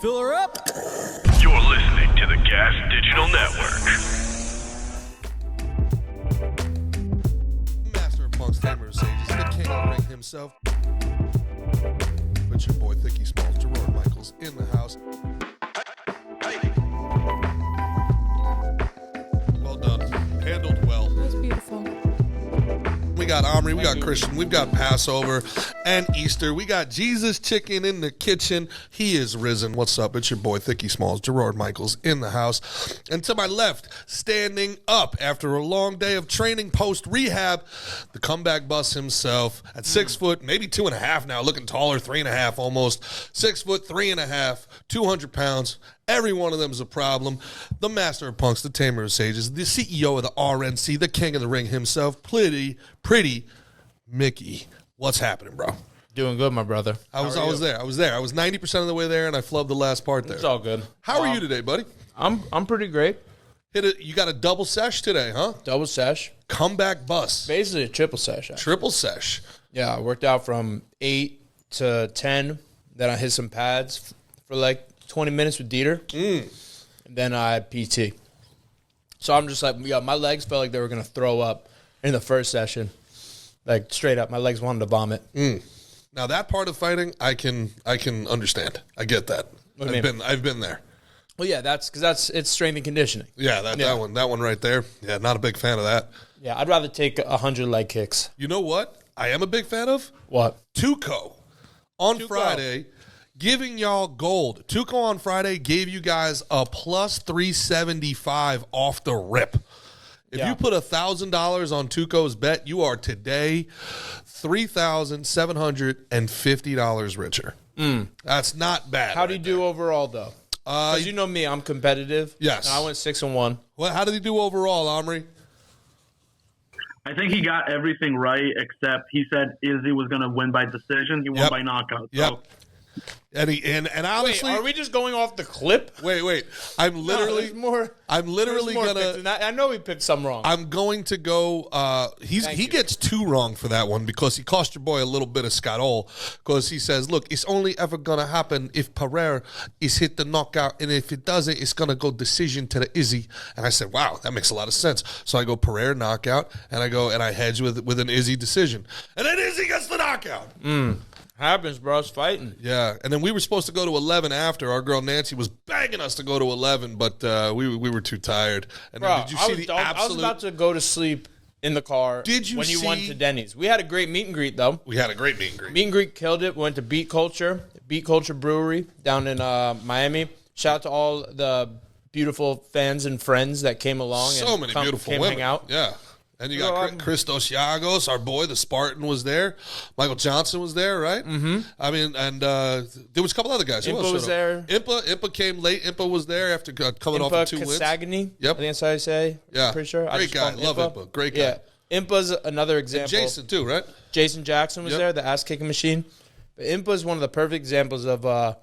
Fill her up. You're listening to the Gas Digital Network. Master of Punk's Tamer of Sages, the king of the ring himself. But your boy Thicky Smalls, Gerard Michaels in the house. Well done. Handled well. That was beautiful. We got Omri, we got Christian, we've got Passover and Easter. We got Jesus Chicken in the kitchen. He is risen. What's up? It's your boy Thicky Smalls, Gerard Michaels in the house. And to my left, standing up after a long day of training post-rehab, the comeback bus himself at 6 foot, maybe 2.5 now, looking taller, 3.5 almost. 6 foot, 3.5, 200 pounds. Every one of them is a problem. The master of punks, the tamer of sages, the CEO of the RNC, the king of the ring himself, pretty Mickey. What's happening, bro? Doing good, my brother. I was there. I was 90% of the way there, and I flubbed the last part there. It's all good. How are you today, buddy? I'm pretty great. You got a double sesh today, huh? Double sesh. Comeback bus. Basically a triple sesh. Actually. Triple sesh. Yeah, I worked out from 8 to 10. Then I hit some pads for like 20 minutes with Dieter. And then I had PT. So I'm just like, my legs felt like they were going to throw up in the first session. Like, straight up, my legs wanted to vomit. Now, that part of fighting, I can understand. I get that. I've been there. Well, yeah, it's strength and conditioning. Yeah, that one right there. Yeah, not a big fan of that. Yeah, I'd rather take 100 leg kicks. You know what I am a big fan of? What? Tuco. On Friday, giving y'all gold. Tuco on Friday gave you guys a plus 375 off the rip. If you put $1,000 on Tuco's bet, you are today $3,750 richer. That's not bad. How do you do overall, though? Because you know me, I'm competitive. Yes. I went 6-1. Well, how did he do overall, Omri? I think he got everything right, except he said Izzy was going to win by decision. He won by knockout. Yep. So. And honestly, wait, are we just going off the clip? Wait. I'm literally gonna. I know he picked some wrong. I'm going to go. He gets 2 wrong for that one because he cost your boy a little bit of Scott-All because he says, look, it's only ever gonna happen if Pereira is hit the knockout, and if it doesn't, it's gonna go decision to the Izzy. And I said, wow, that makes a lot of sense. So I go Pereira knockout, and I hedge with an Izzy decision, and then Izzy gets the knockout. Happens, bro. It's fighting. Yeah, and then we were supposed to go to 11 after. Our girl Nancy was begging us to go to 11, but we were too tired. And bro, then did you see the I was about to go to sleep in the car. Did you when you see... went to Denny's? We had a great meet and greet, though. We had a great meet and greet. Meet and greet killed it. We went to Beat Culture Brewery down in Miami. Shout out to all the beautiful fans and friends that came along. So many beautiful women. Hang out. Yeah. And you got Christos Yagos, our boy, the Spartan, was there. Michael Johnson was there, right? Mm-hmm. I mean, and there was a couple other guys. Impa was there. Impa came late. Impa was there after coming off of 2 wins. Kasagany, yep. I think that's how I say. Yeah. I'm pretty sure. Great guy. Love Impa. Great guy. Yeah. Impa's another example. And Jason, too, right? Jason Jackson was there, the ass-kicking machine. But Impa's one of the perfect examples of the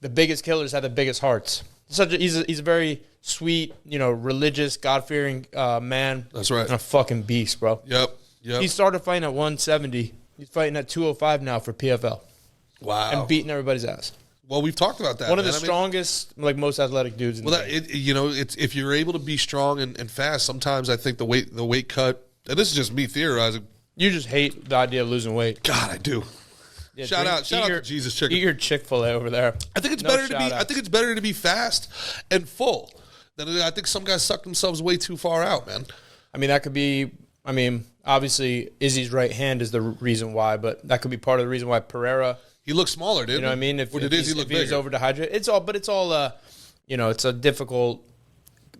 biggest killers have the biggest hearts. He's a very sweet, religious, God-fearing man. That's right. And a fucking beast, bro. Yep. He started fighting at 170. He's fighting at 205 now for PFL. Wow. And beating everybody's ass. Well, we've talked about that. One of the strongest, most athletic dudes in the game. It's if you're able to be strong and fast, sometimes I think the weight cut, and this is just me theorizing. You just hate the idea of losing weight. God, I do. Yeah, shout out to Jesus Chicken. Eat your Chick-fil-A over there. I think it's better to be fast and full. I think some guys suck themselves way too far out, man. I mean, that could be. I mean, obviously Izzy's right hand is the reason why, but that could be part of the reason why Pereira. He looks smaller, didn't he? You know what I mean? If Izzy look bigger? He's over dehydrated, it's all. It's a difficult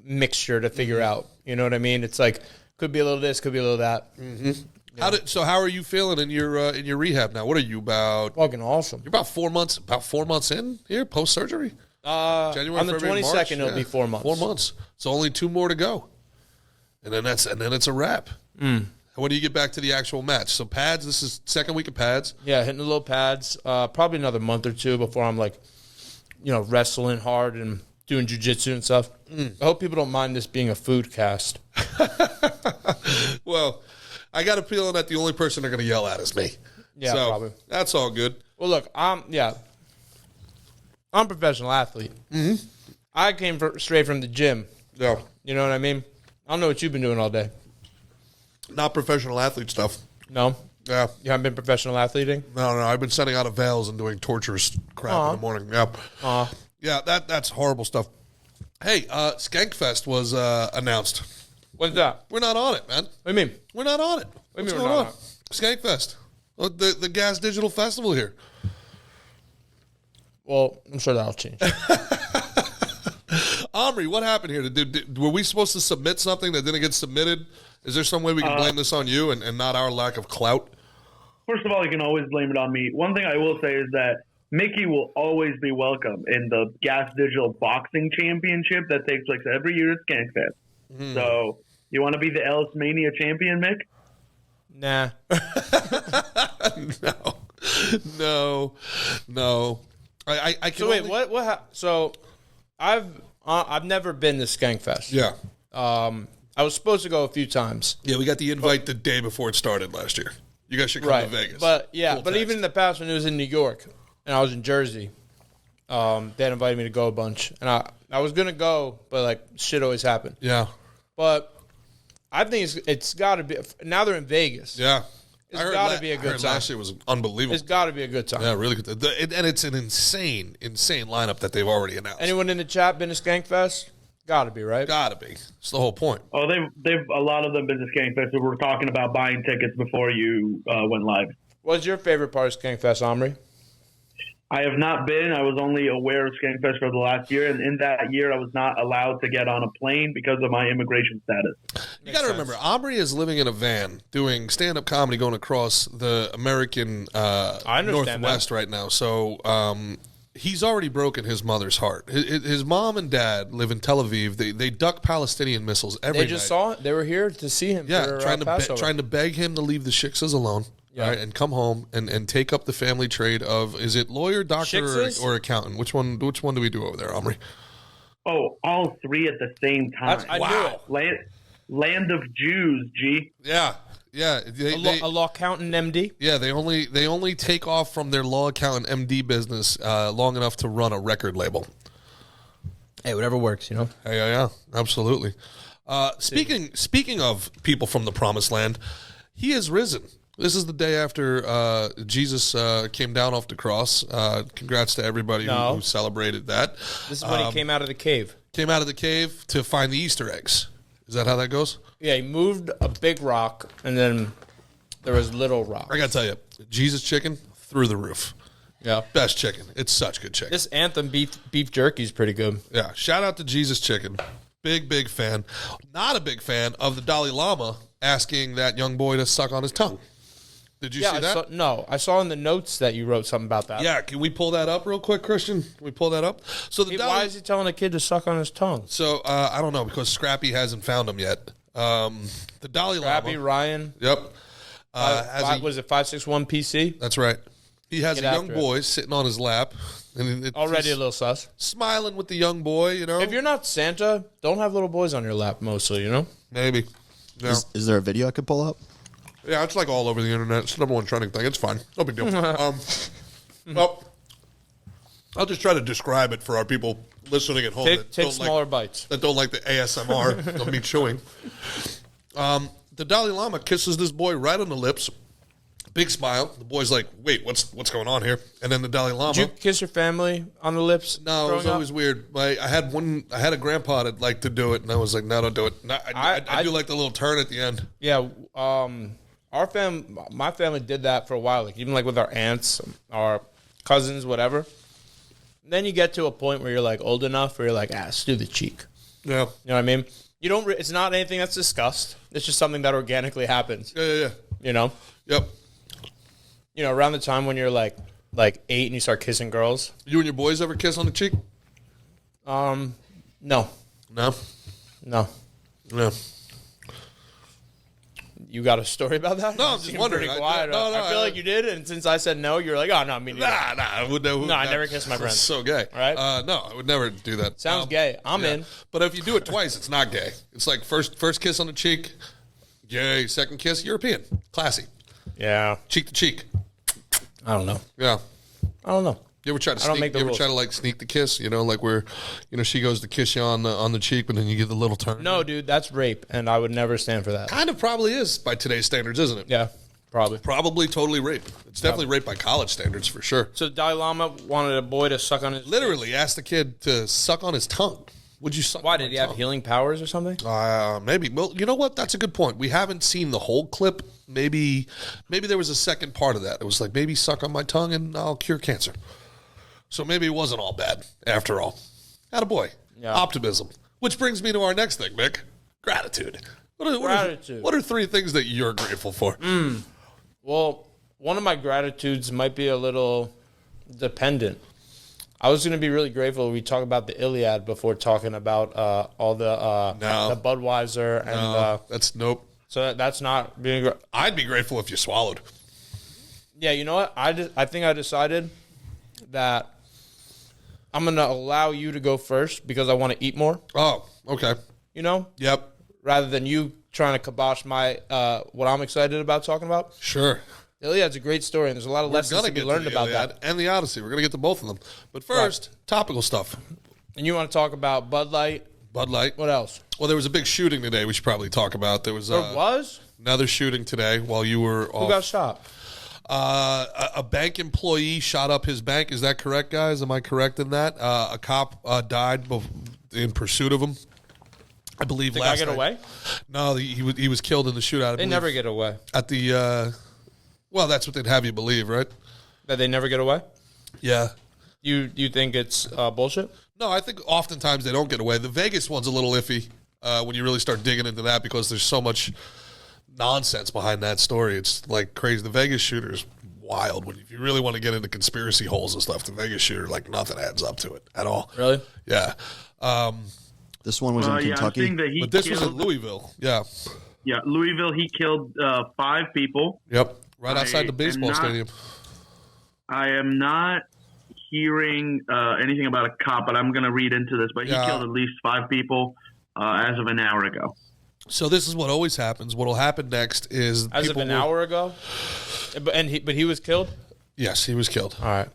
mixture to figure out. You know what I mean? It's like could be a little this, could be a little that. Mm-hmm. Yeah. How are you feeling in your rehab now? What are you about? Fucking awesome. You're about 4 months. About 4 months in here post surgery. January, on the 22nd, it'll be 4 months. 4 months. So only 2 more to go, and then it's a wrap. When do you get back to the actual match? So pads. This is second week of pads. Yeah, hitting the little pads. Probably another month or 2 before I'm wrestling hard and doing jiu-jitsu and stuff. I hope people don't mind this being a food cast. Well, I got a feeling that the only person they're going to yell at is me. Yeah, so probably. That's all good. Well, look, I'm I'm a professional athlete. Mm-hmm. I came straight from the gym. Yeah. You know what I mean? I don't know what you've been doing all day. Not professional athlete stuff. No? Yeah. You haven't been professional athleting? No. I've been sending out avails and doing torturous crap in the morning. Yeah. Yeah, that's horrible stuff. Hey, Skank Fest was announced. What's that? We're not on it, man. What do you mean? We're not on it. What's mean going we're on? not on Skank Fest. The Gas Digital Festival here. Well, I'm sure that'll change. Omri, what happened here? Were we supposed to submit something that didn't get submitted? Is there some way we can blame this on you and not our lack of clout? First of all, you can always blame it on me. One thing I will say is that Mickey will always be welcome in the Gas Digital Boxing Championship that takes place every year at Skank Fest. So, you want to be the Ellis Mania champion, Mick? Nah. No. I can So wait, what? So I've never been to Skank Fest. Yeah. I was supposed to go a few times. Yeah, we got the invite the day before it started last year. You guys should come to Vegas. But yeah, Full but text. even in the past when it was in New York and I was in Jersey, they had invited me to go a bunch, and I was gonna go, but like shit always happened. Yeah. But I think it's got to be. Now they're in Vegas. Yeah. It's got to be a good time. Last year was unbelievable. It's got to be a good time. Yeah, really good. And it's an insane lineup that they've already announced. Anyone in the chat been to Skank Fest? Got to be, right? Gotta be. It's the whole point. Oh, they've a lot of them been to Skank Fest. So we're talking about buying tickets before you went live. What's your favorite part of Skank Fest, Omri? I have not been. I was only aware of Skank Fest for the last year, and in that year, I was not allowed to get on a plane because of my immigration status. You got to remember, Omri is living in a van doing stand-up comedy going across the American Northwest right now. So he's already broken his mother's heart. His mom and dad live in Tel Aviv. They duck Palestinian missiles every night. They just saw it. They were here to see him. Yeah, for, trying to beg him to leave the shiksas alone. Yeah. Right, and come home and take up the family trade of, is it lawyer, doctor, or accountant? Which one do we do over there, Omri? Oh, all three at the same time. I knew it. Land of Jews, G. Yeah. A law accountant MD? Yeah, they only take off from their law accountant MD business long enough to run a record label. Hey, whatever works, you know? Yeah, absolutely. Speaking of people from the promised land, he is risen. This is the day after Jesus came down off the cross. Congrats to everybody who celebrated that. This is when he came out of the cave. Came out of the cave to find the Easter eggs. Is that how that goes? Yeah, he moved a big rock, and then there was little rocks. I got to tell you, Jesus chicken, through the roof. Yeah. Best chicken. It's such good chicken. This Anthem beef jerky is pretty good. Yeah. Shout out to Jesus chicken. Big fan. Not a big fan of the Dalai Lama asking that young boy to suck on his tongue. Did you see that? I saw in the notes that you wrote something about that. Yeah, can we pull that up real quick, Christian? Can we pull that up? So why is he telling a kid to suck on his tongue? So I don't know, because Scrappy hasn't found him yet. The Dalai Scrappy, Lama. Ryan. Yep. Was it 561 PC? That's right. He has Get a young boy sitting on his lap. And already a little sus. Smiling with the young boy, you know. If you're not Santa, don't have little boys on your lap mostly, you know? Maybe. No. Is there a video I could pull up? Yeah, it's like all over the internet. It's the number one trending thing. It's fine. No big deal. Well, I'll just try to describe it for our people listening at home. Take smaller bites. That don't like the ASMR. Don't be chewing. The Dalai Lama kisses this boy right on the lips. Big smile. The boy's like, wait, what's going on here? And then the Dalai Lama. Did you kiss your family on the lips? No, it was always weird. I had a grandpa that liked to do it, and I was like, no, don't do it. No, I do like the little turn at the end. Yeah, my family did that for a while, like even like with our aunts, our cousins, whatever. And then you get to a point where you're like old enough where you're like, let's do the cheek. Yeah. You know what I mean? You don't. It's not anything that's discussed. It's just something that organically happens. Yeah. You know? Yep. You know, around the time when you're like 8 and you start kissing girls. You and your boys ever kiss on the cheek? No. No? No. No. You got a story about that? No, I'm just wondering. Pretty quiet. I feel like you did, and since I said no, you're like, oh, no, me neither. Nah, I would never. No, I never kissed my friend. That's so gay. Right? No, I would never do that. Sounds gay. I'm in. But if you do it twice, it's not gay. It's like first kiss on the cheek, gay. Second kiss, European. Classy. Yeah. Cheek to cheek. I don't know. Yeah. I don't know. You ever try to I don't sneak? make the You ever rules. try to like sneak the kiss? You know, like where, you know, she goes to kiss you on the cheek, but then you give the little turn. No, dude, that's rape, and I would never stand for that. Kind of probably is by today's standards, isn't it? Yeah, probably. Probably totally rape. It's definitely rape by college standards for sure. So Dalai Lama wanted a boy to suck on his. Literally asked the kid to suck on his tongue. Would you suck? Why on did my he have tongue? healing powers or something? Maybe. Well, you know what? That's a good point. We haven't seen the whole clip. Maybe there was a second part of that. It was like, maybe suck on my tongue and I'll cure cancer. So maybe it wasn't all bad after all. Attaboy. Yeah. Optimism. Which brings me to our next thing, Mick. Gratitude. Gratitude. What are 3 things that you're grateful for? Well, one of my gratitudes might be a little dependent. I was going to be really grateful we talk about the Iliad before talking about all the Budweiser and That's nope. so that's not being. I'd be grateful if you swallowed. Yeah, you know what? I think I decided that I'm going to allow you to go first because I want to eat more. Oh, okay. You know, Yep. rather than you trying to kibosh my what I'm excited about talking about. Sure. The Iliad's a great story, and there's a lot of lessons to be learned the about Iliad that. and the Odyssey. We're going to get to both of them. But first, topical stuff. And you want to talk about Bud Light? Bud Light. What else? Well, there was a big shooting today we should probably talk about. There was, There was? another shooting today while you were Who off. got shot? A bank employee shot up his bank. Is that correct, guys? Am I correct in that? A cop died in pursuit of him. I believe Did last the guy get night. away? No, he was killed in the shootout. I They believe, never get away. at the. Well, that's what they'd have you believe, right? That they never get away? Yeah. You think it's bullshit? No, I think oftentimes they don't get away. The Vegas one's a little iffy when you really start digging into that because there's so much nonsense behind that story. It's like crazy. The Vegas shooter's wild. If you really want to get into conspiracy holes and stuff, the Vegas shooter, like nothing adds up to it at all. Really? Yeah. This one was in I'm Kentucky. seeing that he But this was in killed, Louisville. Yeah. yeah, Louisville. He killed 5 people. Yep. Right outside the am baseball not- stadium. I am not hearing anything about a cop, but I'm going to read into this. But he Yeah. killed at least 5 people as of an hour ago. So this is what always happens. What will happen next is As of people an will- hour ago? But he was killed? Yes, he was killed. All right.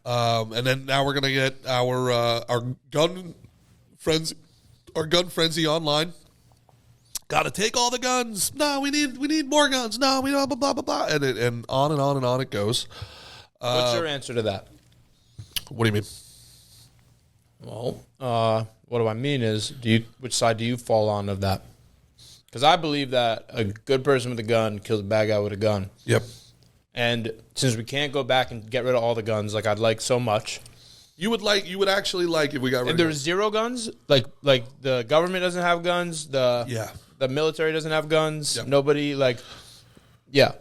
And then now we're gonna get our gun frenzy online. Got to take all the guns. No, we need more guns. No, we blah blah blah blah, and on and on and on it goes. What's your answer to that? What do you mean? Well, what do I mean is, which side do you fall on of that? Because I believe that a good person with a gun kills a bad guy with a gun. Yep. And since we can't go back and get rid of all the guns like I'd like so much, You would actually like if we got rid if of there's 0 guns, like the government doesn't have guns, the military doesn't have guns, Yep. nobody yeah.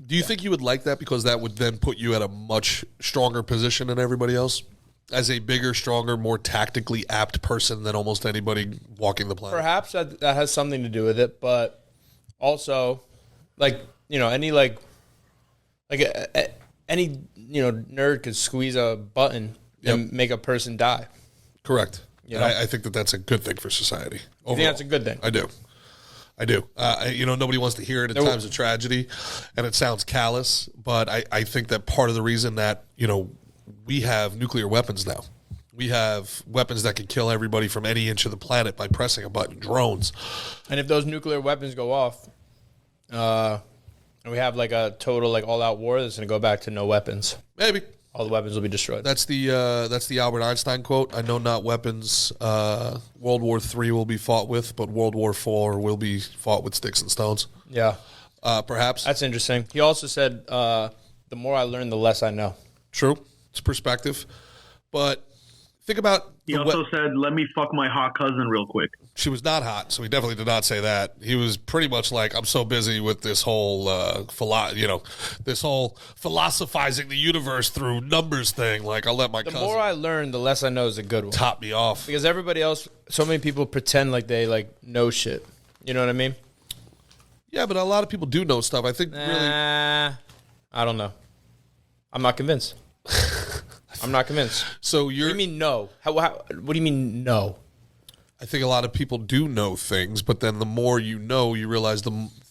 Do you think you would like that because that would then put you at a much stronger position than everybody else? As a bigger, stronger, more tactically apt person than almost anybody walking the planet? Perhaps that has something to do with it, but also, any nerd could squeeze a button and make a person die. Correct. You know? I think that's a good thing for society. You think that's a good thing? I do. Nobody wants to hear it in times of tragedy, and it sounds callous, but I think that part of the reason that, we have nuclear weapons now. We have weapons that can kill everybody from any inch of the planet by pressing a button, drones. And if those nuclear weapons go off, and we have a total all-out war, that's going to go back to no weapons. Maybe. All the weapons will be destroyed. That's the Albert Einstein quote. I know not weapons World War III will be fought with, but World War IV will be fought with sticks and stones. Yeah. Perhaps. That's interesting. He also said, the more I learn, the less I know. True. It's perspective. But think about... He also said, let me fuck my hot cousin real quick. She was not hot, so he definitely did not say that. He was pretty much like, I'm so busy with this whole, this whole philosophizing the universe through numbers thing. Like, I'll let my cousin... The more I learn, the less I know is a good one. top me off. Because everybody else, so many people pretend like they, know shit. You know what I mean? Yeah, but a lot of people do know stuff. I think really... I don't know. I'm not convinced. I'm not convinced. So What do you mean no? What do you mean no? I think a lot of people do know things, but then the more you know, you realize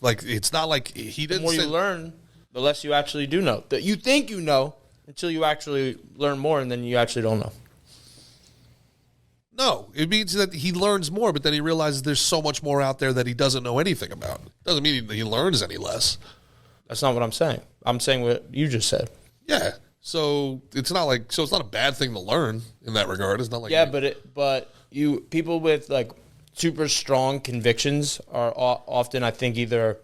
it's not like he The didn't more say... you learn, the less you actually do know. That you think you know, until you actually learn more, and then you actually don't know. No, it means that he learns more, but then he realizes there's so much more out there that he doesn't know anything about. Doesn't mean he learns any less. That's not what I'm saying. I'm saying what you just said. Yeah. So it's not a bad thing to learn in that regard. It's not like but people with like super strong convictions are often, I think, either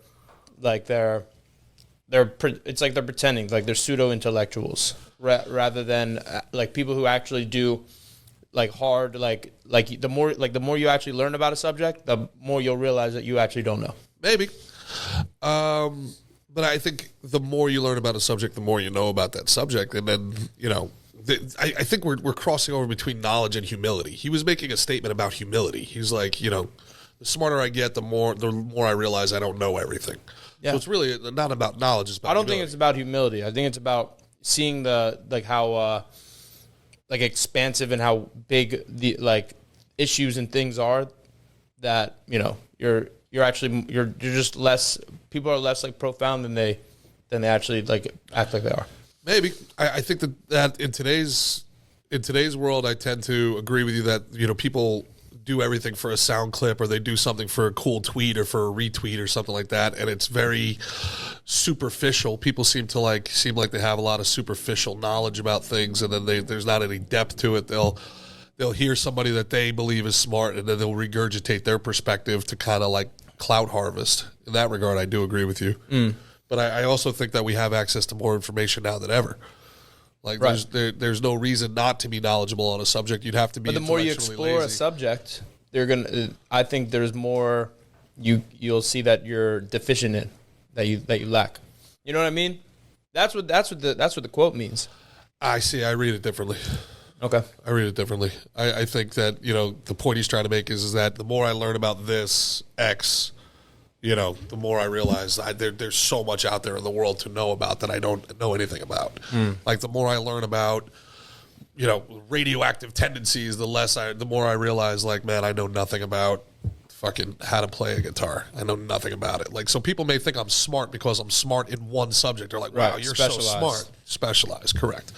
like it's like they're pretending, like they're pseudo intellectuals rather than like people who actually do like hard like the more you actually learn about a subject, the more you'll realize that you actually don't know. Maybe. But I think the more you learn about a subject, the more you know about that subject. And then, I think we're crossing over between knowledge and humility. He was making a statement about humility. He's like, the smarter I get, the more I realize I don't know everything. Yeah. So it's really not about knowledge. It's about I don't humility. think it's about humility. I think it's about seeing how expansive and how big the like issues and things are that, you're just less, people are less like profound than they actually like act like they are. Maybe. I think that in today's world, I tend to agree with you that, people do everything for a sound clip, or they do something for a cool tweet or for a retweet or something like that. And it's very superficial. People seem like they have a lot of superficial knowledge about things. And then there's not any depth to it. They'll hear somebody that they believe is smart, and then they'll regurgitate their perspective to kind of like clout harvest. In that regard, I do agree with you. But I also think that we have access to more information now than ever. Like right. there's no reason not to be knowledgeable on a subject. You'd have to be. But the more you explore a subject, I think there's more you'll see that you're deficient in, that you lack. You know what I mean? That's what the quote means. I see. I read it differently. Okay. I read it differently. I think that, the point he's trying to make is that the more I learn about this X, the more I realize there's so much out there in the world to know about that I don't know anything about. Like the more I learn about, radioactive tendencies, the more I realize, like, man, I know nothing about fucking how to play a guitar. I know nothing about it. Like, so people may think I'm smart because I'm smart in one subject. They're like, wow, right. You're so smart. Specialized, correct.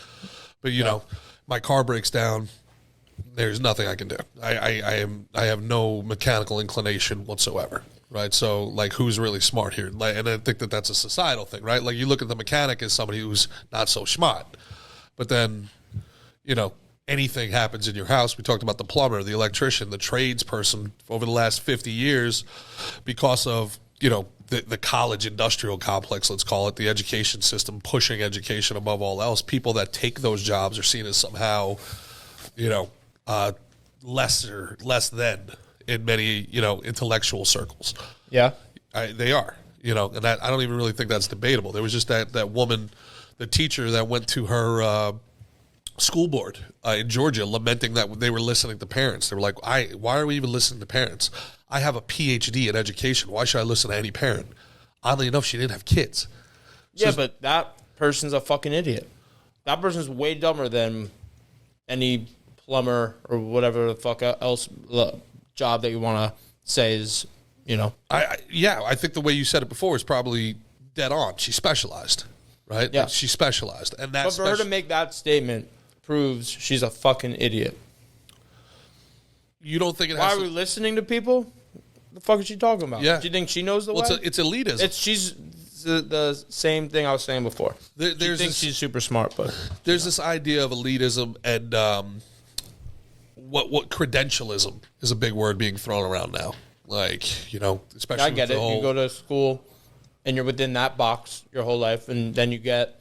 But, my car breaks down, there's nothing I can do. I have no mechanical inclination whatsoever, right? So, like, who's really smart here? Like, and I think that that's a societal thing, right? Like, you look at the mechanic as somebody who's not so smart. But then, anything happens in your house. We talked about the plumber, the electrician, the tradesperson over the last 50 years because of, the college industrial complex, let's call it, the education system, pushing education above all else. People that take those jobs are seen as somehow, less than in many, intellectual circles. Yeah. They are, and that, I don't even really think that's debatable. There was just that woman, the teacher that went to her school board in Georgia lamenting that they were listening to parents. They were like, why are we even listening to parents? I have a PhD in education. Why should I listen to any parent? Oddly enough, she didn't have kids. Yeah, but that person's a fucking idiot. That person's way dumber than any plumber or whatever the fuck else job that you want to say is, I think the way you said it before is probably dead on. She specialized, right? Yeah. She specialized. And but for her to make that statement proves she's a fucking idiot. You don't think it has Why are we listening to people? The fuck is she talking about? Yeah. Do you think she knows the way? It's elitism. She's the same thing I was saying before. She's super smart, but there's this idea of elitism and what credentialism is a big word being thrown around now. Like, especially I get with it. You go to school and you're within that box your whole life, and then you get,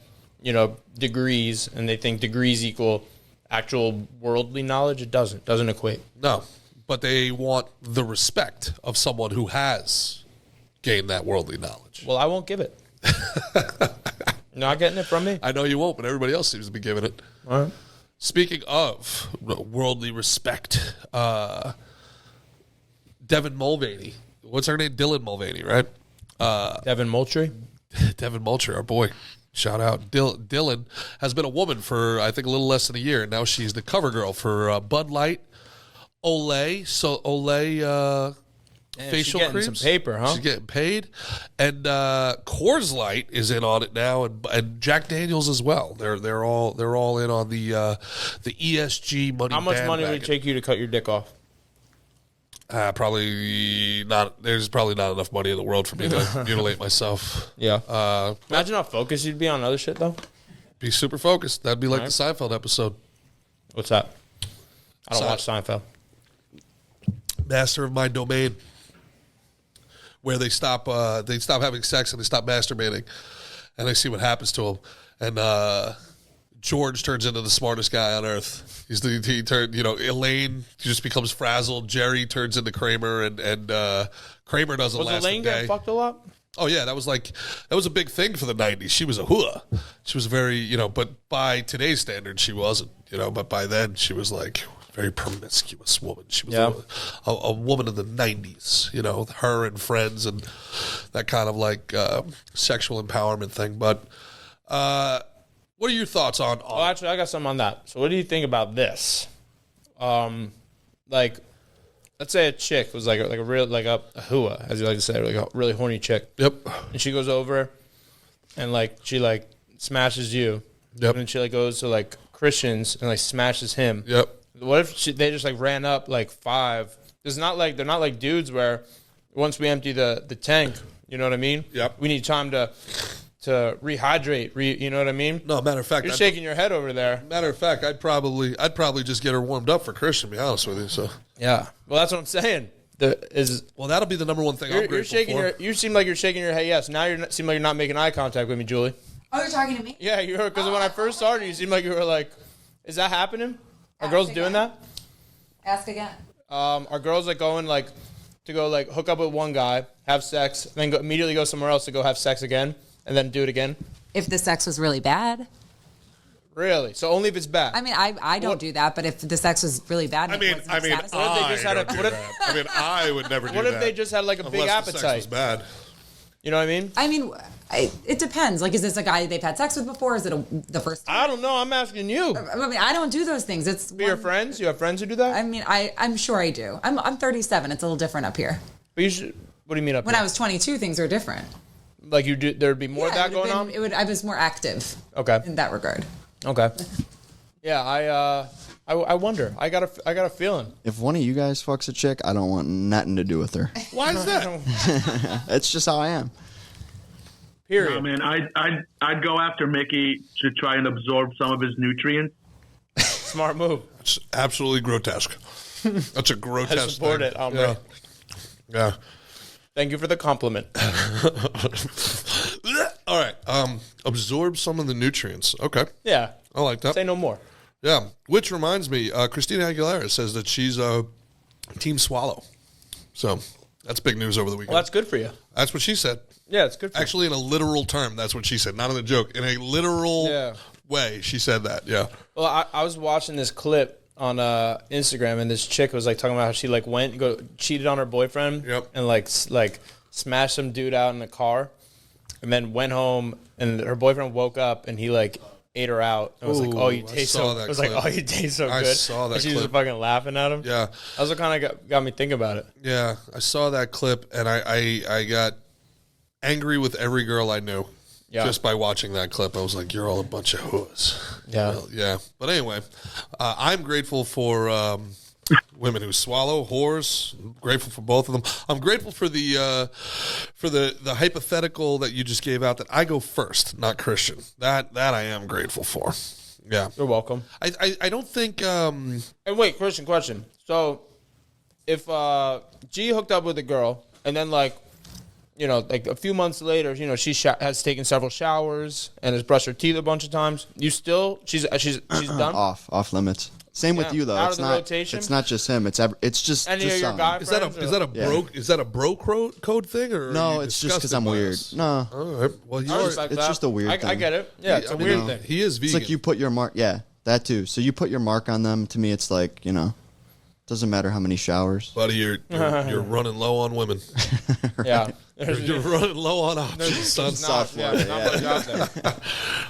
degrees, and they think degrees equal actual worldly knowledge. It doesn't equate. No. But they want the respect of someone who has gained that worldly knowledge. Well, I won't give it. Not getting it from me. I know you won't, but everybody else seems to be giving it. All right. Speaking of worldly respect, Devin Mulvaney. What's her name? Dylan Mulvaney, right? Devin Moultrie? Devin Moultrie, our boy. Shout out. Dylan has been a woman for, I think, a little less than a year. And now she's the cover girl for Bud Light, Olay. So Olay facial getting creams. some paper, huh? She's getting paid, and Coors Light is in on it now, and Jack Daniels as well. They're all in on the ESG money. How much money would it bandwagon. take you to cut your dick off? Probably not. There's probably not enough money in the world for me to mutilate myself. Yeah. Imagine how focused you'd be on other shit, though. Be super focused. That'd be like Right. the Seinfeld episode. What's that? I don't watch Seinfeld. Master of my domain, where they stop having sex and they stop masturbating, and they see what happens to them. And George turns into the smartest guy on earth. He turned, Elaine just becomes frazzled. Jerry turns into Kramer, and Kramer doesn't last Elaine a day. get fucked a lot? Oh yeah, that was a big thing for the '90s. She was a hooah. She was very, but by today's standards, she wasn't. But by then, she was like a very promiscuous woman. She was a woman of the '90s. Her and friends and that kind of like sexual empowerment thing. But what are your thoughts on? Oh, actually, I got something on that. So, what do you think about this? Let's say a chick was like a real a hua, as you like to say, like a really horny chick. Yep. And she goes over, and she smashes you. Yep. And then she goes to Christians and smashes him. Yep. What if they just ran up 5? It's not they're not dudes where once we empty the tank, you know what I mean? Yep. We need time to rehydrate. You know what I mean? No, matter of fact, You're shaking your head over there. Matter of fact, I'd probably just get her warmed up for Christian. To be honest with you, so Yeah. Well, that's what I'm saying. that'll be the number one thing I'm You're grateful shaking for. you seem like you're shaking your head. Yes. Now seem like you're not making eye contact with me, Julie. Oh, you're talking to me? Yeah, you were, because when I first started, you seemed like you were like, "Is that happening? Are Ask girls again. doing that? Ask again. Are girls going to go hook up with one guy, have sex, and then immediately go somewhere else to go have sex again, and then do it again? If the sex was really bad. Really? So only if it's bad? I mean, I don't do that, but if the sex was really bad, and it wasn't satisfying- What if they just had a- what if- I would never do that. What if they just had a big Unless the sex appetite? was bad. You know what I mean? I mean, it depends. Is this a guy they've had sex with before? Is it the first time? I don't know. I'm asking you. I mean, I don't do those things. It's Be your friends? You have friends who do that? I mean, I'm sure I do. I'm 37. It's a little different up here. But you should. What do you mean up When here? I was 22, things were different. You do? There'd be more of that going on. I was more active. Okay. In that regard. Okay. Yeah, I wonder. I got a feeling. If one of you guys fucks a chick, I don't want nothing to do with her. Why is that? It's just how I am. Period. No, man, I'd go after Mickey to try and absorb some of his nutrients. Smart move. It's absolutely grotesque. That's a grotesque I support thing. it. I'm Yeah. Yeah. Thank you for the compliment. All right. Absorb some of the nutrients. Okay. Yeah. I like that. Say no more. Yeah. Which reminds me, Christina Aguilera says that she's a Team Swallow. So that's big news over the weekend. Well, that's good for you. That's what she said. Yeah, it's good for Actually, in a literal term, that's what she said. Not in a joke. In a literal way, she said that. Yeah. you. Well, I was watching this clip on Instagram, and this chick was talking about how she cheated on her boyfriend. Yep. And smashed some dude out in the car, and then went home, and her boyfriend woke up, and he ate her out. And was like, Ooh, "Oh, you I taste saw so." that I was clip. like, "Oh, you taste so I good." saw that And she was clip. fucking laughing at him. Yeah. That's what kind of got me thinking about it. Yeah. I saw that clip, and I got angry with every girl I knew. Yeah. Just by watching that clip, I was like, "You're all a bunch of hoods." Yeah. Well, yeah. But anyway, I'm grateful for women who swallow, whores. I'm grateful for both of them. I'm grateful for the hypothetical that you just gave out that I go first, not Christian. That I am grateful for. Yeah. You're welcome. I don't think. And wait, question. So, if G hooked up with a girl, and then a few months later, she has taken several showers and has brushed her teeth a bunch of times. She's done. Off limits. Same with Yeah. you though. Out of It's the not. rotation? It's not just him. It's just. Any just of your some. guy is that a friends, is that a bro code thing or are No, you it's just because disgusted I'm by weird. us? No, All right. Well, you I are. respect it's that. just a weird I thing. get it. Yeah, it's a I weird mean, thing. He is vegan. it's like you put your mark. Yeah, that too. So you put your mark on them. To me, it's like doesn't matter how many showers. buddy. You're running low on women. Yeah. You're running low on options, son. Not much out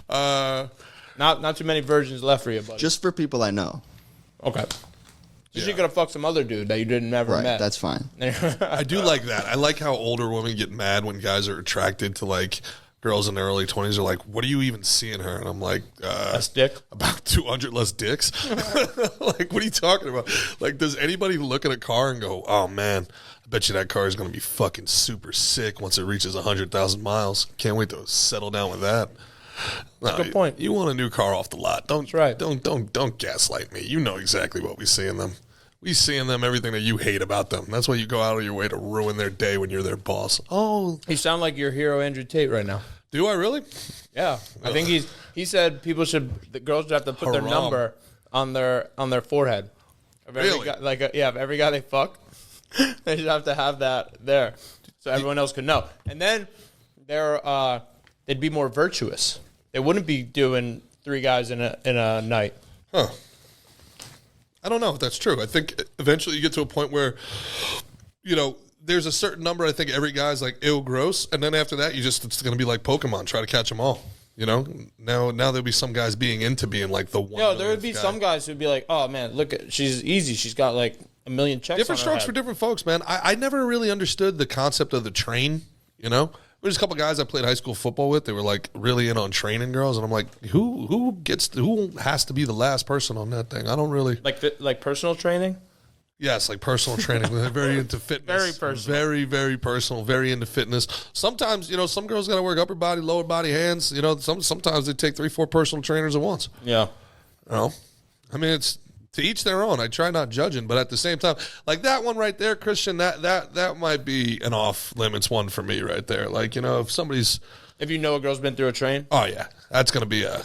there. Not too many virgins left for you, buddy. Just for people I know. Okay. So she could have fucked some other dude that you didn't never Right, met. that's fine. I do like that. I like how older women get mad when guys are attracted to like girls in their early 20s are like, what are you even seeing her? And I'm like, A stick? about 200 less dicks. Like, what are you talking about? Like, does anybody look at a car and go, oh man, I bet you that car is going to be fucking super sick once it reaches 100,000 miles. Can't wait to settle down with that. No, Good point. You want a new car off the lot. That's right. Don't gaslight me. You know exactly what we see in them. We see in them everything that you hate about them. That's why you go out of your way to ruin their day when you're their boss. Oh, You sound like your hero Andrew Tate right now. do I really? Yeah, I think he said the girls should have to put their Haram. number on their forehead. Of every Really? guy, of every guy they fuck, they should have to have that there, so everyone else could know. And then they'd be more virtuous. They wouldn't be doing 3 guys in a night. Huh. I don't know if that's true. I think eventually you get to a point where, there's a certain number. I think every guy's like, ew, gross. And then after that, it's going to be like Pokemon. Try to catch them all. Now there'll be some guys being into being like the one. No, there would be some guys who'd be like, oh man, look, she's easy. She's got like a million checks. Different on her strokes head. for different folks, man. I never really understood the concept of the train, There's a couple guys I played high school football with. They were like really in on training girls, and I'm like, who has to be the last person on that thing? I don't really like personal training. Yes, like personal training. They're very into fitness. Very personal. Very, very personal. Very into fitness. Sometimes, some girls got to work upper body, lower body, hands. Sometimes they take 3-4 personal trainers at once. Yeah. I mean, it's to each their own. I try not judging, but at the same time, like that one right there, Christian, that might be an off limits one for me right there. Like, if somebody's, If you know a girl's been through a train, oh yeah, that's gonna be a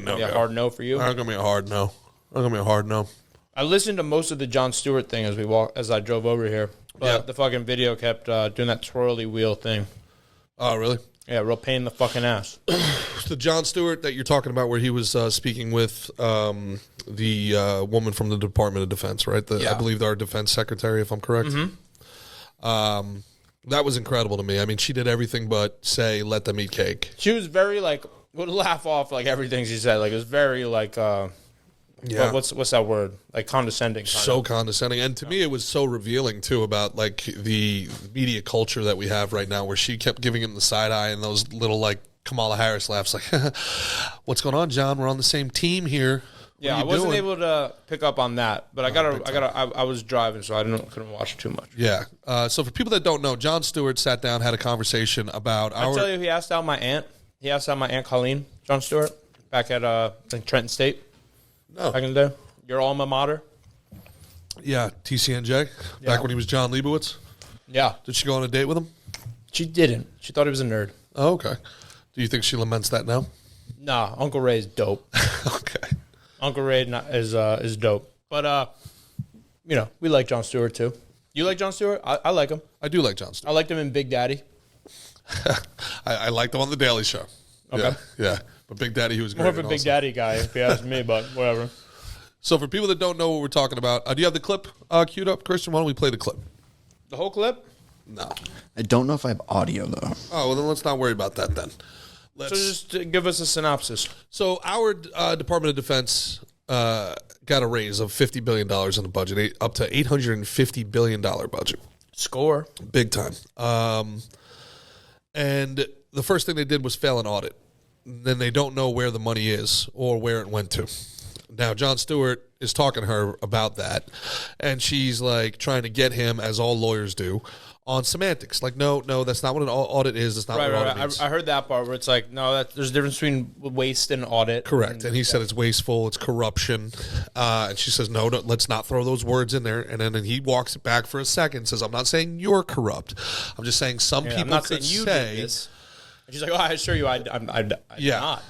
no. yeah, hard no for you. That's gonna be a hard no. That's gonna be a hard no. I listened to most of the Jon Stewart thing as I drove over here, but the fucking video kept doing that twirly wheel thing. Oh really? Yeah, real pain in the fucking ass. The Jon Stewart that you're talking about, where he was speaking with the woman from the Department of Defense, right? I believe our defense secretary, if I'm correct. Mm-hmm. That was incredible to me. I mean, she did everything but say, "Let them eat cake." She was very would laugh off everything she said. It was very Yeah. what's that word? Condescending. So condescending. And to me, it was so revealing, too, about, the media culture that we have right now, where she kept giving him the side eye and those little, Kamala Harris laughs, what's going on, John? We're on the same team here. Yeah, I wasn't able to pick up on that, but I was driving, so I couldn't watch too much. Yeah. So for people that don't know, Jon Stewart sat down, had a conversation about I'll tell you, he asked out my aunt. He asked out my Aunt Colleen, Jon Stewart, back at Trenton State. No. Back in the day. Your alma mater. Yeah, TCNJ, back when he was John Leibowitz. Yeah. Did she go on a date with him? She didn't. She thought he was a nerd. Oh, okay. Do you think she laments that now? Nah, Uncle Ray is dope. Okay. Uncle Ray is dope. But, we like Jon Stewart, too. You like Jon Stewart? I like him. I do like Jon Stewart. I liked him in Big Daddy. I liked him on The Daily Show. Okay. Yeah. But Big Daddy, he was great. More of a Big Daddy guy, if you ask me, but whatever. So for people that don't know what we're talking about, do you have the clip queued up, Christian? Why don't we play the clip? The whole clip? No. I don't know if I have audio, though. Oh, well, then let's not worry about that then. So just give us a synopsis. So our Department of Defense got a raise of $50 billion in the budget, up to $850 billion budget. Score. Big time. And the first thing they did was fail an audit. Then they don't know where the money is or where it went to. Now, Jon Stewart is talking to her about that, and she's trying to get him, as all lawyers do, on semantics. No, that's not what an audit is. That's not what audit means. I heard that part where it's there's a difference between waste and audit. Correct. And he said it's wasteful, it's corruption. And she says, no, let's not throw those words in there. And then he walks it back for a second and says, I'm not saying you're corrupt. I'm just saying people I'm not could saying you say. did this. And she's like, I assure you, I'm not.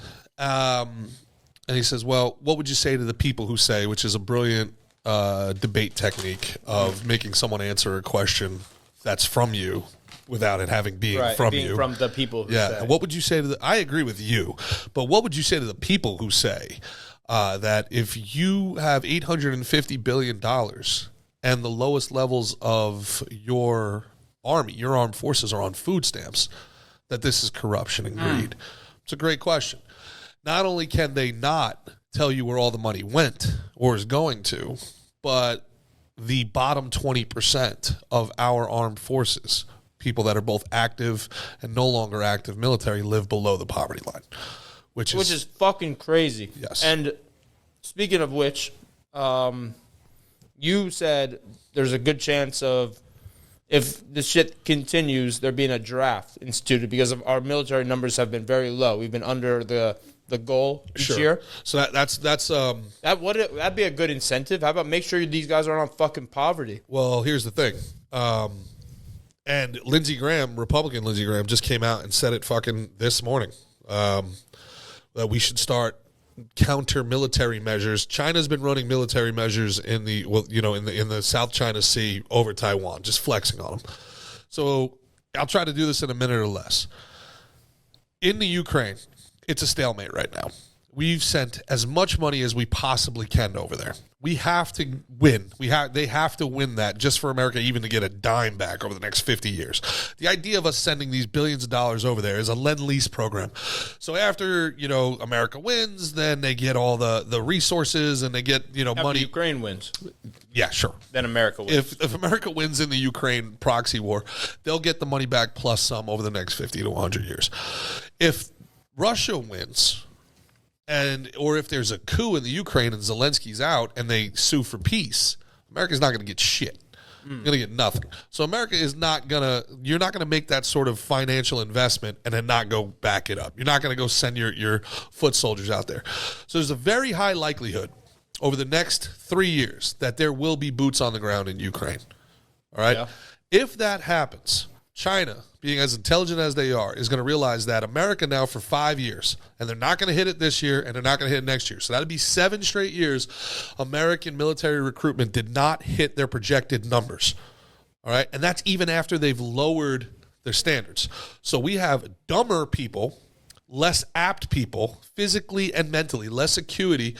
And he says, well, what would you say to the people who say, which is a brilliant debate technique of making someone answer a question that's from you without it being from you. From the people who say. And what would you say to I agree with you, but what would you say to the people who say that if you have $850 billion and the lowest levels of your army, your armed forces are on food stamps, that this is corruption and greed? It's a great question. Not only can they not tell you where all the money went or is going to, but the bottom 20% of our armed forces, people that are both active and no longer active military, live below the poverty line, which is fucking crazy. Yes. And speaking of which, you said there's a good chance of, if this shit continues, there being a draft instituted because of our military numbers have been very low. We've been under the goal each year. So that'd be a good incentive. How about make sure these guys aren't on fucking poverty? well, here's the thing. And Lindsey Graham, Republican Lindsey Graham, just came out and said it fucking this morning, that we should start counter military measures. China's been running military measures in the South China Sea over Taiwan, just flexing on them. So I'll try to do this in a minute or less. In the Ukraine, it's a stalemate right now. We've sent as much money as we possibly can over there. We have to win. They have to win that just for America even to get a dime back over the next 50 years. The idea of us sending these billions of dollars over there is a lend-lease program. So after, America wins, then they get all the resources and they get, After money. Ukraine wins, Yeah, sure. then America wins. If America wins in the Ukraine proxy war, they'll get the money back plus some over the next 50 to 100 years. If Russia wins, or if there's a coup in the Ukraine and Zelensky's out and they sue for peace, America's not going to get shit. You're going to get nothing. So America is you're not going to make that sort of financial investment and then not go back it up. You're not going to go send your foot soldiers out there. So there's a very high likelihood over the next 3 years that there will be boots on the ground in Ukraine. All right? Yeah. If that happens, China, being as intelligent as they are, is going to realize that America now for 5 years, and they're not going to hit it this year, and they're not going to hit it next year. So that'd be 7 straight years American military recruitment did not hit their projected numbers. All right? And that's even after they've lowered their standards. So we have dumber people, less apt people, physically and mentally, less acuity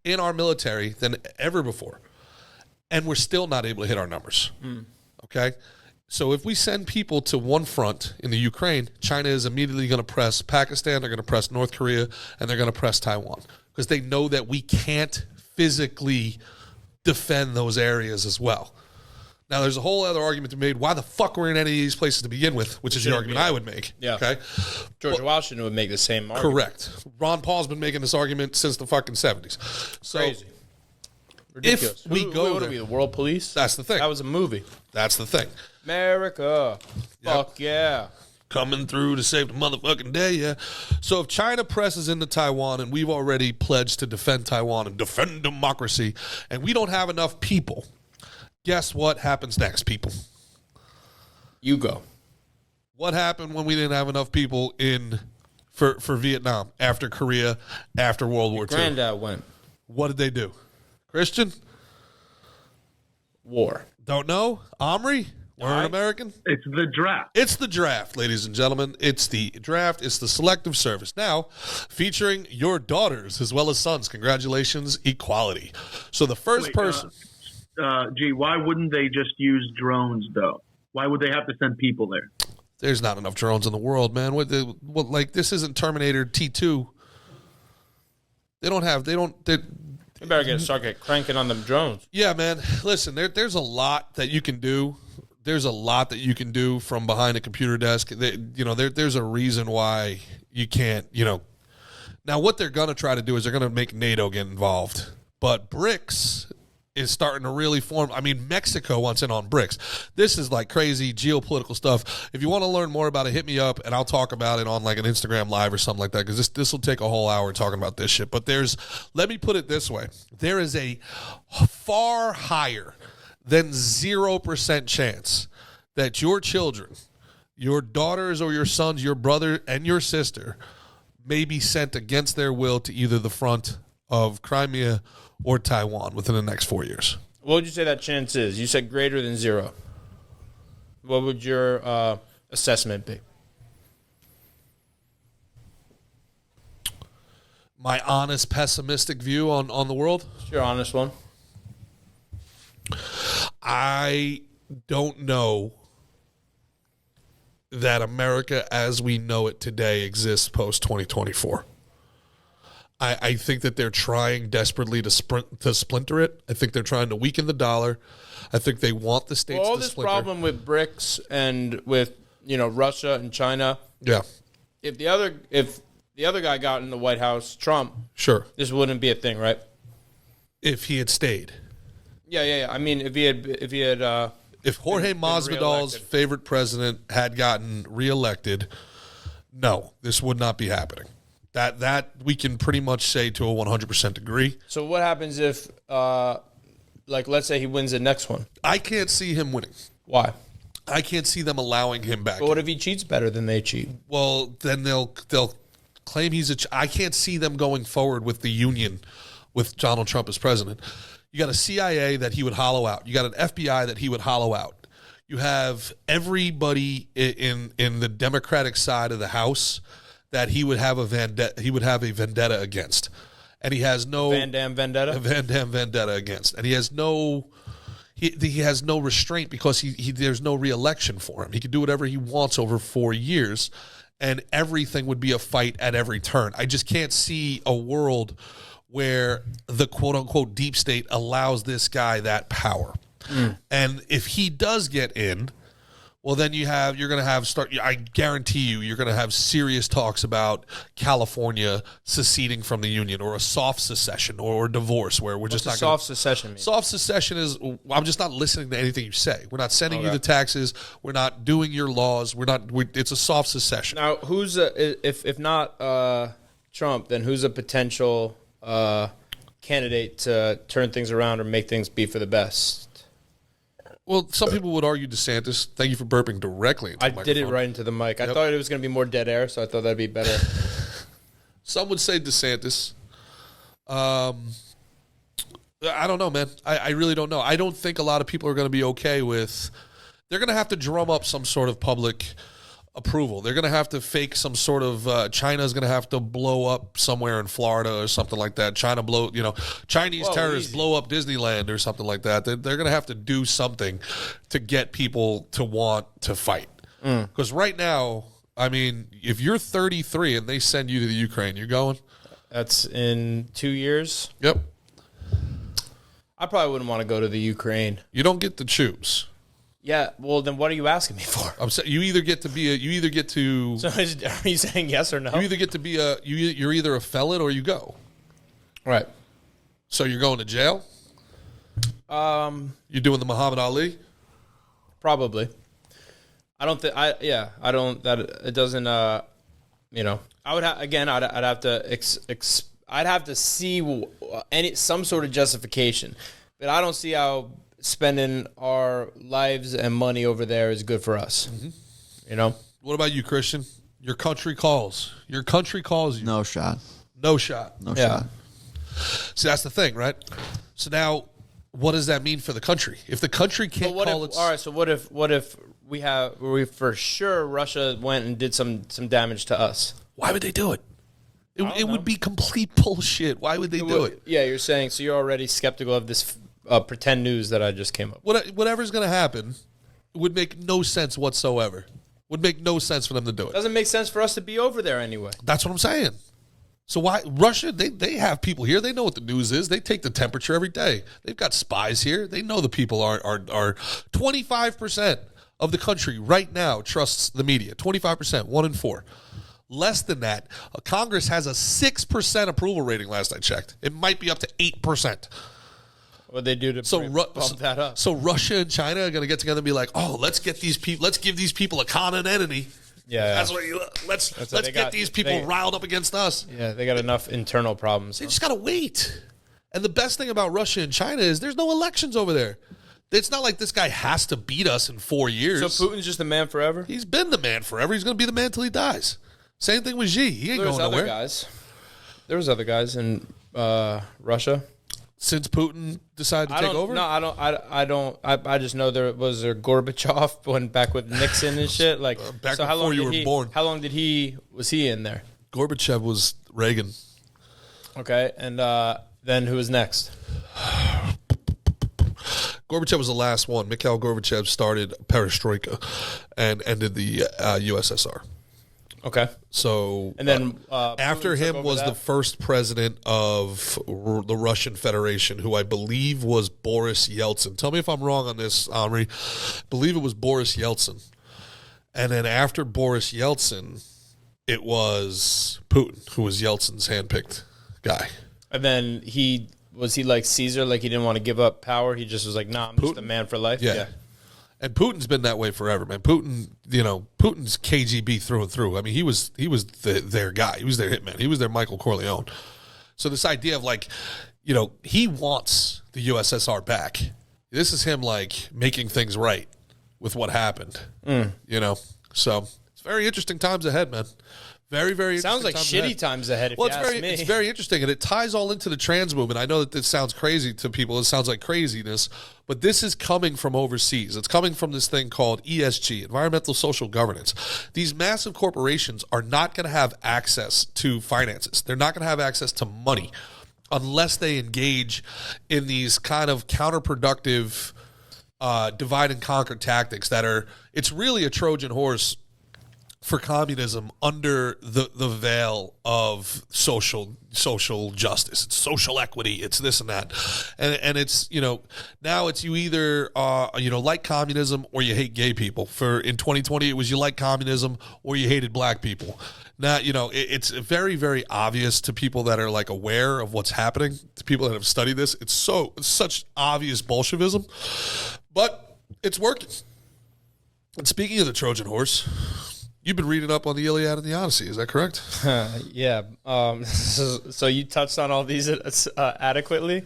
in our military than ever before. And we're still not able to hit our numbers. Okay? So if we send people to one front in the Ukraine, China is immediately going to press Pakistan, they're going to press North Korea, and they're going to press Taiwan because they know that we can't physically defend those areas as well. Now, there's a whole other argument to be made. Why the fuck we're in any of these places to begin with, which is the argument I would make. Yeah. Okay? George Washington would make the same argument. Correct. Ron Paul's been making this argument since the fucking 70s. So Crazy. Ridiculous. If we go what there, are we, the world police? that's the thing. That was a movie. That's the thing. America. Fuck yeah. Coming through to save the motherfucking day, yeah. So if China presses into Taiwan, and we've already pledged to defend Taiwan and defend democracy, and we don't have enough people, guess what happens next, people? You go. What happened when we didn't have enough people for Vietnam, after Korea, after World War II? Granddad went. What did they do? Christian? War. Don't know? Omri? Weren't American? It's the draft. It's the draft, ladies and gentlemen. It's the draft. It's the Selective Service. Now, featuring your daughters as well as sons. Congratulations, equality. So the first person... Why wouldn't they just use drones, though? Why would they have to send people there? There's not enough drones in the world, man. This isn't Terminator T2. They better start cranking on them drones. Yeah, man. Listen, there's a lot that you can do. There's a lot that you can do from behind a computer desk. There's a reason why you can't, Now, what they're going to try to do is they're going to make NATO get involved. But BRICS is starting to really form. I mean, Mexico wants in on BRICS. This is like crazy geopolitical stuff. If you want to learn more about it, hit me up, and I'll talk about it on like an Instagram Live or something like that, because this will take a whole hour talking about this shit. But let me put it this way. There is a far higher than 0% chance that your children, your daughters or your sons, your brother and your sister may be sent against their will to either the front of Crimea or Taiwan within the next 4 years. What would you say that chance is? You said greater than 0. What would your assessment be? My honest, pessimistic view on the world? It's your honest one. I don't know that America as we know it today exists post-2024. I think that they're trying desperately to splinter it. I think they're trying to weaken the dollar. I think they want the states all to this splinter. problem with BRICS and with Russia and China. Yeah, If the other guy got in the White House, Trump, sure. this wouldn't be a thing, right? If he had stayed. Yeah. I mean, if he had If Jorge been Masvidal's reelected. favorite president had gotten reelected, no, this would not be happening. That we can pretty much say to a 100% degree. So what happens if, let's say he wins the next one? I can't see him winning. Why? I can't see them allowing him back. But what if he cheats better than they cheat? Well, then they'll claim he's I can't see them going forward with the union with Donald Trump as president. You got a CIA that he would hollow out. You got an FBI that he would hollow out. You have everybody in the Democratic side of the House that he would have a vendetta against. And he has no Van Damme vendetta? Van Damme vendetta against. And he has no he has no restraint because he there's no re-election for him. He could do whatever he wants over 4 years, and everything would be a fight at every turn. I just can't see a world where the quote-unquote deep state allows this guy that power. And if he does get in, well, then I guarantee you're going to have serious talks about California seceding from the union, or a soft secession, or divorce, where we're just not going soft secession mean? Soft secession is, I'm just not listening to anything you say. We're not sending you the taxes. We're not doing your laws. It's a soft secession. Now, who's if not Trump, then who's a potential candidate to turn things around or make things be for the best? Well, some people would argue DeSantis. Thank you for burping directly into I the did it microphone. right into the mic. I thought it was going to be more dead air, so I thought that'd be better. Some would say DeSantis. I don't know, man. I really don't know. I don't think a lot of people are going to be okay with. They're going to have to drum up some sort of public approval. They're going to have to fake some sort of. China's going to have to blow up somewhere in Florida or something like that. Chinese terrorists blow up Disneyland or something like that. They're going to have to do something to get people to want to fight. Because right now, I mean, if you're 33 and they send you to the Ukraine, you're going? That's in 2 years. Yep. I probably wouldn't want to go to the Ukraine. You don't get to choose. Yeah, well, then what are you asking me for? I'm saying you either get to. So are you saying yes or no? You either get to be you're either a felon or you go. Right. So you're going to jail? You're doing the Muhammad Ali? Probably. I don't think. I don't. That it doesn't. I would I'd have to. I'd have to see some sort of justification, but I don't see how spending our lives and money over there is good for us. What about you, Christian? Your country calls. Your country calls you. No shot. No shot. No shot. See, that's the thing, right? So now, what does that mean for the country? If the country can't call its... All right, so what if we for sure Russia went and did some damage to us? Why would they do it? It would be complete bullshit. Why would they do it? Yeah, you're saying, so you're already skeptical of this pretend news that I just came up with. Whatever's going to happen would make no sense whatsoever. Would make no sense for them to do it. Doesn't make sense for us to be over there anyway. That's what I'm saying. So why Russia? They have people here. They know what the news is. They take the temperature every day. They've got spies here. They know the people are 25% of the country right now trusts the media. 25%, 1 in 4. Less than that, Congress has a 6% approval rating. Last I checked, it might be up to 8%. What they do to bump that up? So Russia and China are going to get together and be like, "Oh, let's give these people a common enemy." Yeah, that's what let's get these people riled up against us. Yeah, they got enough internal problems. They just got to wait. And the best thing about Russia and China is there's no elections over there. It's not like this guy has to beat us in 4 years. So Putin's just the man forever? He's been the man forever. He's going to be the man till he dies. Same thing with Xi. He ain't going nowhere. There was other guys in Russia. Since Putin decided to take over? No, I don't. I just know there was a Gorbachev went back with Nixon and shit. Like back so before you were born. How long was he in there? Gorbachev was Reagan. Okay, and then who was next? Gorbachev was the last one. Mikhail Gorbachev started perestroika and ended the USSR. Okay. So, And then after Putin took him over was that? the first president of the Russian Federation, who I believe was Boris Yeltsin. Tell me if I'm wrong on this, Omri. I believe it was Boris Yeltsin. And then after Boris Yeltsin, it was Putin, who was Yeltsin's handpicked guy. And then was he like Caesar, like he didn't want to give up power? He just was like, nah, I'm just a man for life? Yeah. And Putin's been that way forever, man. Putin's KGB through and through. I mean, he was their guy. He was their hitman. He was their Michael Corleone. So this idea of he wants the USSR back. This is him making things right with what happened. So it's very interesting times ahead, man. Very, very interesting. Sounds like times shitty ahead. times ahead, if Well, you ask me. it's very interesting, and it ties all into the trans movement. I know that this sounds crazy to people. It sounds like craziness, but this is coming from overseas. It's coming from this thing called ESG, Environmental Social Governance. These massive corporations are not going to have access to finances. They're not going to have access to money unless they engage in these kind of counterproductive divide and conquer tactics it's really a Trojan horse for communism under the veil of social justice. It's social equity. It's this and that. And it's, now it's you either, like communism or you hate gay people. In 2020, it was you like communism or you hated black people. Now, it's very, very obvious to people that are aware of what's happening, to people that have studied this. It's such obvious Bolshevism, but it's working. And speaking of the Trojan horse, you've been reading up on the Iliad and the Odyssey, is that correct? Yeah. So you touched on all these adequately,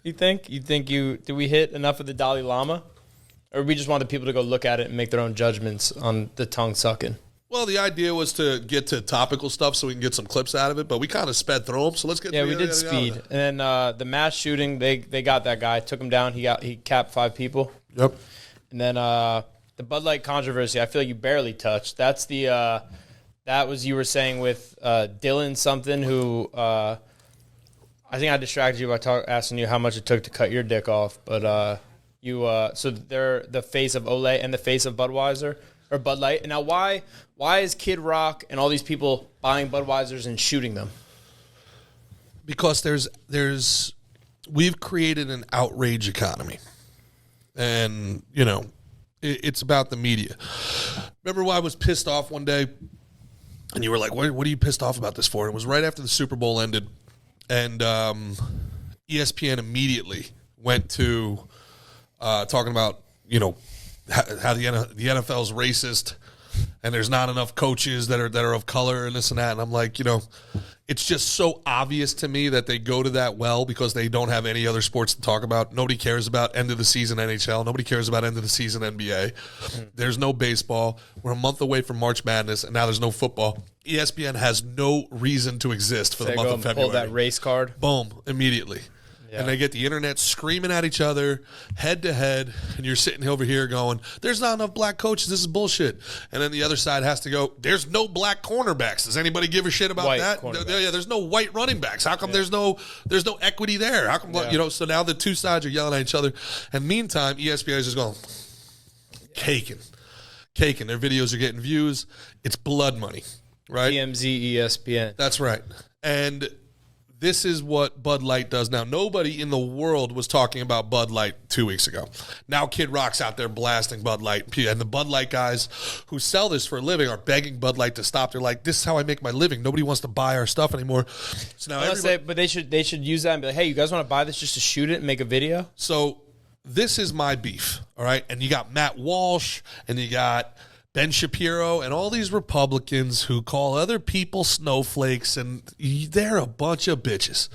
you think? Do we hit enough of the Dalai Lama? Or we just want the people to go look at it and make their own judgments on the tongue sucking? Well, the idea was to get to topical stuff so we can get some clips out of it, but we kind of sped through them, so let's get to the we did speed. And then the mass shooting, they got that guy, took him down. He capped 5 people. Yep. And then the Bud Light controversy, I feel like you barely touched. That's you were saying with Dylan something who I think I distracted you by asking you how much it took to cut your dick off. But so they're the face of Olay and the face of Budweiser or Bud Light. And now why is Kid Rock and all these people buying Budweisers and shooting them? Because we've created an outrage economy. And, it's about the media. Remember when I was pissed off one day and you were like, what are you pissed off about this for? It was right after the Super Bowl ended, and ESPN immediately went to talking about, how the NFL's racist and there's not enough coaches that are of color and this and that. And I'm like, it's just so obvious to me that they go to that well because they don't have any other sports to talk about. Nobody cares about end of the season NHL. Nobody cares about end of the season NBA. There's no baseball. We're a month away from March Madness, and now there's no football. ESPN has no reason to exist for the month of February. Pull that race card. Boom, immediately. Yeah. And they get the internet screaming at each other head to head, and you're sitting over here going, there's not enough black coaches, this is bullshit. And then the other side has to go, there's no black cornerbacks. Does anybody give a shit about White that? Yeah, there's no white running backs. How come there's no equity there? How come so now the two sides are yelling at each other. And meantime, ESPN is just going caking. Their videos are getting views. It's blood money, right? TMZ, ESPN. That's right. And this is what Bud Light does now. Nobody in the world was talking about Bud Light 2 weeks ago. Now Kid Rock's out there blasting Bud Light. And the Bud Light guys who sell this for a living are begging Bud Light to stop. They're like, this is how I make my living. Nobody wants to buy our stuff anymore. So now but they should use that and be like, hey, you guys want to buy this just to shoot it and make a video? So this is my beef, all right? And you got Matt Walsh and you got Ben Shapiro and all these Republicans who call other people snowflakes, and they're a bunch of bitches.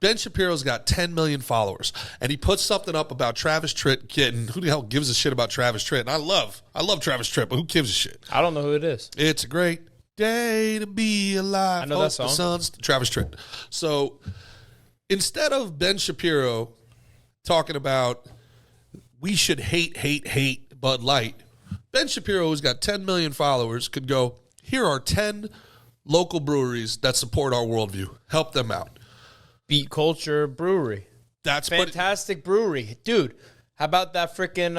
Ben Shapiro's got 10 million followers, and he puts something up about Travis Tritt getting, who the hell gives a shit about Travis Tritt? And I love Travis Tritt, but who gives a shit? I don't know who it is. It's a great day to be alive. I know that song. The sun's Travis Tritt. So instead of Ben Shapiro talking about we should hate Bud Light, Ben Shapiro, who's got 10 million followers, could go, here are 10 local breweries that support our worldview. Help them out. Beat Culture Brewery. That's fantastic brewery. Dude, how about that freaking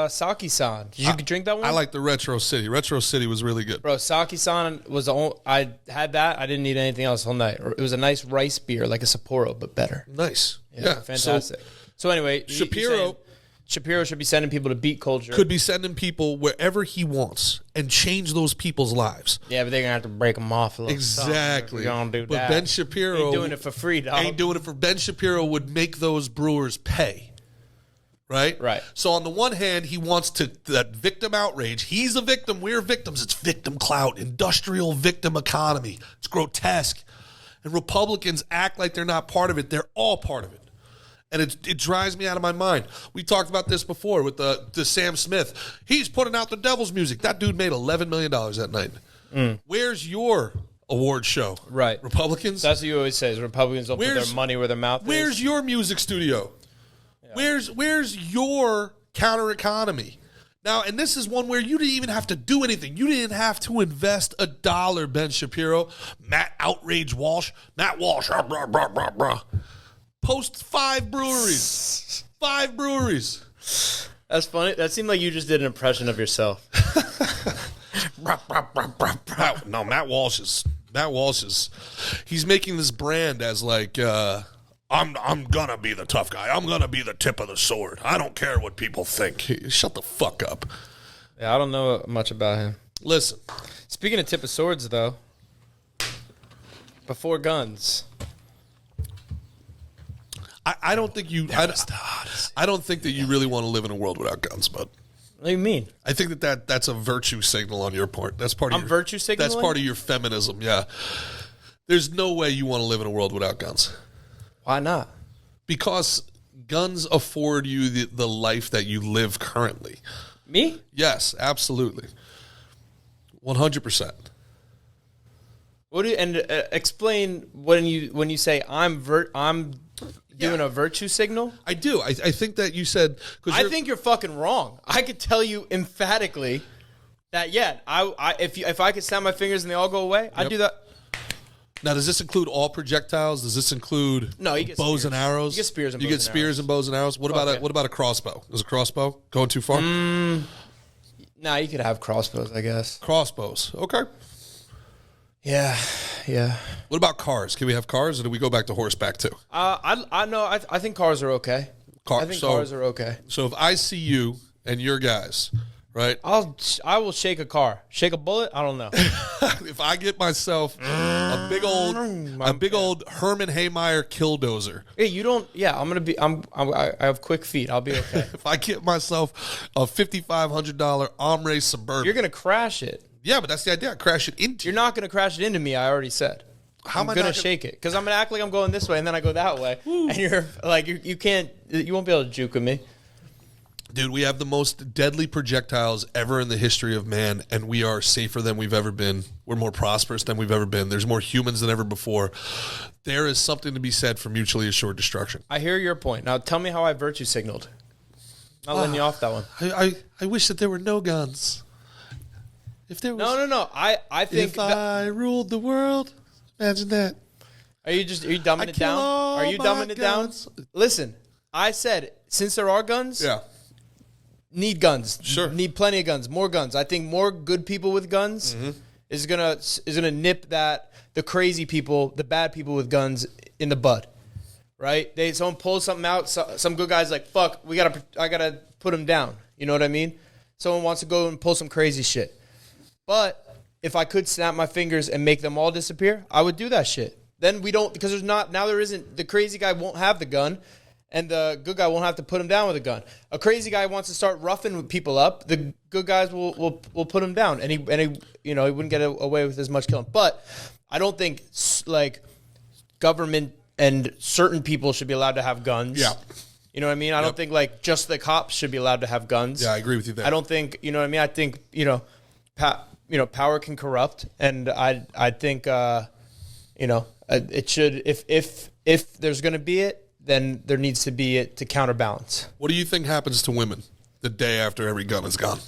Saki-san. Did you drink that one? I like the Retro City. Retro City was really good. Bro, Saki-san was the only... I had that. I didn't need anything else all night. It was a nice rice beer, like a Sapporo, but better. Nice. Yeah. Fantastic. So anyway... Shapiro should be sending people to beat culture. Could be sending people wherever he wants and change those people's lives. Yeah, but they're going to have to break them off a little. Exactly. You're going to do but that. Ben Shapiro... Ain't doing it for free, dog. Ain't doing it for... Ben Shapiro would make those brewers pay. Right? Right. So on the one hand, he wants that victim outrage. He's a victim. We're victims. It's victim clout, industrial victim economy. It's grotesque. And Republicans act like they're not part of it. They're all part of it. And it drives me out of my mind. We talked about this before with the Sam Smith. He's putting out the devil's music. That dude made $11 million that night. Where's your award show? Right. Republicans? That's what you always say is Republicans don't put their money where their mouth is. Where's your music studio? Yeah. Where's your counter economy? Now, and this is one where you didn't even have to do anything. You didn't have to invest $1, Ben Shapiro. Matt Walsh. Matt Walsh. Blah, blah, blah, blah. Post 5 breweries. 5 breweries. That's funny. That seemed like you just did an impression of yourself. No, Matt Walsh is he's making this brand as like I'm gonna be the tough guy. I'm gonna be the tip of the sword. I don't care what people think. Shut the fuck up. Yeah, I don't know much about him. Listen. Speaking of tip of swords though, before guns. I don't think you. I don't think that you really want to live in a world without guns, but what do you mean? I think that's a virtue signal on your part. That's part of virtue signaling? That's part of your feminism. Yeah. There's no way you want to live in a world without guns. Why not? Because guns afford you the life that you live currently. Me? Yes, absolutely. 100%. What do you explain when you say I'm doing a virtue signal? I do. I think that you said... I think you're fucking wrong. I could tell you emphatically that, if I could snap my fingers and they all go away, I'd do that. Now, does this include all projectiles? Does this include bows and arrows? You get spears and bows and arrows. You get spears and bows and arrows. What about a crossbow? Is a crossbow going too far? Nah, you could have crossbows, I guess. Crossbows. Okay. Yeah. What about cars? Can we have cars, or do we go back to horseback too? I think cars are okay. Cars are okay. So if I see you and your guys, right? I will shake a car. Shake a bullet? I don't know. If I get myself a big old Herman Haymeyer killdozer. Hey, you don't. Yeah, I have quick feet. I'll be okay. If I get myself a $5,500 Ombre Suburban, you're gonna crash it. Yeah, but that's the idea. Crash it into you. You're not going to crash it into me, I already said. I'm going to shake it. Because I'm going to act like I'm going this way, and then I go that way. And you're like, you won't be able to juke with me. Dude, we have the most deadly projectiles ever in the history of man, and we are safer than we've ever been. We're more prosperous than we've ever been. There's more humans than ever before. There is something to be said for mutually assured destruction. I hear your point. Now tell me how I virtue signaled. Not letting you off that one. I wish that there were no guns. If there was, no. I think if I ruled the world, imagine that. Are you dumbing it down? Are you dumbing it down? Listen, I said since there are guns, need guns. Sure, need plenty of guns, more guns. I think more good people with guns is gonna nip the crazy people, the bad people with guns in the bud. Right? Someone pulls something out. Some good guy's like, fuck, I gotta put him down. You know what I mean? Someone wants to go and pull some crazy shit. But if I could snap my fingers and make them all disappear, I would do that shit. Then we don't, because there isn't, the crazy guy won't have the gun, and the good guy won't have to put him down with a gun. A crazy guy wants to start roughing people up, the good guys will put him down, and he wouldn't get away with as much killing. But I don't think like government and certain people should be allowed to have guns. Yeah. You know what I mean? I don't think like just the cops should be allowed to have guns. Yeah, I agree with you there. I don't think, you know what I mean? I think, power can corrupt, and I think it should, if there's going to be it, then there needs to be it to counterbalance. What do you think happens to women the day after every gun is gone?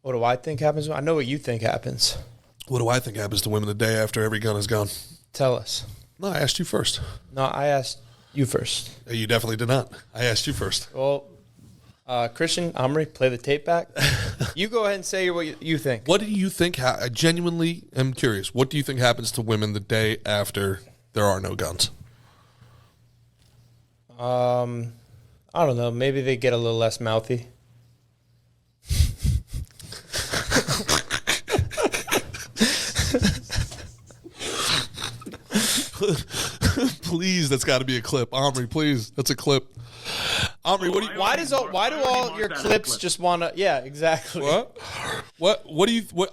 What do I think happens? I know what you think happens. What do I think happens to women the day after every gun is gone? Tell us. No, I asked you first. No, I asked you first. You definitely did not. I asked you first. Well, Christian, Omri, play the tape back. You go ahead and say what you think. What do you think? I genuinely am curious. What do you think happens to women the day after there are no guns? I don't know. Maybe they get a little less mouthy. Please, that's got to be a clip. Omri, please. That's a clip. Omri, what do you... Why do all your clips just want to... Yeah, exactly. What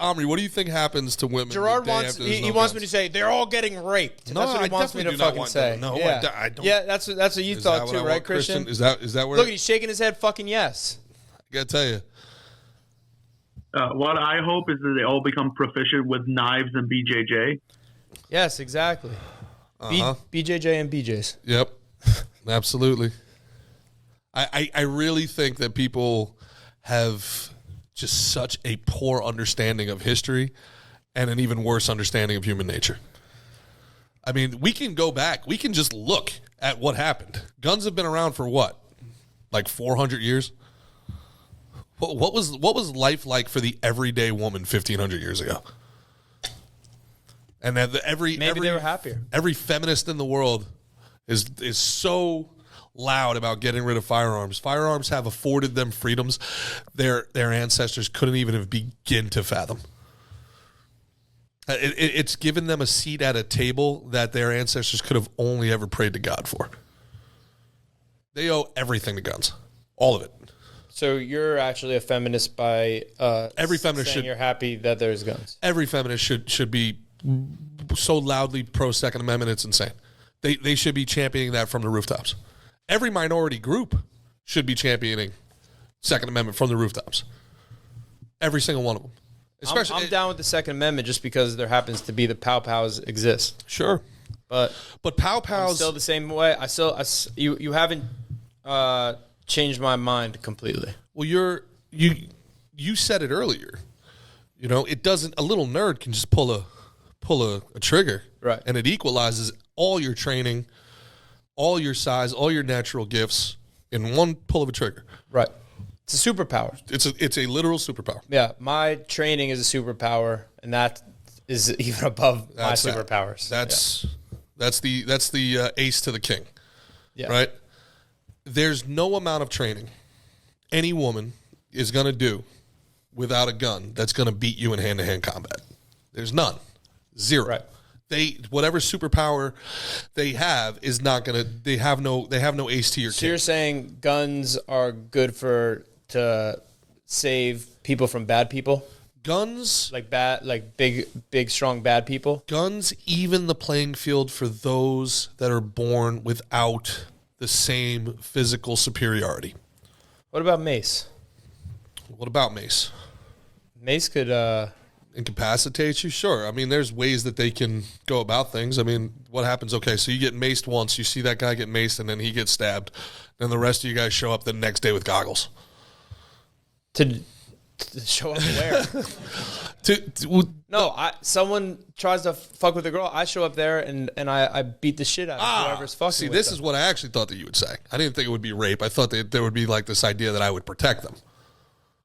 Omri, what do you think happens to women? Gerard the day wants... after there's He no wants guns? me to say, they're all getting raped. No, That's what he I wants me to definitely do not fucking want say. that. No, yeah. I don't. Yeah, that's what you Is thought that what too, I right, want, Christian? Is that where... Look, he's shaking his head fucking yes. I got to tell you. What I hope is that they all become proficient with knives and BJJ. Yes, exactly. BJJ and BJs. Yep. Absolutely. I really think that people have just such a poor understanding of history and an even worse understanding of human nature. I mean, we can go back. We can just look at what happened. Guns have been around for what? Like 400 years? What was life like for the everyday woman 1,500 years ago? And that Maybe they were happier. Every feminist in the world is so loud about getting rid of firearms. Firearms have afforded them freedoms their ancestors couldn't even have begin to fathom. It's given them a seat at a table that their ancestors could have only ever prayed to God for. They owe everything to guns, all of it. So you're actually a feminist by every feminist saying should, you're happy that there's guns. Every feminist should be so loudly pro Second Amendment, it's insane. They should be championing that from the rooftops. Every minority group should be championing Second Amendment from the rooftops. Every single one of them. Especially, I'm down with the Second Amendment just because there happens to be the pow-pows exist. Sure. But pow-pows... I'm still the same way. You haven't changed my mind completely. Well, you said it earlier. You know, it doesn't... A little nerd can just pull a trigger. Right. And it equalizes all your training, all your size, all your natural gifts in one pull of a trigger. Right. It's a superpower. It's a literal superpower. Yeah, my training is a superpower, and that is even above my superpowers. That's the ace to the king. Yeah. Right? There's no amount of training any woman is going to do without a gun that's going to beat you in hand-to-hand combat. There's none. Zero. Right. Whatever superpower they have is not going to. They have no ace to your So king. you're saying guns are good to save people from bad people? Guns, like big, strong, bad people. Guns even the playing field for those that are born without the same physical superiority. What about mace? What about mace? Mace could incapacitate you. Sure. I mean, there's ways that they can go about things. I mean, what happens? Okay, so you get maced once. You see that guy get maced, and then he gets stabbed. Then the rest of you guys show up the next day with goggles. To show up where? Someone tries to fuck with a girl. I show up there and I beat the shit out of whoever's fucking. See, with this them. is what I actually thought that you would say. I didn't think it would be rape. I thought that there would be like this idea that I would protect them.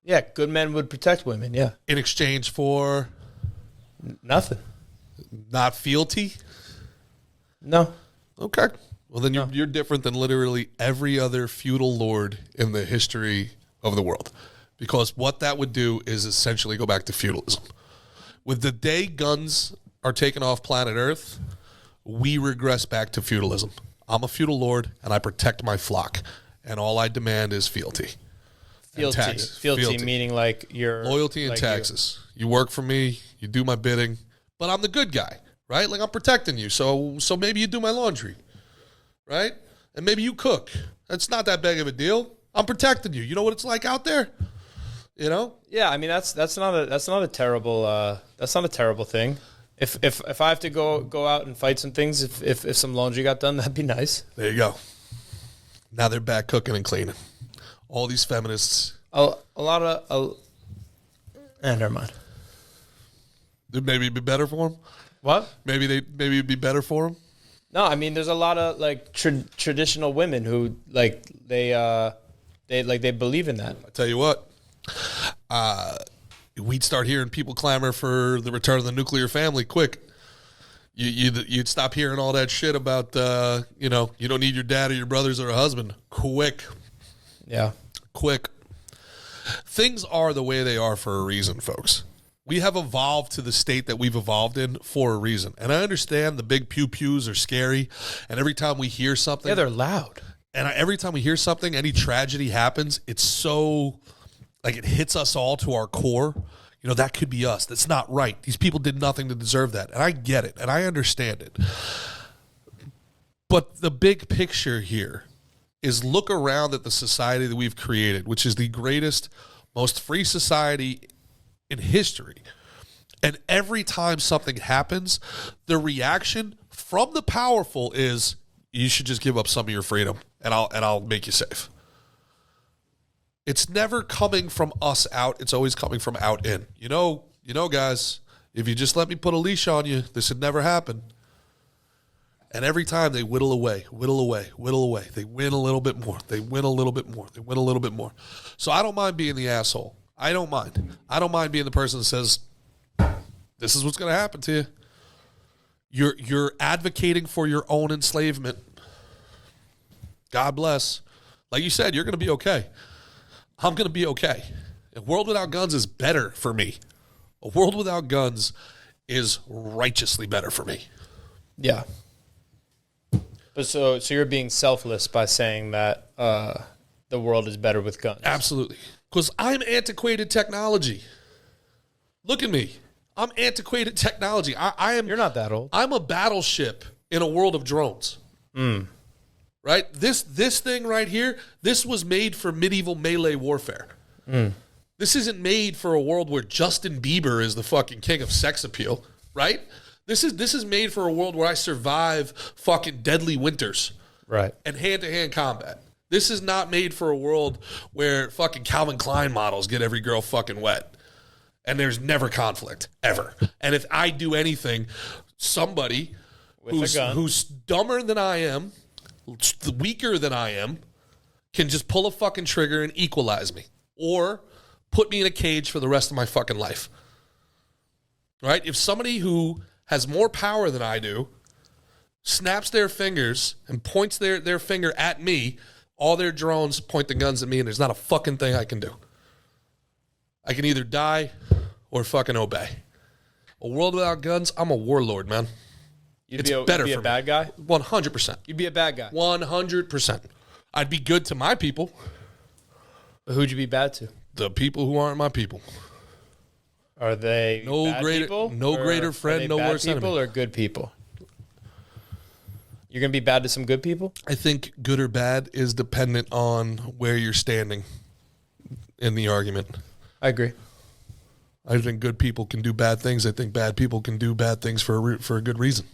Yeah, good men would protect women. Yeah, in exchange for nothing. Not fealty. No. Okay. Well, then you're different than literally every other feudal lord in the history of the world. Because what that would do is essentially go back to feudalism. With the day guns are taken off planet Earth, we regress back to feudalism. I'm a feudal lord, and I protect my flock. And all I demand is fealty. Fealty meaning like your... Loyalty and taxes. You work for me, you do my bidding, but I'm the good guy, right? Like I'm protecting you, so maybe you do my laundry, right? And maybe you cook. That's not that big of a deal. I'm protecting you. You know what it's like out there? You know? Yeah, I mean that's not a terrible thing. If I have to go out and fight some things, if some laundry got done, that'd be nice. There you go. Now they're back cooking and cleaning. All these feminists. Never mind. Maybe it'd be better for them. What? Maybe it'd be better for them. No, I mean there's a lot of like traditional women who like they They believe in that. I tell you what, we'd start hearing people clamor for the return of the nuclear family quick. You'd stop hearing all that shit about, you don't need your dad or your brothers or a husband. Quick. Yeah. Quick. Things are the way they are for a reason, folks. We have evolved to the state that we've evolved in for a reason. And I understand the big pew-pews are scary, and every time we hear something... Yeah, they're loud. And every time we hear something, any tragedy happens, it's so... like, it hits us all to our core. That could be us. That's not right. These people did nothing to deserve that. And I get it, and I understand it. But the big picture here is look around at the society that we've created, which is the greatest, most free society in history. And every time something happens, the reaction from the powerful is, you should just give up some of your freedom, and I'll make you safe. It's never coming from us out. It's always coming from out in. Guys, if you just let me put a leash on you, this would never happen. And every time they whittle away. They win a little bit more. They win a little bit more. So I don't mind being the asshole. I don't mind. I don't mind being the person that says, this is what's going to happen to you. You're advocating for your own enslavement. God bless. Like you said, you're going to be okay. I'm going to be okay. A world without guns is better for me. A world without guns is righteously better for me. Yeah. But so you're being selfless by saying that the world is better with guns. Absolutely. Because I'm antiquated technology. Look at me. I'm antiquated technology. I am. You're not that old. I'm a battleship in a world of drones. Right? This thing right here, this was made for medieval melee warfare. This isn't made for a world where Justin Bieber is the fucking king of sex appeal, right? This is made for a world where I survive fucking deadly winters. Right. And hand-to-hand combat. This is not made for a world where fucking Calvin Klein models get every girl fucking wet. And there's never conflict, ever. And if I do anything, somebody who's dumber than I am, weaker than I am, can just pull a fucking trigger and equalize me. Or put me in a cage for the rest of my fucking life. Right? If somebody who has more power than I do snaps their fingers and points their finger at me, all their drones point the guns at me, and there's not a fucking thing I can do. I can either die or fucking obey. A world without guns, I'm a warlord, man. You'd be a bad guy? 100%. You'd be a bad guy? 100%. I'd be good to my people. But who'd you be bad to? The people who aren't my people. Are they bad people? No greater friend, no worse enemy. People or good people? You're going to be bad to some good people? I think good or bad is dependent on where you're standing in the argument. I agree. I think good people can do bad things. I think bad people can do bad things for a good reason.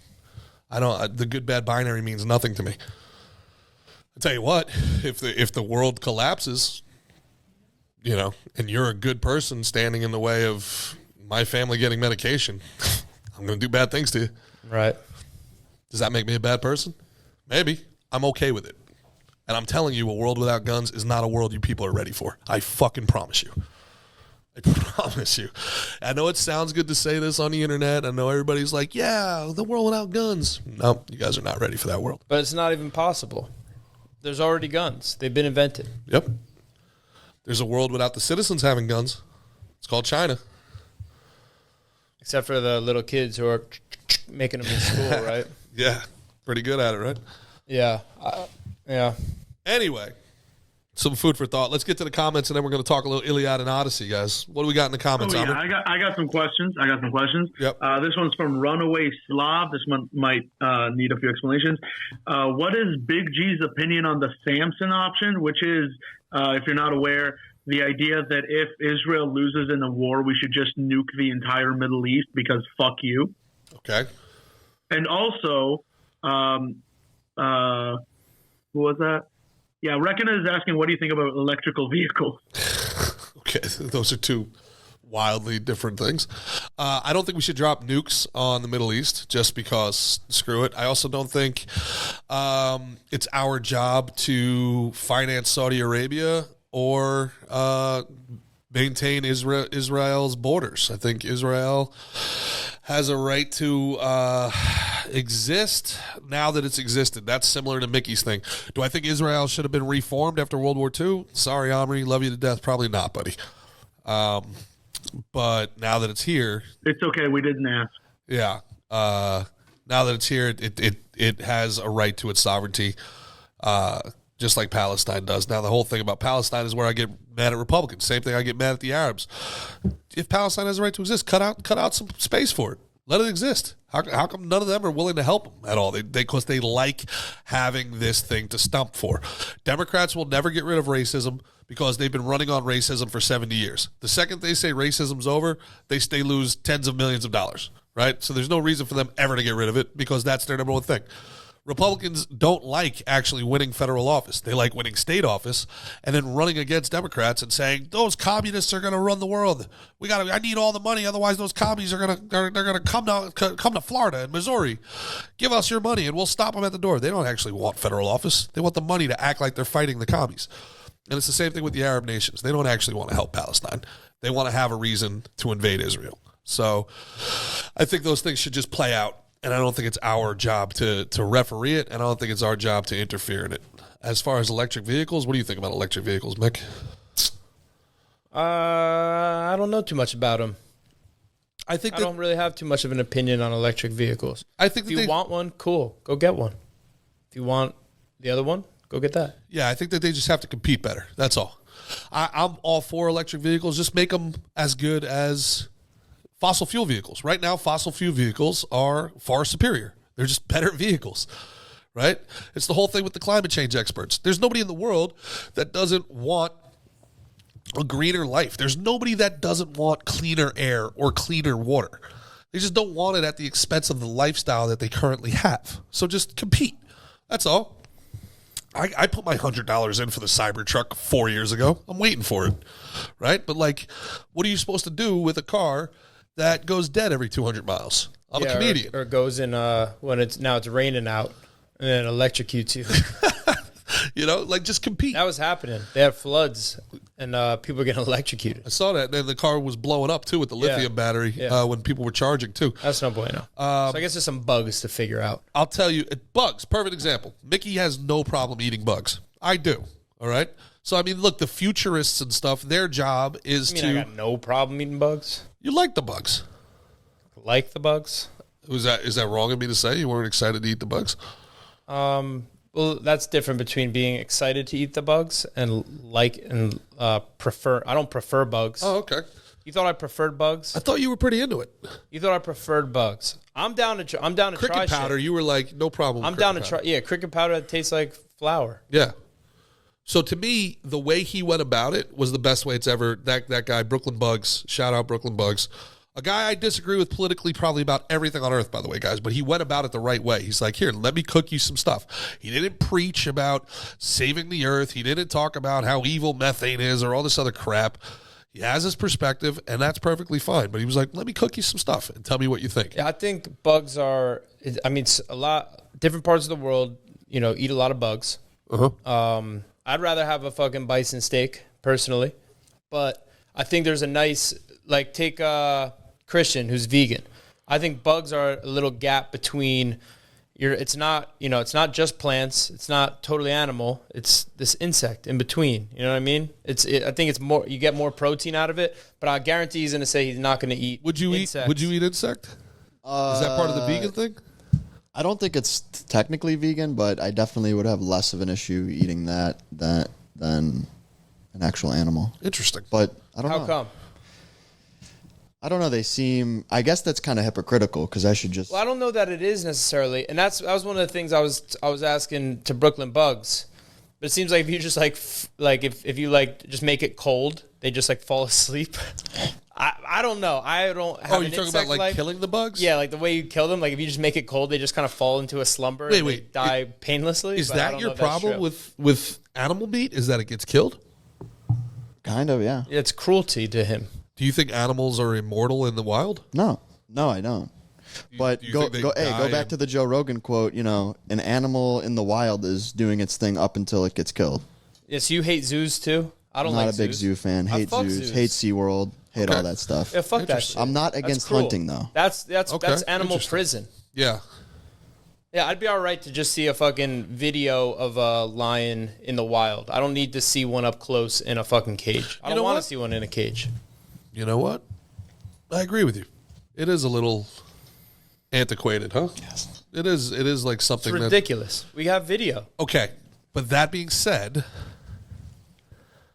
The good bad binary means nothing to me. I tell you what, if the world collapses, and you're a good person standing in the way of my family getting medication, I'm going to do bad things to you. Right. Does that make me a bad person? Maybe. I'm okay with it. And I'm telling you, a world without guns is not a world you people are ready for. I fucking promise you. I promise you. I know it sounds good to say this on the internet. I know everybody's like, yeah, the world without guns. No, you guys are not ready for that world. But it's not even possible. There's already guns. They've been invented. Yep. There's a world without the citizens having guns. It's called China. Except for the little kids who are making them in school, right? Yeah. Pretty good at it, right? Yeah. Yeah. Anyway, some food for thought. Let's get to the comments, and then we're going to talk a little Iliad and Odyssey, guys. What do we got in the comments? I got some questions. Yep. This one's from Runaway Slav. This one might need a few explanations. What is Big G's opinion on the Samson option, which is, if you're not aware, the idea that if Israel loses in the war, we should just nuke the entire Middle East because fuck you. Okay. And also, who was that? Yeah, Reckon is asking, what do you think about electrical vehicles? Okay, those are two wildly different things. I don't think we should drop nukes on the Middle East just because screw it. I also don't think it's our job to finance Saudi Arabia or maintain Israel's borders. I think Israel has a right to exist now that it's existed. That's similar to Mickey's thing. Do I think Israel should have been reformed after World War II? Sorry, Omri, love you to death. Probably not, buddy. But now that it's here, It's okay. We didn't ask. yeah. Now that it's here, it has a right to its sovereignty, just like Palestine does. Now, the whole thing about Palestine is where I get mad at Republicans. Same thing I get mad at the Arabs. If Palestine has a right to exist, cut out some space for it. Let it exist. How come none of them are willing to help them at all? Because they like having this thing to stump for. Democrats will never get rid of racism because they've been running on racism for 70 years. The second they say racism's over, they lose tens of millions of dollars, right? So there's no reason for them ever to get rid of it because that's their number one thing. Republicans don't like actually winning federal office. They like winning state office and then running against Democrats and saying those communists are going to run the world. I need all the money, otherwise those commies are going to come to Florida and Missouri. Give us your money and we'll stop them at the door. They don't actually want federal office. They want the money to act like they're fighting the commies. And it's the same thing with the Arab nations. They don't actually want to help Palestine. They want to have a reason to invade Israel. So I think those things should just play out. And I don't think it's our job to referee it, and I don't think it's our job to interfere in it. As far as electric vehicles, what do you think about electric vehicles, Mick? I don't know too much about them. I don't really have too much of an opinion on electric vehicles. I think if you want one, cool, go get one. If you want the other one, go get that. Yeah, I think that they just have to compete better. That's all. I'm all for electric vehicles. Just make them as good as fossil fuel vehicles. Right now, fossil fuel vehicles are far superior. They're just better vehicles, right? It's the whole thing with the climate change experts. There's nobody in the world that doesn't want a greener life. There's nobody that doesn't want cleaner air or cleaner water. They just don't want it at the expense of the lifestyle that they currently have. So just compete. That's all. I put my $100 in for the Cybertruck 4 years ago. I'm waiting for it, right? But like, what are you supposed to do with a car that goes dead every 200 miles? I'm a comedian. Or goes in when it's raining out and then electrocutes you. Like just compete. That was happening. They had floods and people were getting electrocuted. I saw that. And then the car was blowing up too with the lithium battery when people were charging too. That's no bueno. So I guess there's some bugs to figure out. I'll tell you, bugs, perfect example. Mickey has no problem eating bugs. I do. All right. So, I mean, look, the futurists and stuff, their job is I got no problem eating bugs. You like the bugs. Like the bugs? Is that wrong of me to say? You weren't excited to eat the bugs? Well, that's different between being excited to eat the bugs and prefer. I don't prefer bugs. Oh, okay. You thought I preferred bugs? I thought you were pretty into it. You thought I preferred bugs? I'm down to try cricket powder. Shit. You were like, no problem. I'm down to try. Yeah, cricket powder that tastes like flour. Yeah. So to me, the way he went about it was the best way it's ever. That guy, Brooklyn Bugs, shout out Brooklyn Bugs. A guy I disagree with politically probably about everything on earth, by the way, guys, but he went about it the right way. He's like, here, let me cook you some stuff. He didn't preach about saving the earth. He didn't talk about how evil methane is or all this other crap. He has his perspective, and that's perfectly fine. But he was like, let me cook you some stuff and tell me what you think. Yeah, I think bugs are, it's a lot, different parts of the world, eat a lot of bugs. Uh-huh. I'd rather have a fucking bison steak, personally. But I think there's a nice, take Christian, who's vegan. I think bugs are a little gap between it's not just plants, it's not totally animal, it's this insect in between. You know what I mean? I think it's more, you get more protein out of it, but I guarantee he's going to say he's not going to eat insects. Would you eat insect? Is that part of the vegan thing? I don't think it's technically vegan, but I definitely would have less of an issue eating that than an actual animal. Interesting. But I don't know. How come? I don't know. They seem. I guess that's kind of hypocritical because I should just. Well, I don't know that it is necessarily, and that was one of the things I was asking to Brooklyn Bugs. But it seems like if you just if you just make it cold, they just fall asleep. I don't know. I don't have you're talking about killing the bugs? Yeah, the way you kill them. If you just make it cold, they just kind of fall into a slumber and they die painlessly. Is that your problem with animal meat? Is that it gets killed? Kind of, yeah. It's cruelty to him. Do you think animals are immortal in the wild? No, I don't. But go back to the Joe Rogan quote. An animal in the wild is doing its thing up until it gets killed. Yes, you hate zoos too. I don't not like a big zoos. zoo fan. I Hate fuck zoos. Hate SeaWorld. Hate all that stuff. Yeah, fuck that shit. I'm not That's against cruel. hunting though. That's Okay, animal interesting. prison. Yeah. Yeah, I'd be all right to just see a fucking video of a lion in the wild. I don't need to see one up close in a fucking cage. I You don't know want to what? see one in a cage. You know what? I agree with you. It is a little antiquated, huh? Yes. It is like It's something that... ridiculous. We have video. Okay. But that being said,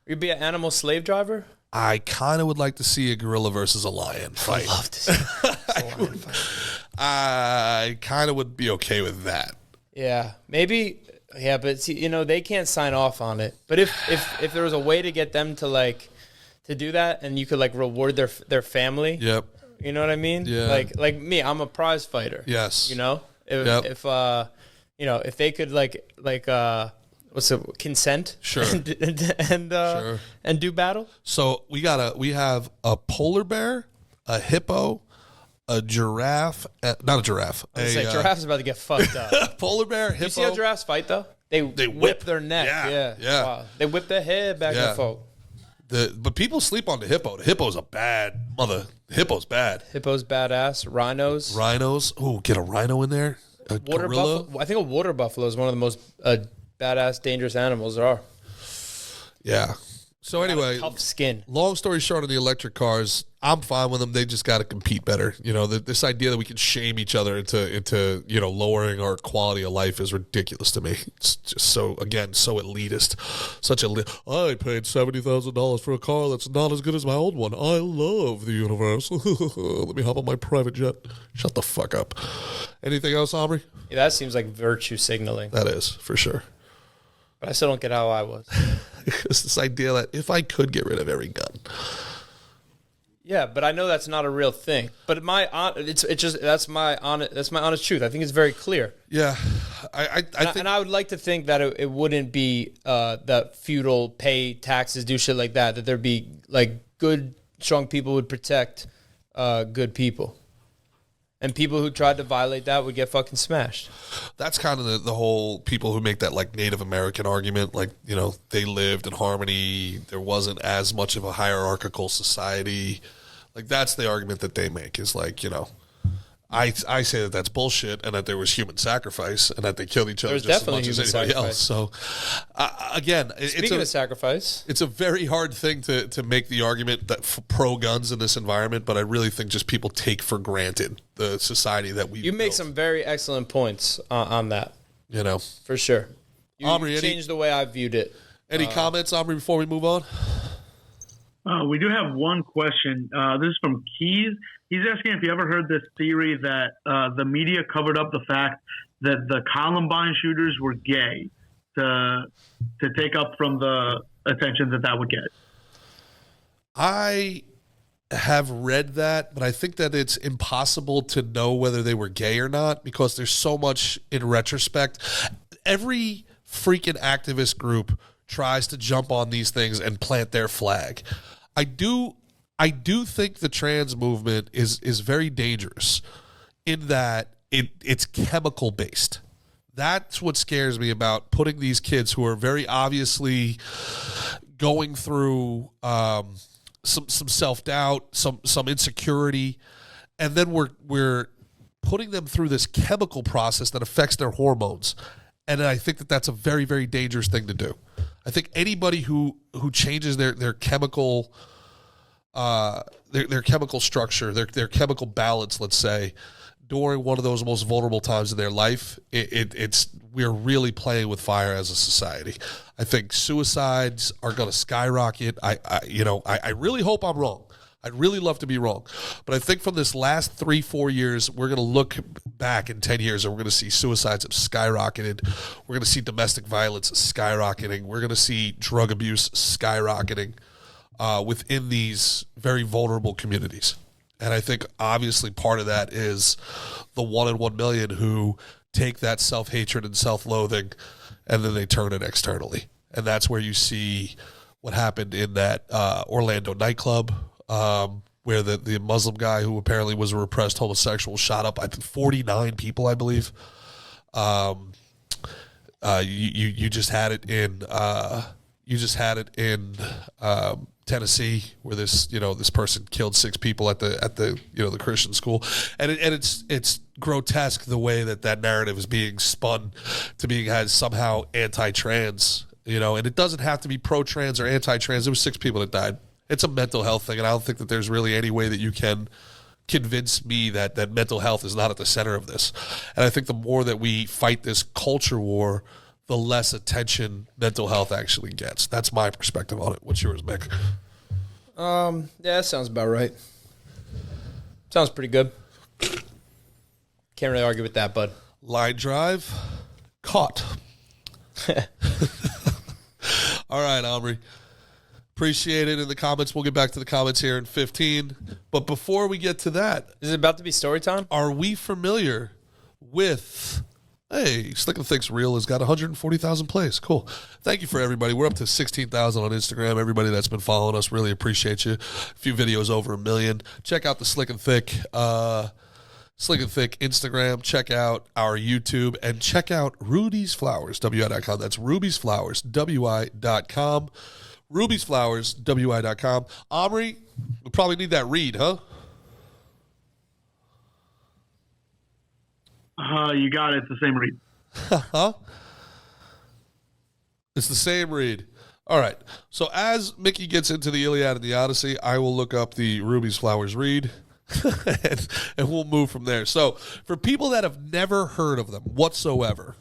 You'd be an animal slave driver? I kind of would like to see a gorilla versus a lion fight. Love to see a lion fight. I kind of would be okay with that. Yeah, maybe. Yeah, but see, they can't sign off on it. But if there was a way to get them to to do that, and you could reward their family. Yep. You know what I mean? Yeah. Like me, I'm a prize fighter. Yes. If if they could what's it, consent? Sure. and do battle. So we have a polar bear, a hippo, a giraffe, not a giraffe. Giraffe's about to get fucked up. Polar bear, hippo. You see how giraffes fight though? They whip their neck. Yeah. Wow. They whip their head back and forth. But people sleep on the hippo. The hippo's a bad mother. The hippo's bad. Hippos badass. Rhinos. Rhinos. Oh, get a rhino in there. A Water gorilla. buffalo. I think a water buffalo is one of the most badass, dangerous animals there are. Yeah. So anyway, Tough skin. long story short, on the electric cars, I'm fine with them. They just got to compete better. This idea that we can shame each other into lowering our quality of life is ridiculous to me. It's just so elitist. I paid $70,000 for a car that's not as good as my old one. I love the universe. Let me hop on my private jet. Shut the fuck up. Anything else, Omri? Yeah, that seems like virtue signaling. That is for sure. But I still don't get how I was. It's this idea that if I could get rid of every gun. Yeah, but I know that's not a real thing. But that's my honest truth. I think it's very clear. Yeah, I think, And I would like to think that it wouldn't be that feudal pay taxes, do shit like that. That there'd be good, strong people would protect good people, and people who tried to violate that would get fucking smashed. that's kind of the whole people who make that Native American argument. They lived in harmony. There wasn't as much of a hierarchical society. That's the argument that they make is I say that that's bullshit and that there was human sacrifice and that they killed each other There's just as definitely much as human anybody else. So again, Speaking of sacrifice, it's a very hard thing to make the argument that pro guns in this environment, but I really think just people take for granted the society that we you make some very excellent points on that, for sure. You Omri, changed the way I viewed it. Any comments, Omri, before we move on? We do have one question. This is from Keys. He's asking if you ever heard this theory that the media covered up the fact that the Columbine shooters were gay to take up from the attention that would get. I have read that, but I think that it's impossible to know whether they were gay or not because there's so much in retrospect. Every freaking activist group tries to jump on these things and plant their flag. I do think the trans movement is very dangerous in that it's chemical based. That's what scares me about putting these kids who are very obviously going through some self-doubt, some insecurity, and then we're putting them through this chemical process that affects their hormones. And I think that that's a very, very dangerous thing to do. I think anybody who changes their chemical their chemical structure, their chemical balance, let's say, during one of those most vulnerable times in their life, we're really playing with fire as a society. I think suicides are going to skyrocket. I really hope I'm wrong. I'd really love to be wrong. But I think from this last 3-4 years, we're going to look back in 10 years and we're going to see suicides have skyrocketed. We're going to see domestic violence skyrocketing. We're going to see drug abuse skyrocketing within these very vulnerable communities. And I think obviously part of that is the 1 in 1 million who take that self-hatred and self-loathing and then they turn it externally. And that's where you see what happened in that Orlando nightclub, where the Muslim guy who apparently was a repressed homosexual shot up, I think, 49 people, I believe. You just had it in You just had it in Tennessee, where this person killed 6 people at the the Christian school, and it's grotesque the way that narrative is being spun to being as somehow anti-trans, and it doesn't have to be pro-trans or anti-trans. There was 6 people that died. It's a mental health thing, and I don't think that there's really any way that you can convince me that mental health is not at the center of this. And I think the more that we fight this culture war, the less attention mental health actually gets. That's my perspective on it. What's yours, Mick? Yeah, that sounds about right. Sounds pretty good. Can't really argue with that, bud. Line drive, caught. All right, Omri. Appreciate it in the comments. We'll get back to the comments here in 15. But before we get to that, is it about to be story time? Are we familiar with... Hey, Slick and Thick's Reel has got 140,000 plays. Cool. Thank you for everybody. We're up to 16,000 on Instagram. Everybody that's been following us, really appreciate you. A few videos over 1 million. Check out the Slick and Thick Instagram. Check out our YouTube. And check out Rudy's Flowers, WI.com. That's Ruby's Flowers, WI.com. Ruby's Flowers, WI.com. Omri, we probably need that read, huh? You got it. It's the same read. Huh? It's the same read. All right. So as Mickey gets into the Iliad and the Odyssey, I will look up the Ruby's Flowers read, and we'll move from there. So for people that have never heard of them whatsoever,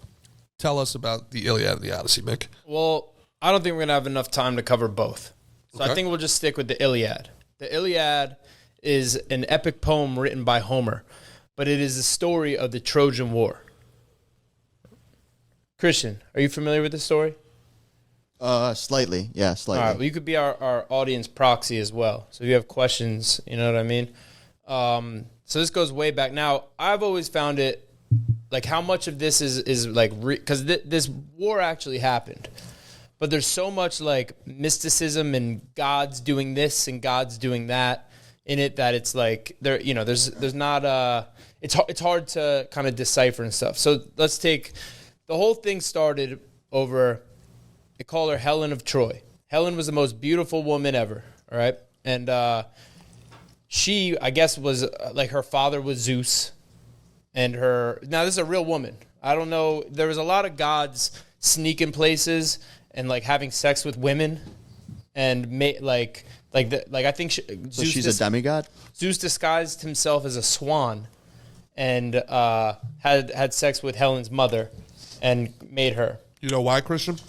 tell us about the Iliad and the Odyssey, Mick. Well, I don't think we're going to have enough time to cover both. So Okay. I think we'll just stick with the Iliad. The Iliad is an epic poem written by Homer, but it is the story of the Trojan War. Christian, are you familiar with this story? Slightly. Yeah, slightly. All right, well, you could be our audience proxy as well. So if you have questions, you know what I mean? So this goes way back. Now, I've always found it, like, how much of this is like, because this war actually happened. But there's so much, like, mysticism and God's doing this and God's doing that in it that it's like, there's not, it's hard to kind of decipher and stuff. So let's take, the whole thing started over, they call her Helen of Troy. Helen was the most beautiful woman ever, all right? And she, I guess, was, like, her father was Zeus. And now this is a real woman. I don't know, there was a lot of gods sneaking places and, like, having sex with women, and I think So she's a demigod? Zeus disguised himself as a swan, and had sex with Helen's mother, and made her. You know why, Christian?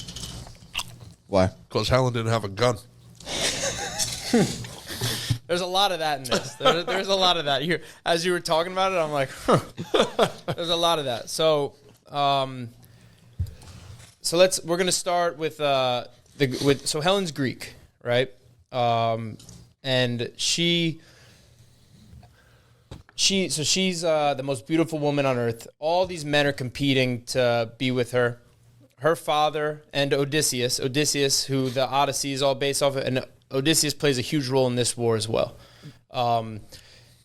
Why? Because Helen didn't have a gun. There's a lot of that in this. There's a lot of that. As you were talking about it, I'm like, there's a lot of that. So, we're gonna start with so Helen's Greek, right? And she's the most beautiful woman on earth. All these men are competing to be with her. Her father and Odysseus, who the Odyssey is all based off of, and Odysseus plays a huge role in this war as well.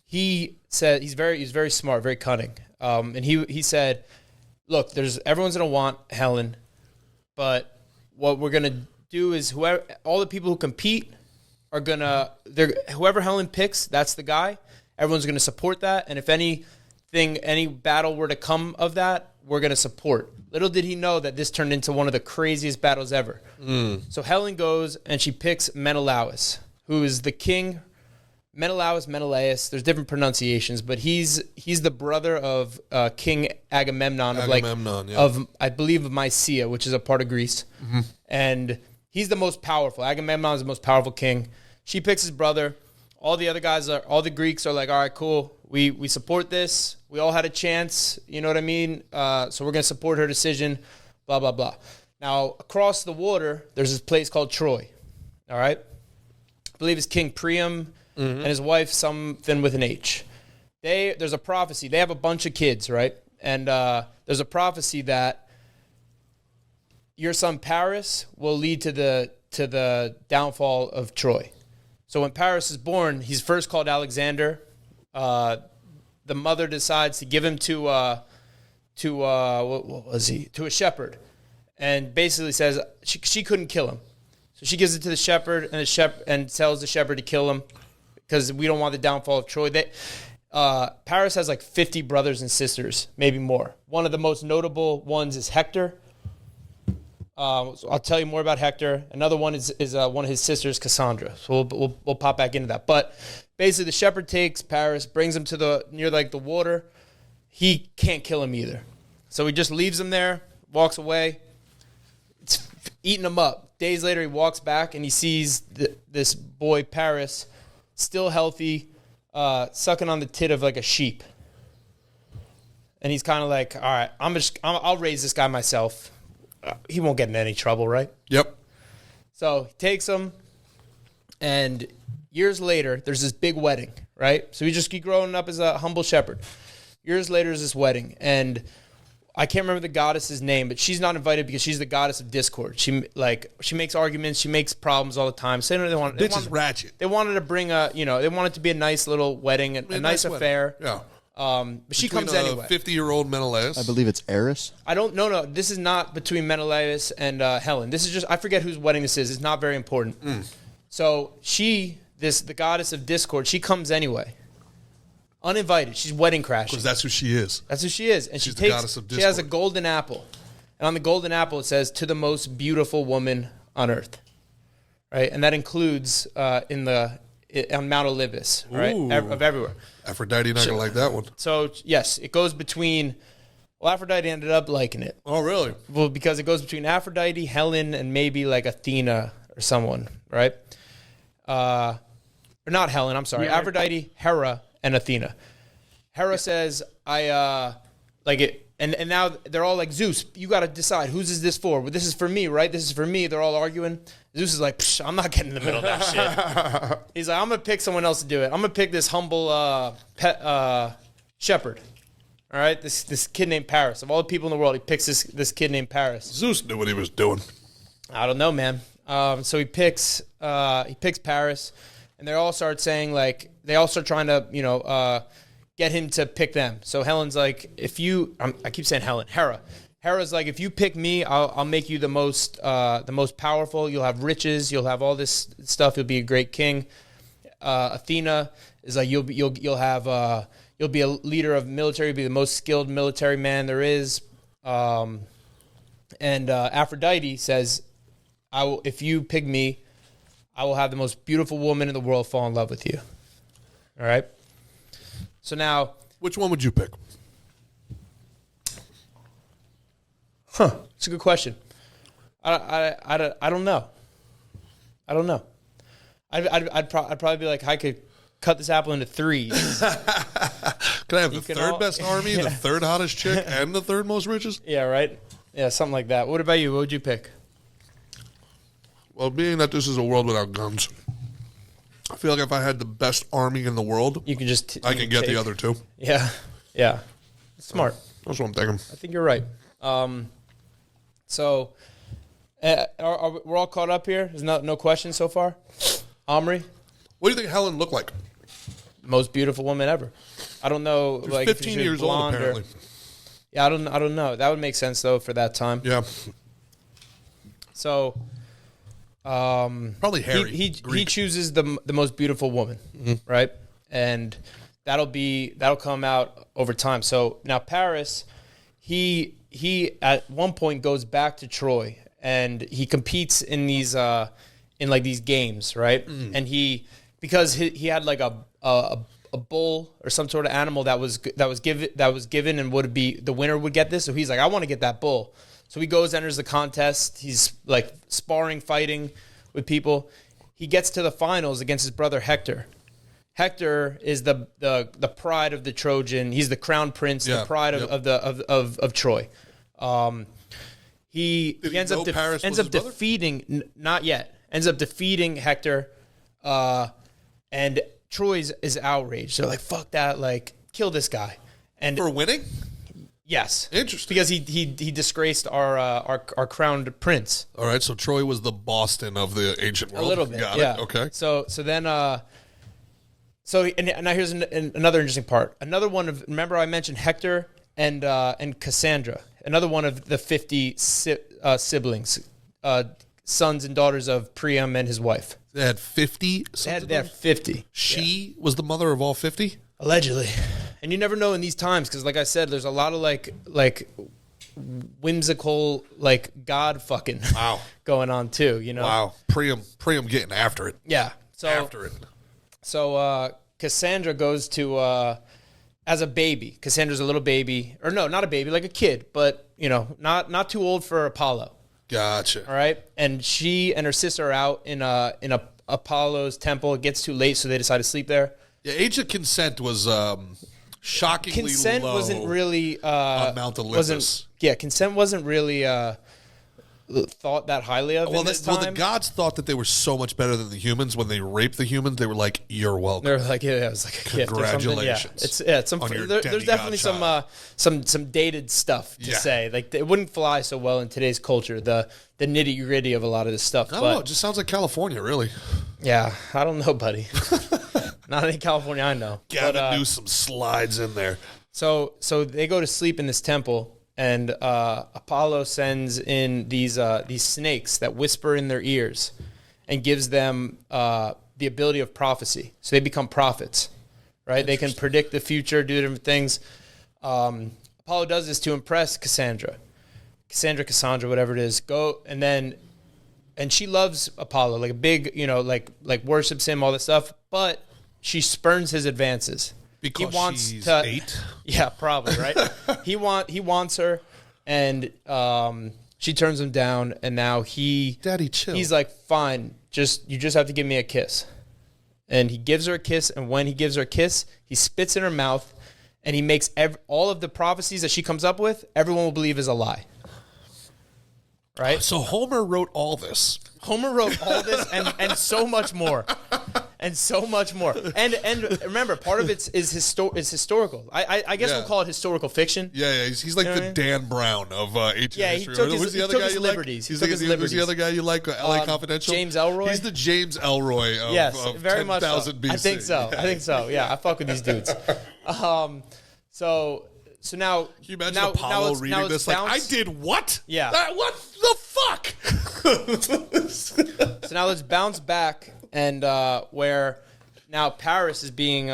He said he's very smart, very cunning. And he said, look, everyone's gonna want Helen, but what we're gonna do is all the people who compete are whoever Helen picks, that's the guy. Everyone's gonna support that, and if any battle were to come of that, we're gonna support. Little did he know that this turned into one of the craziest battles ever. So Helen goes and she picks Menelaus, who is the king. Menelaus, there's different pronunciations, but he's the brother of King Agamemnon of I believe of Mysia, which is a part of Greece. Mm-hmm. And he's the most powerful. Agamemnon is the most powerful king. She picks his brother. All the other guys all the Greeks are like, all right, cool. We support this. We all had a chance. You know what I mean? So we're going to support her decision, blah, blah, blah. Now, across the water, there's this place called Troy. All right? I believe it's King Priam and his wife, something with an H. There's a prophecy. They have a bunch of kids, right? And there's a prophecy that your son Paris will lead to the downfall of Troy. So when Paris is born, he's first called Alexander. The mother decides to give him to what was he? To a shepherd, and basically says she couldn't kill him. So she gives it to the shepherd, and tells the shepherd to kill him because we don't want the downfall of Troy. Paris has like 50 brothers and sisters, maybe more. One of the most notable ones is Hector. So I'll tell you more about Hector. Another one is one of his sisters, Cassandra. So we'll pop back into that. But basically, the shepherd takes Paris, brings him to near the water. He can't kill him either, so he just leaves him there, walks away. It's eating him up. Days later, he walks back and he sees this boy Paris, still healthy, sucking on the tit of like a sheep. And he's kind of like, all right, I'll raise this guy myself. He won't get in any trouble, right? Yep. So he takes him, and years later, there's this big wedding, right? So he just keep growing up as a humble shepherd. Years later is this wedding, and I can't remember the goddess's name, but she's not invited because she's the goddess of discord. She makes arguments, she makes problems all the time. So Bitch is ratchet. They wanted to bring they want it to be a nice little wedding, a nice affair. Yeah. But she comes anyway. 50-year-old Menelaus. I believe it's Eris. I don't no. This is not between Menelaus and Helen. This is just, I forget whose wedding this is. It's not very important. So the goddess of discord, she comes anyway. Uninvited. She's wedding crashing. Because that's who she is. That's who she is. And She's the goddess of discord. She has a golden apple. And on the golden apple, it says, to the most beautiful woman on earth. Right? And that includes on Mount Olympus, right? Ooh. Of everywhere. Aphrodite not going to like that one. So, yes, it goes between... Well, Aphrodite ended up liking it. Oh, really? Well, because it goes between Aphrodite, Helen, and maybe like Athena or someone, right? Or not Helen, I'm sorry. Yeah. Aphrodite, Hera, and Athena. Hera says, I like it. And now they're all like, Zeus, you got to decide, whose is this for? Well, this is for me, right? This is for me. They're all arguing. Zeus is like, I'm not getting in the middle of that shit. He's like, I'm going to pick someone else to do it. I'm going to pick this humble shepherd. All right? This kid named Paris. Of all the people in the world, he picks this kid named Paris. Zeus knew what he was doing. I don't know, man. So he picks Paris, and they all start saying, like, they all start trying to, get him to pick them. So Helen's like, I keep saying Helen, Hera. Hera's like, if you pick me, I'll make you the most powerful. You'll have riches. You'll have all this stuff. You'll be a great king. Athena is like, you'll be a leader of military. You'll be the most skilled military man there is. And Aphrodite says, if you pick me, I will have the most beautiful woman in the world fall in love with you. All right. So now, which one would you pick? It's a good question. I don't know. I don't know. I'd probably be like, I could cut this apple into threes. Can I have the third best army, the third hottest chick, and the third most richest? Yeah, right? Yeah, something like that. What about you? What would you pick? Well, being that this is a world without guns, I feel like if I had the best army in the world, you can just I can get the other two. Yeah, yeah. Smart. That's what I'm thinking. I think you're right. So, we're all caught up here? There's no questions so far? Omri? What do you think Helen looked like? Most beautiful woman ever. I don't know. She's like 15 years old, apparently. Yeah, I don't know. That would make sense, though, for that time. Yeah. So... probably Harry. He chooses the most beautiful woman, right? And that'll come out over time. So now Paris, he at one point goes back to Troy and he competes in these these games, right? And because he had like a bull or some sort of animal that was given and would be the winner would get this. So he's like, I want to get that bull. So he goes, enters the contest. He's like sparring, fighting with people. He gets to the finals against his brother Hector. Hector is the pride of the Trojan. He's the crown prince, the pride of Troy. He ends up defeating. Not yet. Ends up defeating Hector, and Troy is outraged. They're like, "Fuck that! Like, kill this guy." And for winning. Yes. Interesting. Because he disgraced our crowned prince. All right, so Troy was the Boston of the ancient world. A little bit. Got yeah. it. Okay. So then now here's another interesting part. Another one of, remember I mentioned Hector and Cassandra. Another one of the 50 siblings. sons and daughters of Priam and his wife. They had 50 They had 50. She was the mother of all 50? Allegedly. And you never know in these times because, like I said, there's a lot of like whimsical god fucking going on too. You know? Wow, Priam getting after it. Yeah. So after it. So Cassandra goes to as a baby. Cassandra's a little baby, or no, not a baby, like a kid, but not too old for Apollo. Gotcha. All right, and she and her sister are out in Apollo's temple. It gets too late, so they decide to sleep there. Yeah, age of consent was shockingly Consent low wasn't really on Mount Olympus. Consent wasn't really thought that highly of in this time. Well, the gods thought that they were so much better than the humans. When they raped the humans, they were like, "You're welcome." They're like, "Yeah, it was like a Congratulations." gift or something." Yeah, it's some. There's definitely some dated stuff to say. Like it wouldn't fly so well in today's culture. The nitty gritty of a lot of this stuff. I don't know. It just sounds like California, really. Yeah, I don't know, buddy. Not in California, I know. Gavin Newsom slides in there. So they go to sleep in this temple. And Apollo sends in these snakes that whisper in their ears and gives them the ability of prophecy. So they become prophets, right? They can predict the future, do different things. Apollo does this to impress Cassandra, whatever it is. And she loves Apollo, like a big, like worships him, all this stuff. But she spurns his advances. Because she's 8? Yeah, probably, right? He wants her, and she turns him down, and now Daddy, chill. He's like, fine, you just have to give me a kiss. And he gives her a kiss, and when he gives her a kiss, he spits in her mouth, and he makes all of the prophecies that she comes up with, everyone will believe is a lie. Right? So Homer wrote all this. and so much more. And so much more. And remember, part of it is historical. I guess we'll call it historical fiction. Yeah. He's like the Dan Brown of ancient history. Who's the other guy you liberties. Like? Who's the other guy you like? LA Confidential? James Ellroy? He's the James Ellroy of very 10,000 much so. BC. I think so. Yeah, I fuck with these dudes. So now... Can you imagine Apollo reading this? Like, I did what? Yeah. What the fuck? So now let's bounce back and where now Paris is being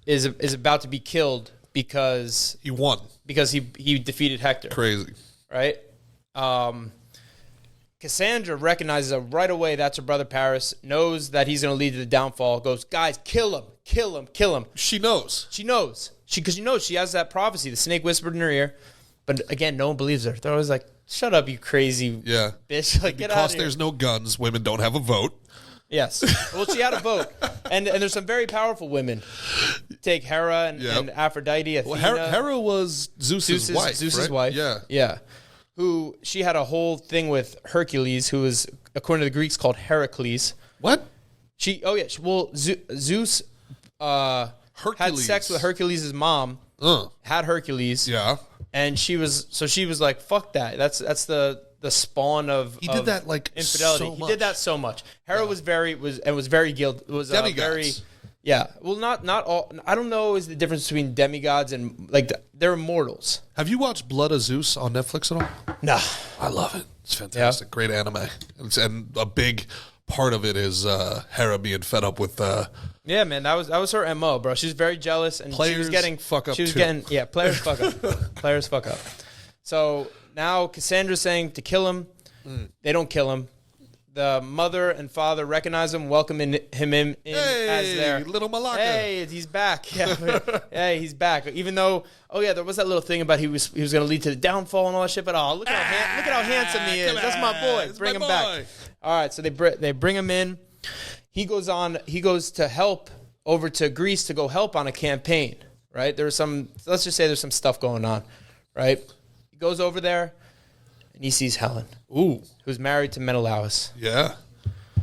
is about to be killed because he won. Because he defeated Hector. Crazy. Right? Cassandra recognizes right away that's her brother Paris, knows that he's going to lead to the downfall, goes, guys, kill him. She knows. Because she has that prophecy. The snake whispered in her ear. But again, no one believes her. They're always like, shut up, you crazy bitch. Like, get out of here. Because there's no guns, women don't have a vote. Yes. Well, she had a vote. And there's some very powerful women. Take Hera and Aphrodite, Athena. Well, Hera was Zeus's wife. Zeus's right? wife. Yeah. Yeah. Who she had a whole thing with Hercules, who was, according to the Greeks, called Heracles. What? Zeus had sex with Hercules' mom. Had Hercules. Yeah. And she was like, fuck that. That's the spawn of He did that like infidelity. So much. He did that so much. Hera was very guilty. Was very Well, not all. I don't know is the difference between demigods and like they're immortals. Have you watched Blood of Zeus on Netflix at all? No. I love it. It's fantastic. Yeah. Great anime. And a big part of it is Hera being fed up with yeah, man, that was her MO, bro. She was very jealous and players she was getting fuck up. Players fuck up. Players fuck up. So now Cassandra's saying to kill him. They don't kill him. The mother and father recognize him, welcome him in as their little Malaka. Hey, he's back. Yeah, hey, he's back. Even though, there was that little thing about he was going to lead to the downfall and all that shit. But look how handsome he is. That's my boy. Bring him back. All right, so they bring him in. He goes to help over to Greece to go help on a campaign. Right, let's just say there's some stuff going on. Right, he goes over there. And he sees Helen, who's married to Menelaus. Yeah. He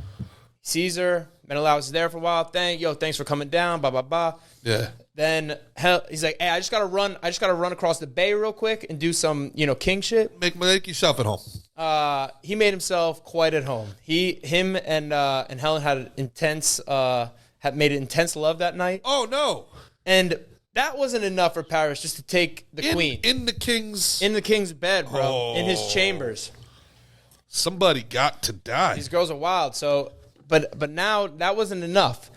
sees her. Menelaus is there for a while. Thanks for coming down. Blah blah blah. Yeah. Then he's like, hey, I just gotta run across the bay real quick and do some king shit. Make yourself at home. He made himself quite at home. Him and Helen had made an intense love that night. Oh no. And that wasn't enough for Paris just to take the queen in the king's bed, bro, in his chambers. Somebody got to die. These girls are wild. So, but now that wasn't enough.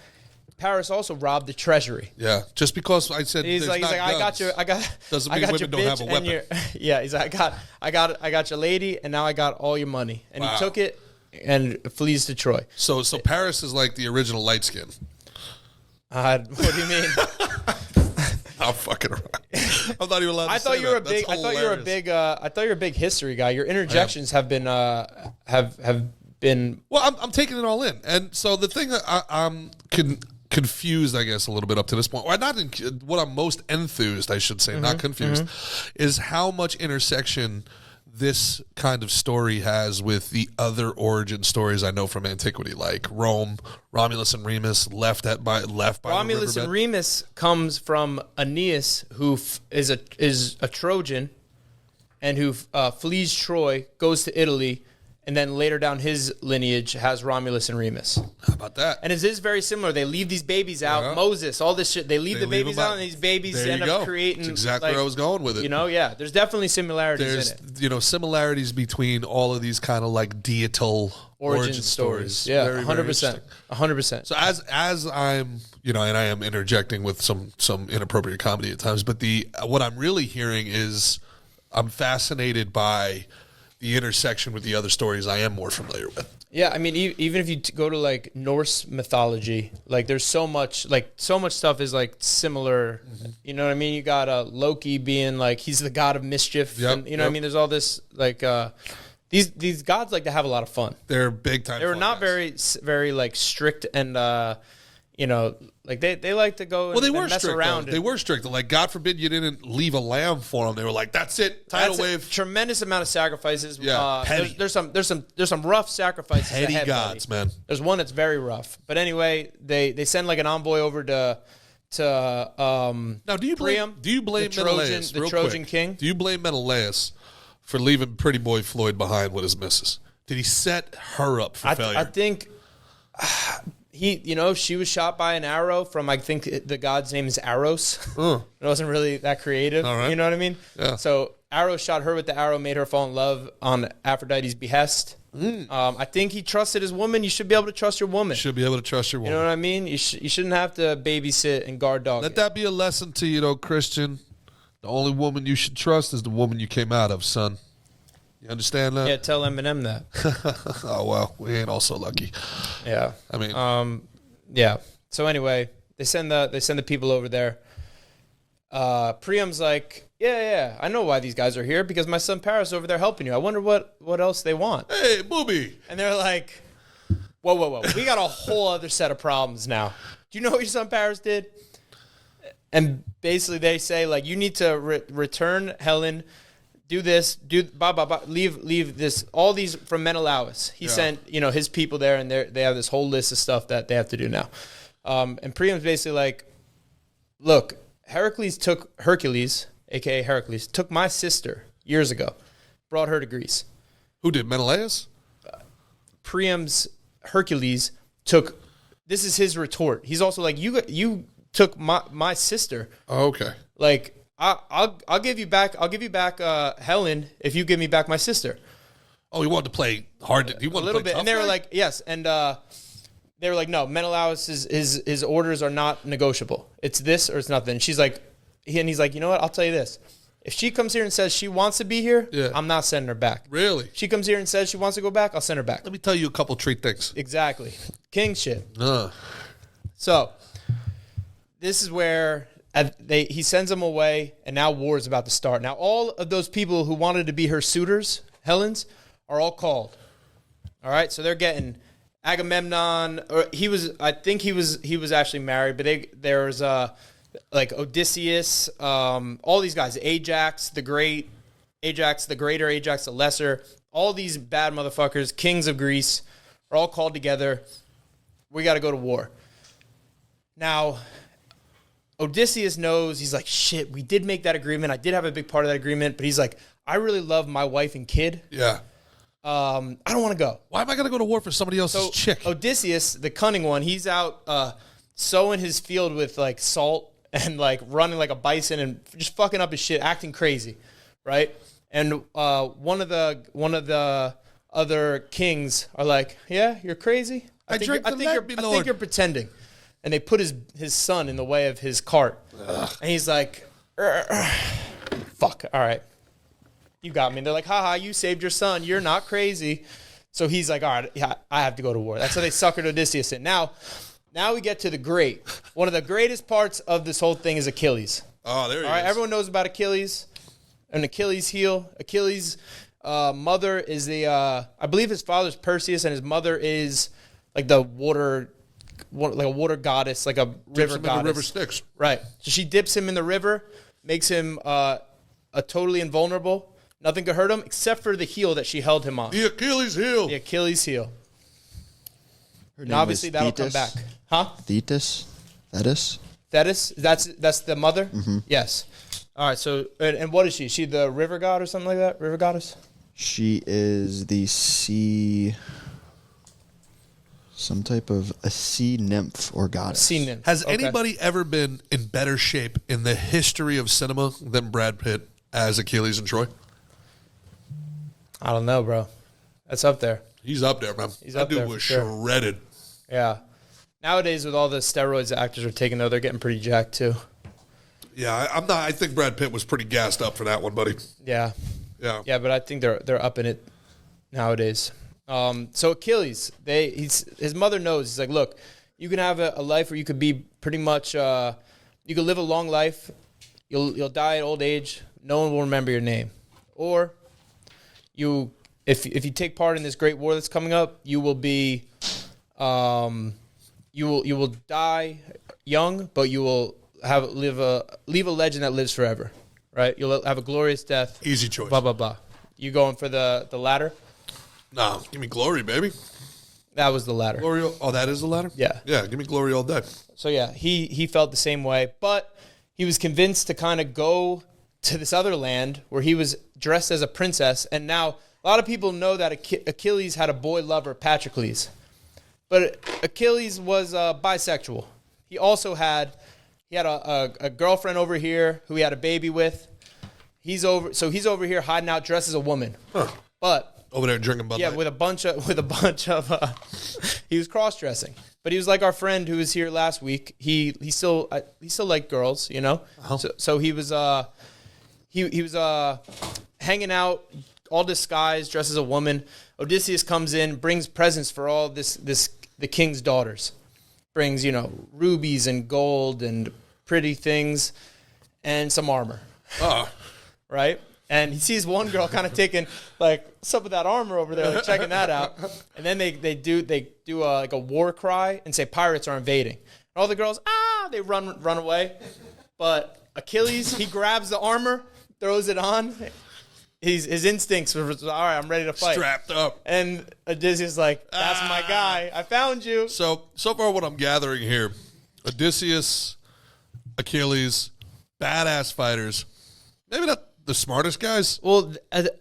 Paris also robbed the treasury. Yeah, just because I said He's like, I got your doesn't I mean got women your don't bitch have a weapon. yeah, he's like, I got your lady, and now I got all your money. And Wow. he took it and flees to Troy. So Paris is like the original light skin. What do you mean? I'm fucking around. I'm not even allowed to I say thought you were a that. big. That's I thought you were a hilarious. big. I thought you were a big history guy. Your interjections have been have been. Well, I'm taking it all in, and so the thing that I'm confused, I guess, a little bit up to this point. Well, not in, what I'm most enthused, I should say, Mm-hmm, not confused, is how much intersection this kind of story has with the other origin stories I know from antiquity, like Rome, Romulus and Remus left by Romulus the and riverbed. Remus comes from Aeneas, who is a Trojan, and who flees Troy, goes to Italy, and then later down his lineage has Romulus and Remus. How about that? And it is very similar. They leave these babies out. Yeah. Moses, all this shit. They leave the babies them out, and these babies There end you up go. creating. That's exactly like, where I was going with it. You know, yeah. There's definitely similarities in it. Similarities between all of these kind of like deital origin stories. Yeah, Very, very 100%. interesting. 100%. So as I'm, and I am interjecting with some inappropriate comedy at times, but what I'm really hearing is I'm fascinated by the intersection with the other stories I am more familiar with. Yeah, I mean, even if you go to like Norse mythology, like there's so much stuff is like similar. Mm-hmm. You know what I mean? You got Loki being like he's the god of mischief. Yep, and, you know what I mean? There's all this like these gods like to have a lot of fun. They're big time. They were fun not guys. very like strict and like they like to go. Well, they and were mess strict. around. They were strict. Like, God forbid you didn't leave a lamb for them. They were like, "That's it, tidal That's a wave." tremendous amount of sacrifices. Yeah, petty. There's some rough sacrifices. Petty ahead, gods, buddy. man. There's one that's very rough. But anyway, they send like an envoy over to Now, do you blame Menelaus? the real Trojan quick? king? Do you blame Menelaus for leaving Pretty Boy Floyd behind with his missus? Did he set her up for failure? I think she was shot by an arrow from, I think the god's name is Eros. It wasn't really that creative. All right. You know what I mean? Yeah. So Eros shot her with the arrow, made her fall in love on Aphrodite's behest. I think he trusted his woman. You should be able to trust your woman. Should be able to trust your You woman. know what I mean? You shouldn't have to babysit and guard dog. Let it. that be a lesson to you, though, Christian. The only woman you should trust is the woman you came out of, son. You understand that? Yeah, tell Eminem that. Oh, well, we ain't all so lucky. Yeah. I mean, Yeah. So anyway, they send the people over there. Priam's like, yeah, I know why these guys are here, because my son Paris is over there helping you. I wonder what else they want. hey, booby. And they're like, whoa. We got a whole other set of problems now. Do you know what your son Paris did? And basically they say, like, you need to return Helen, do this, leave this, all these from Menelaus. He sent, his people there, and they have this whole list of stuff that they have to do now. And Priam's basically like, look, Hercules, a.k.a. Hercules, took my sister years ago, brought her to Greece. Who did, Menelaus? Priam's Hercules took, this is his retort. He's also like, you took my sister. Oh, okay. Like, I'll give you back Helen if you give me back my sister. Oh, he wanted to play hard. He wanted A little to play bit. tough And they were guy? like, yes. And they were like, no, Menelaus, his orders are not negotiable. It's this or it's nothing. She's like, he's like, you know what? I'll tell you this. If she comes here and says she wants to be here, Yeah. I'm not sending her back. Really? She comes here and says she wants to go back, I'll send her back. Let me tell you a couple treat things. Exactly. King shit. Uh, So this is where he sends them away, and now war is about to start. Now all of those people who wanted to be her suitors, Helen's, are all called. All right, so they're getting Agamemnon, or I think he was actually married, but there's like Odysseus, all these guys, Ajax the Great, Ajax the Greater, Ajax the Lesser, all these bad motherfuckers, kings of Greece, are all called together. We got to go to war. Now, Odysseus knows, he's like, shit, we did make that agreement. I did have a big part of that agreement, but he's like, I really love my wife and kid. yeah. I don't want to go. Why am I going to go to war for somebody else's So chick? Odysseus, the cunning one, he's out sowing his field with like salt and like running like a bison and just fucking up his shit, acting crazy, right? And one of the other kings are like, yeah, you're crazy. I think you're pretending. And they put his son in the way of his cart. Ugh. And he's like, fuck, all right. You got me. And they're like, haha, you saved your son. You're not crazy. So he's like, all right, yeah, I have to go to war. That's how they suckered Odysseus in. Now we get to the great. One of the greatest parts of this whole thing is Achilles. Oh, there he is. All right, everyone knows about Achilles. An Achilles heel. Achilles' mother is I believe his father's Perseus, and his mother is like the water goddess, like a river goddess. The river Styx. Right. So she dips him in the river, makes him a totally invulnerable. Nothing could hurt him except for the heel that she held him on. The Achilles heel. The Achilles heel. Her And obviously that'll Thetis. come back. Huh? Thetis? Thetis? Thetis? That's the mother? Mm-hmm. Yes. All right, so, and what is she? Is she the river god or something like that? River goddess? She is the sea... Some type of a sea nymph or goddess. Sea nymph. Has anybody ever been in better shape in the history of cinema than Brad Pitt as Achilles in Troy? I don't know, bro. That's up there. He's up there, man. Up that dude there was for sure. shredded. Yeah. Nowadays, with all the steroids the actors are taking, though, they're getting pretty jacked, too. Yeah, I'm not. I think Brad Pitt was pretty gassed up for that one, buddy. Yeah. Yeah. Yeah, but I think they're up in it nowadays. So Achilles, his mother knows. He's like, look, you can have a life where you could be pretty much, you could live a long life. You'll die at old age. No one will remember your name. Or if you take part in this great war that's coming up, you will be, you will die young, but you will leave a legend that lives forever, right? You'll have a glorious death. Easy choice. Blah blah blah. You going for the latter? No, give me glory, baby. That was the latter. Glory. Oh, that is the latter? Yeah. Yeah, give me glory all day. So yeah, he felt the same way, but he was convinced to kind of go to this other land where he was dressed as a princess, and now a lot of people know that Achilles had a boy lover, Patroclus, but Achilles was bisexual. He also had a girlfriend over here who he had a baby with. He's over here hiding out dressed as a woman, but. Over there drinking Bud Light. Yeah, with a bunch of he was cross-dressing. But he was like our friend who was here last week. He still liked girls, you know? Uh-huh. So he was he was hanging out all disguised, dressed as a woman. Odysseus comes in, brings presents for all the king's daughters. Brings, rubies and gold and pretty things and some armor. Right? And he sees one girl kind of taking, like, some of that armor over there, like, checking that out. And then they do like a war cry and say pirates are invading. And all the girls, they run away. But Achilles, he grabs the armor, throws it on. His instincts were, all right, I'm ready to fight. Strapped up. And Odysseus is like, that's my guy. I found you. So far what I'm gathering here, Odysseus, Achilles, badass fighters. Maybe not the smartest guys? Well,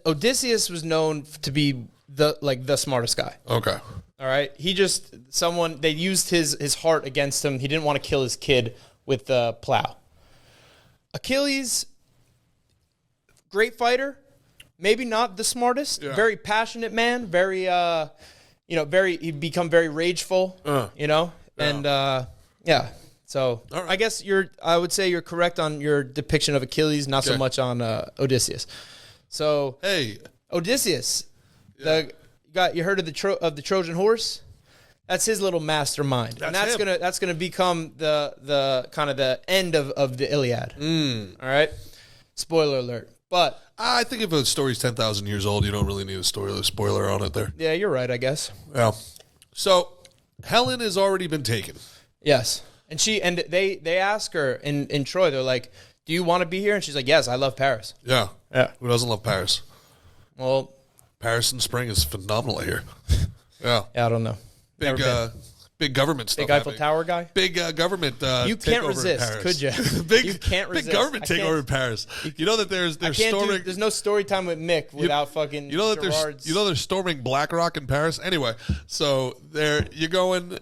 Odysseus was known to be the smartest guy. Okay. All right. They used his heart against him. He didn't want to kill his kid with the plow. Achilles, great fighter, maybe not the smartest, very passionate man, very, he'd become very rageful, and So right. I guess I would say you're correct on your depiction of Achilles, not so much on Odysseus. So hey, Odysseus, you heard of the Trojan Horse? That's his little mastermind, and that's gonna become the kind of the end of the Iliad. All right, spoiler alert. But I think if a story's 10,000 years old, you don't really need a spoiler on it there. Yeah, you're right. I guess. Yeah. So Helen has already been taken. Yes. And they ask her in Troy, they're like, do you want to be here? And she's like, yes, I love Paris. Yeah. Yeah. Who doesn't love Paris? Well, Paris in spring is phenomenal here. Yeah. Yeah, I don't know. Big government stuff. Big Eiffel Tower guy? Big government you can't resist, could you? You can't resist. Big government takeover in Paris. You know that they're storming. There's no story time with Mick without fucking Gerard's. They're storming BlackRock in Paris. Anyway, so you're going.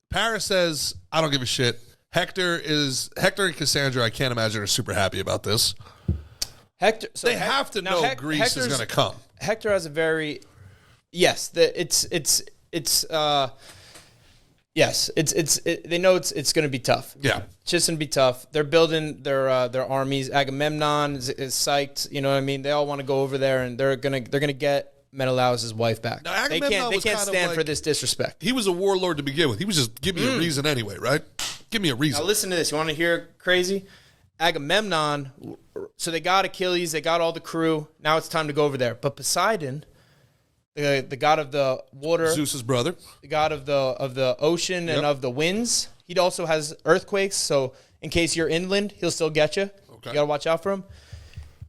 Paris says, I don't give a shit. Hector and Cassandra, I can't imagine, are super happy about this. Hector. So they have to know Greece is going to come. Hector has a very Yes, they know it's going to be tough. Yeah. It's just going to be tough. They're building their armies. Agamemnon is psyched. You know what I mean? They all want to go over there, and they're gonna get Menelaus' wife back. Now, they Agamemnon can't stand for this disrespect. He was a warlord to begin with. He was just give me a reason anyway, right? Give me a reason. Now listen to this. You want to hear crazy? Agamemnon. So they got Achilles. They got all the crew. Now it's time to go over there. But Poseidon, the god of the water, Zeus's brother, the god of the ocean and of the winds. He also has earthquakes, so in case you're inland, he'll still get you. Okay. You gotta watch out for him.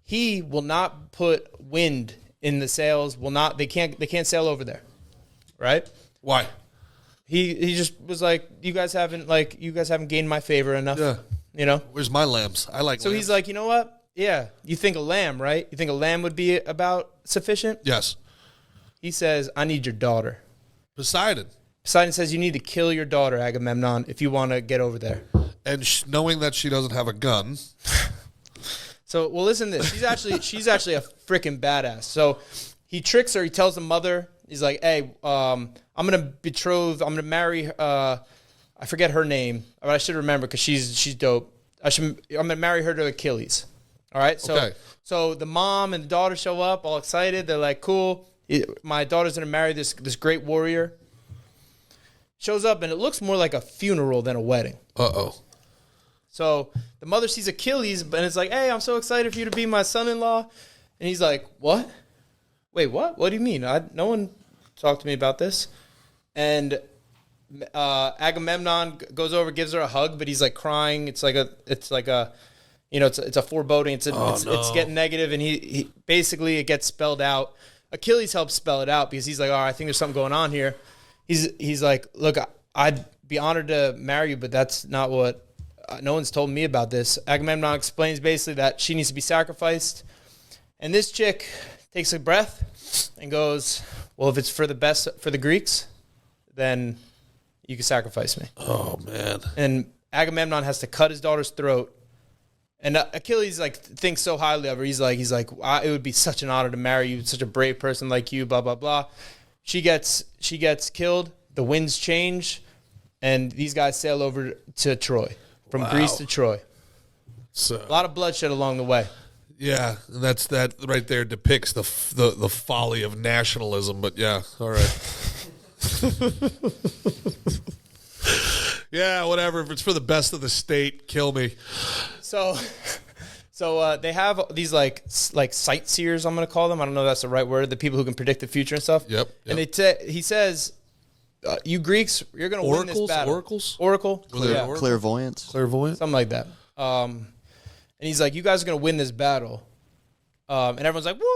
He will not put wind in the sails. They can't sail over there, right? Why? He just was like, you guys haven't gained my favor enough. Yeah. You know. Where's my lambs? I like. So lambs. he's like, you know what? Yeah, you think a lamb, right? You think a lamb would be about sufficient? Yes. He says, I need your daughter. Poseidon. Poseidon says, you need to kill your daughter, Agamemnon, if you want to get over there. And knowing that she doesn't have a gun. So, well, listen to this. She's actually a freaking badass. So he tricks her. He tells the mother, he's like, hey, I'm going to marry, I forget her name, but I should remember because she's dope. I'm going to marry her to Achilles. All right? So the mom and the daughter show up all excited. They're like, cool. My daughter's going to marry this great warrior. Shows up, and it looks more like a funeral than a wedding. Uh-oh. So the mother sees Achilles, and it's like, hey, I'm so excited for you to be my son-in-law. And he's like, what? Wait, what? What do you mean? No one talked to me about this. And Agamemnon goes over, gives her a hug, but he's like crying. It's a foreboding. It's getting negative, and he basically it gets spelled out. Achilles helps spell it out because he's like, I think there's something going on here. He's like, look, I'd be honored to marry you, but that's not what. No one's told me about this. Agamemnon explains basically that she needs to be sacrificed, and this chick takes a breath and goes, well, if it's for the best for the Greeks, then you can sacrifice me. Oh man! And Agamemnon has to cut his daughter's throat. And Achilles thinks so highly of her. He's like, it would be such an honor to marry you, such a brave person like you. Blah blah blah. She gets killed. The winds change, and these guys sail over to Troy, from Greece to Troy. So a lot of bloodshed along the way. Yeah, that right there depicts the folly of nationalism. But yeah, all right. Yeah, whatever. If it's for the best of the state, kill me. So they have these like sightseers, I'm going to call them. I don't know if that's the right word. The people who can predict the future and stuff. Yep. And he says, you Greeks, you're going to win this battle. Oracle? Clairvoyance. Something like that. And he's like, you guys are going to win this battle. And everyone's like, woo!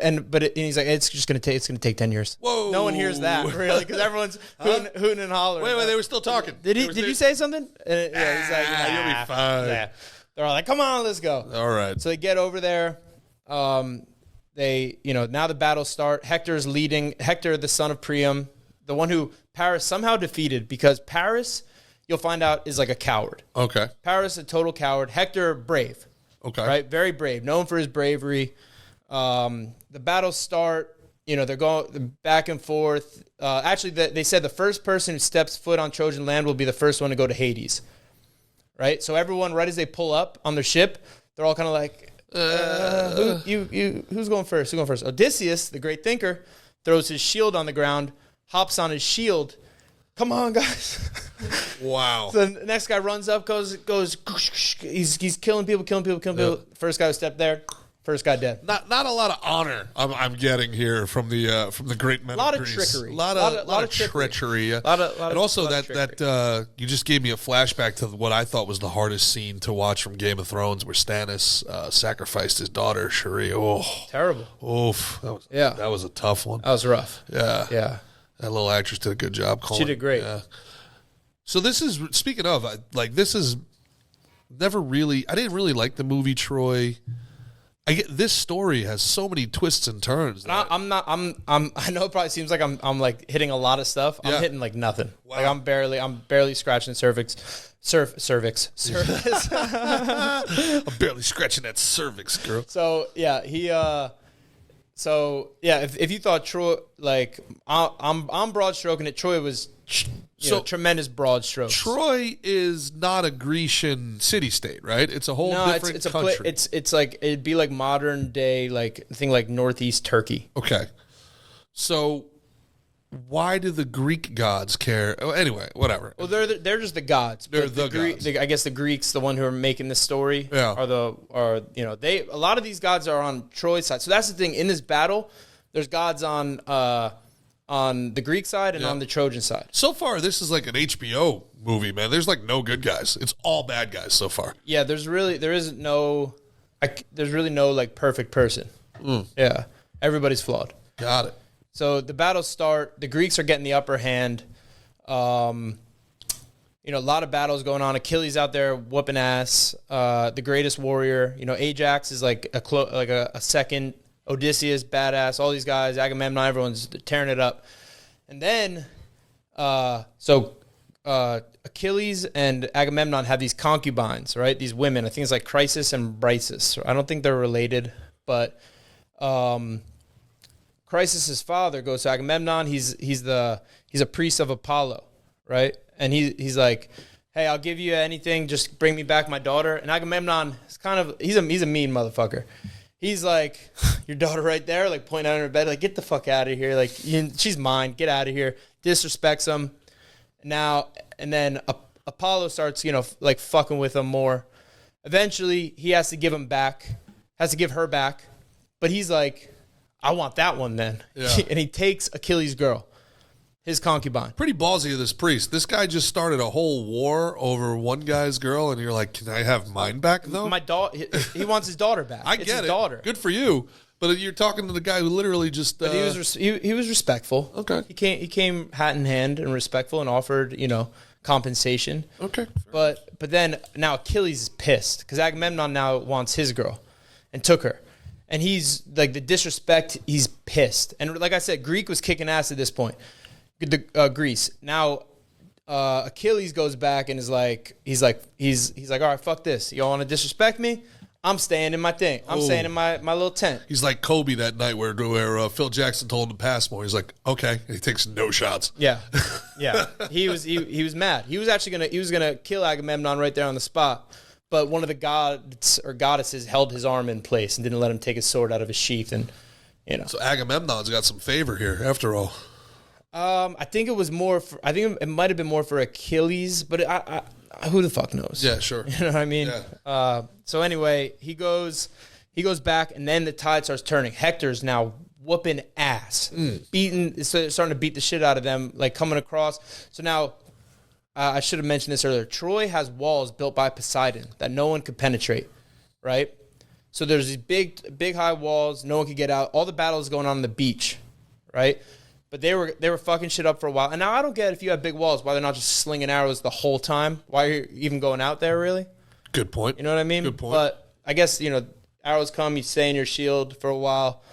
And he's like, it's going to take 10 years. Whoa! No one hears that really because everyone's hooting and hollering. Wait, they were still talking. Did you say something? And, yeah, he's like, you'll be fine. Yeah. They're all like, come on, let's go. All right. So they get over there. They, now the battles start. Hector's leading. Hector, the son of Priam, the one who Paris somehow defeated because Paris, you'll find out, is like a coward. Okay. Paris, a total coward. Hector, brave. Okay. Right? Very brave. Known for his bravery. The battles start. They're going back and forth. Actually, they said the first person who steps foot on Trojan land will be the first one to go to Hades. Right? So everyone, right as they pull up on their ship, they're all kind of like, who's going first? Who's going first? Odysseus, the great thinker, throws his shield on the ground, hops on his shield. Come on, guys. Wow. So the next guy runs up, goes. He's killing people. First guy who stepped there, first guy dead. Not a lot of honor I'm getting here from the great men. A lot of Greece. trickery. A lot of treachery. And also that you just gave me a flashback to what I thought was the hardest scene to watch from Game of Thrones, where Stannis sacrificed his daughter Cherie. Oh, terrible. Oof. That was a tough one. That was rough. Yeah. That little actress did a good job. She did great. Yeah. So this is, speaking of, this is never really. I didn't really like the movie Troy. This story has so many twists and turns. I know it probably seems like I'm like hitting a lot of stuff. I'm hitting like nothing. Wow. Like I'm barely scratching cervix. I'm barely scratching that cervix, girl. So yeah, So yeah, if you thought Troy, like I'm broad stroking it, Troy was tremendous broad strokes. Troy is not a Grecian city-state, right? It's a whole different country. It's like it'd be like modern day, like thing like northeast Turkey. Okay, so why do the Greek gods care? Oh, anyway, whatever. Well, they're just the gods. They're But the gods. I guess the Greeks, the one who are making this story, Yeah. are a lot of these gods are on Troy's side. So that's the thing. In this battle, there's gods on the Greek side and on the Trojan side. So far, this is like an HBO movie, man. There's like no good guys. It's all bad guys so far. Yeah, there's really no like perfect person. Yeah, everybody's flawed. Got it. So the battles start. The Greeks are getting the upper hand. A lot of battles going on. Achilles out there whooping ass. The greatest warrior. Ajax is like a second. Odysseus, badass. All these guys. Agamemnon, everyone's tearing it up. And then, Achilles and Agamemnon have these concubines, right? These women. I think it's like Chrysis and Briseis. I don't think they're related, but. Chrysis' father goes to Agamemnon. He's a priest of Apollo, right? And he's like, hey, I'll give you anything. Just bring me back my daughter. And Agamemnon is he's a mean motherfucker. He's like, your daughter right there, like pointing out in her bed, like get the fuck out of here. Like she's mine. Get out of here. Disrespects him. And then Apollo starts, like fucking with him more. Eventually, he has to give her back. But he's like, I want that one then. Yeah. And he takes Achilles' girl, his concubine. Pretty ballsy of this priest. This guy just started a whole war over one guy's girl, and you're like, can I have mine back, though? My daughter, he wants his daughter back. I It's get his it. daughter. Good for you. But you're talking to the guy who literally just... But he was respectful. Okay. He came hat in hand and respectful and offered, compensation. Okay. But then now Achilles is pissed because Agamemnon now wants his girl and took her. And he's like the disrespect. He's pissed. And like I said, Greek was kicking ass at this point. Greece. Now Achilles goes back and he's like, all right, fuck this. Y'all want to disrespect me? I'm staying in my thing. I'm staying in my little tent. He's like Kobe that night where Phil Jackson told him to pass more. He's like, okay. And he takes no shots. Yeah. He was mad. He was actually gonna kill Agamemnon right there on the spot. But one of the gods or goddesses held his arm in place and didn't let him take his sword out of his sheath. And So Agamemnon's got some favor here, after all. I think it was more. I think it might have been more for Achilles, but I who the fuck knows? Yeah, sure. You know what I mean? Yeah. So anyway, he goes back, and then the tide starts turning. Hector's now whooping ass, beating, starting to beat the shit out of them, like coming across. So now. I should have mentioned this earlier. Troy has walls built by Poseidon that no one could penetrate, right? So there's these big high walls. No one could get out. All the battles going on the beach, right? But they were fucking shit up for a while. And now I don't get if you have big walls, why they're not just slinging arrows the whole time. Why are you even going out there, really? Good point. You know what I mean? Good point. But I guess, arrows come, you stay in your shield for a while.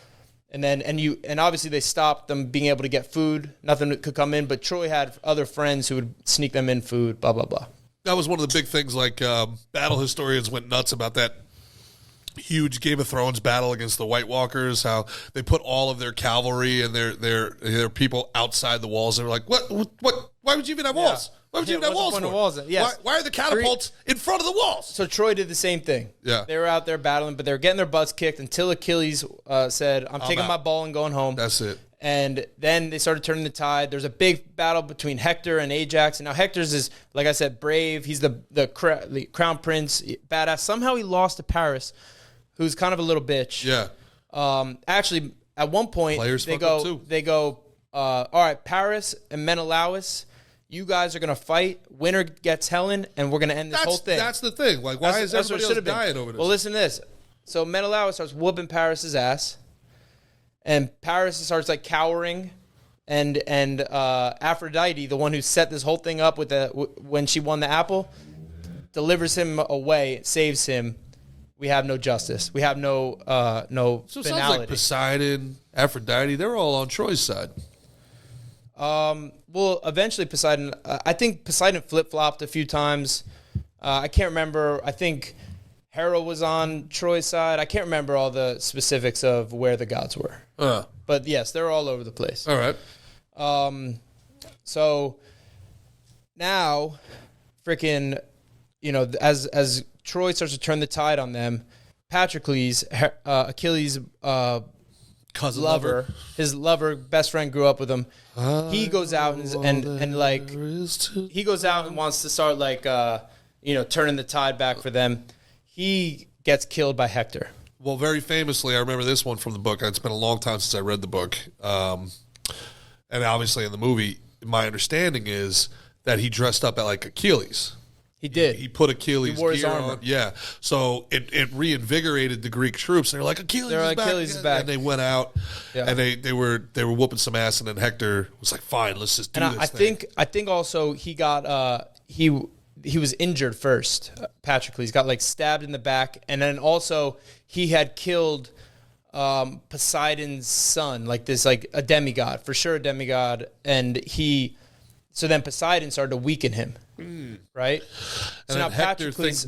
And then, and obviously they stopped them being able to get food. Nothing could come in, but Troy had other friends who would sneak them in food, blah, blah, blah. That was one of the big things, like battle historians went nuts about that huge Game of Thrones battle against the White Walkers, how they put all of their cavalry and their people outside the walls. They were like, what? Why would you even have walls? Why would you even have walls? Why are the catapults in front of the walls? So Troy did the same thing. Yeah. They were out there battling, but they were getting their butts kicked until Achilles said, I'm taking my ball and going home. That's it. And then they started turning the tide. There's a big battle between Hector and Ajax. And now Hector's is, like I said, brave. He's the crown prince, badass. Somehow he lost to Paris, who's kind of a little bitch. Yeah. Actually, at one point, they go, all right, Paris and Menelaus, you guys are going to fight. Winner gets Helen, and we're going to end this whole thing. That's the thing. Like, why is everybody else dying over this? Well, listen to this. So Menelaus starts whooping Paris's ass, and Paris starts like cowering, and Aphrodite, the one who set this whole thing up with when she won the apple, delivers him away, saves him. We have no justice. We have no So it finality. sounds like Poseidon, Aphrodite, they're all on Troy's side. Well, eventually Poseidon, I think Poseidon flip-flopped a few times. I can't remember. I think Hera was on Troy's side. I can't remember all the specifics of where the gods were. But yes, they're all over the place. All right. So now, freaking, as Troy starts to turn the tide on them, Patroclus, Achilles' Cousin lover, his lover, best friend, grew up with him. He goes out and like he goes out and wants to start like turning the tide back for them. He gets killed by Hector. Well, very famously, I remember this one from the book. It's been a long time since I read the book. And obviously in the movie, my understanding is that he dressed up like Achilles. He did. He put Achilles' He wore his gear armor. on. Yeah. So it reinvigorated the Greek troops. They're like, Achilles is back. And they went out and they were whooping some ass, and then Hector was like, fine, let's just do this thing. I think also he got he was injured first. Patroclus got like stabbed in the back, and then also he had killed Poseidon's son, like this, like a demigod, for sure a demigod, and so then Poseidon started to weaken him. Right? So now Hector thinks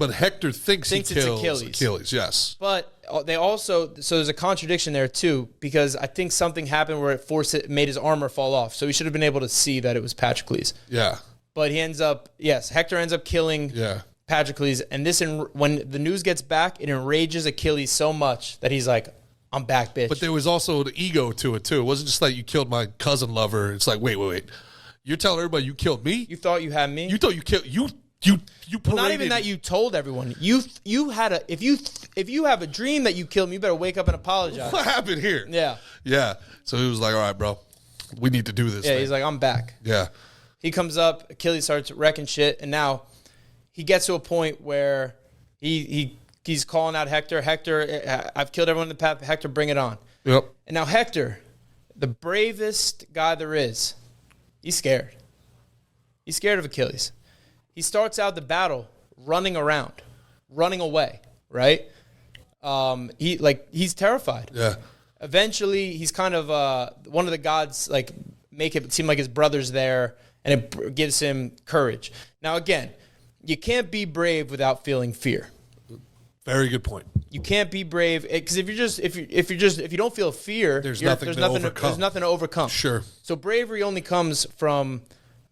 he kills Achilles, yes. But they also, so there's a contradiction there too, because I think something happened where it made his armor fall off. So he should have been able to see that it was Patroclus. Yeah. But Hector ends up killing Patroclus. And when the news gets back, it enrages Achilles so much that he's like, I'm back, bitch. But there was also the ego to it too. It wasn't just like you killed my cousin lover. It's like, wait. You're telling everybody you killed me? You thought you had me? You thought you killed you well, not even that you told everyone. You had if you have a dream that you killed me, you better wake up and apologize. What happened here? Yeah. Yeah. So he was like, all right, bro. We need to do this. Yeah, thing. he's like, I'm back. Yeah. He comes up, Achilles starts wrecking shit, and now he gets to a point where he's calling out Hector. Hector, I've killed everyone in the path. Hector, bring it on. Yep. And now Hector, the bravest guy there is, he's scared. He's scared of Achilles. He starts out the battle running around, running away, right? He's terrified. Yeah. Eventually, he's kind of one of the gods, like, make it seem like his brother's there, and it gives him courage. Now, again, you can't be brave without feeling fear. Very good point. You can't be brave because if you don't feel fear, there's nothing to overcome. Sure. So bravery only comes from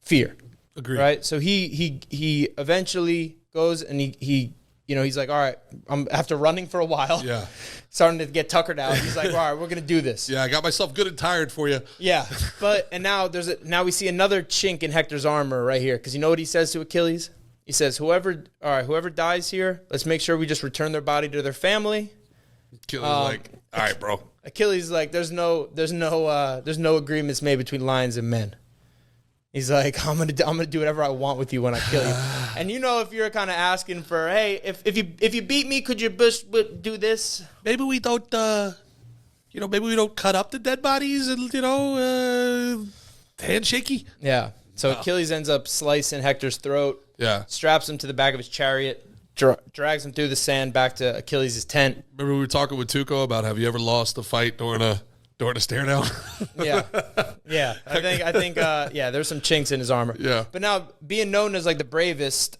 fear. Agreed. Right. So he eventually goes and he's like, all right, after running for a while. Yeah. Starting to get tuckered out. He's like, all right, we're gonna do this. Yeah, I got myself good and tired for you. Yeah. Now we see another chink in Hector's armor right here, because you know what he says to Achilles? He says, whoever dies here, let's make sure we just return their body to their family. Achilles like, all right, bro. Achilles is like, there's no agreements made between lions and men. He's like, I'm gonna do whatever I want with you when I kill you. And if you're kind of asking for, hey, if you beat me, could you do this? Maybe we don't, cut up the dead bodies and handshaky. Yeah. So Achilles ends up slicing Hector's throat. Yeah. Straps him to the back of his chariot, drags him through the sand back to Achilles' tent. Remember we were talking with Tuco about, have you ever lost a fight during a stare down? Yeah. I think there's some chinks in his armor. Yeah. But now, being known as like the bravest,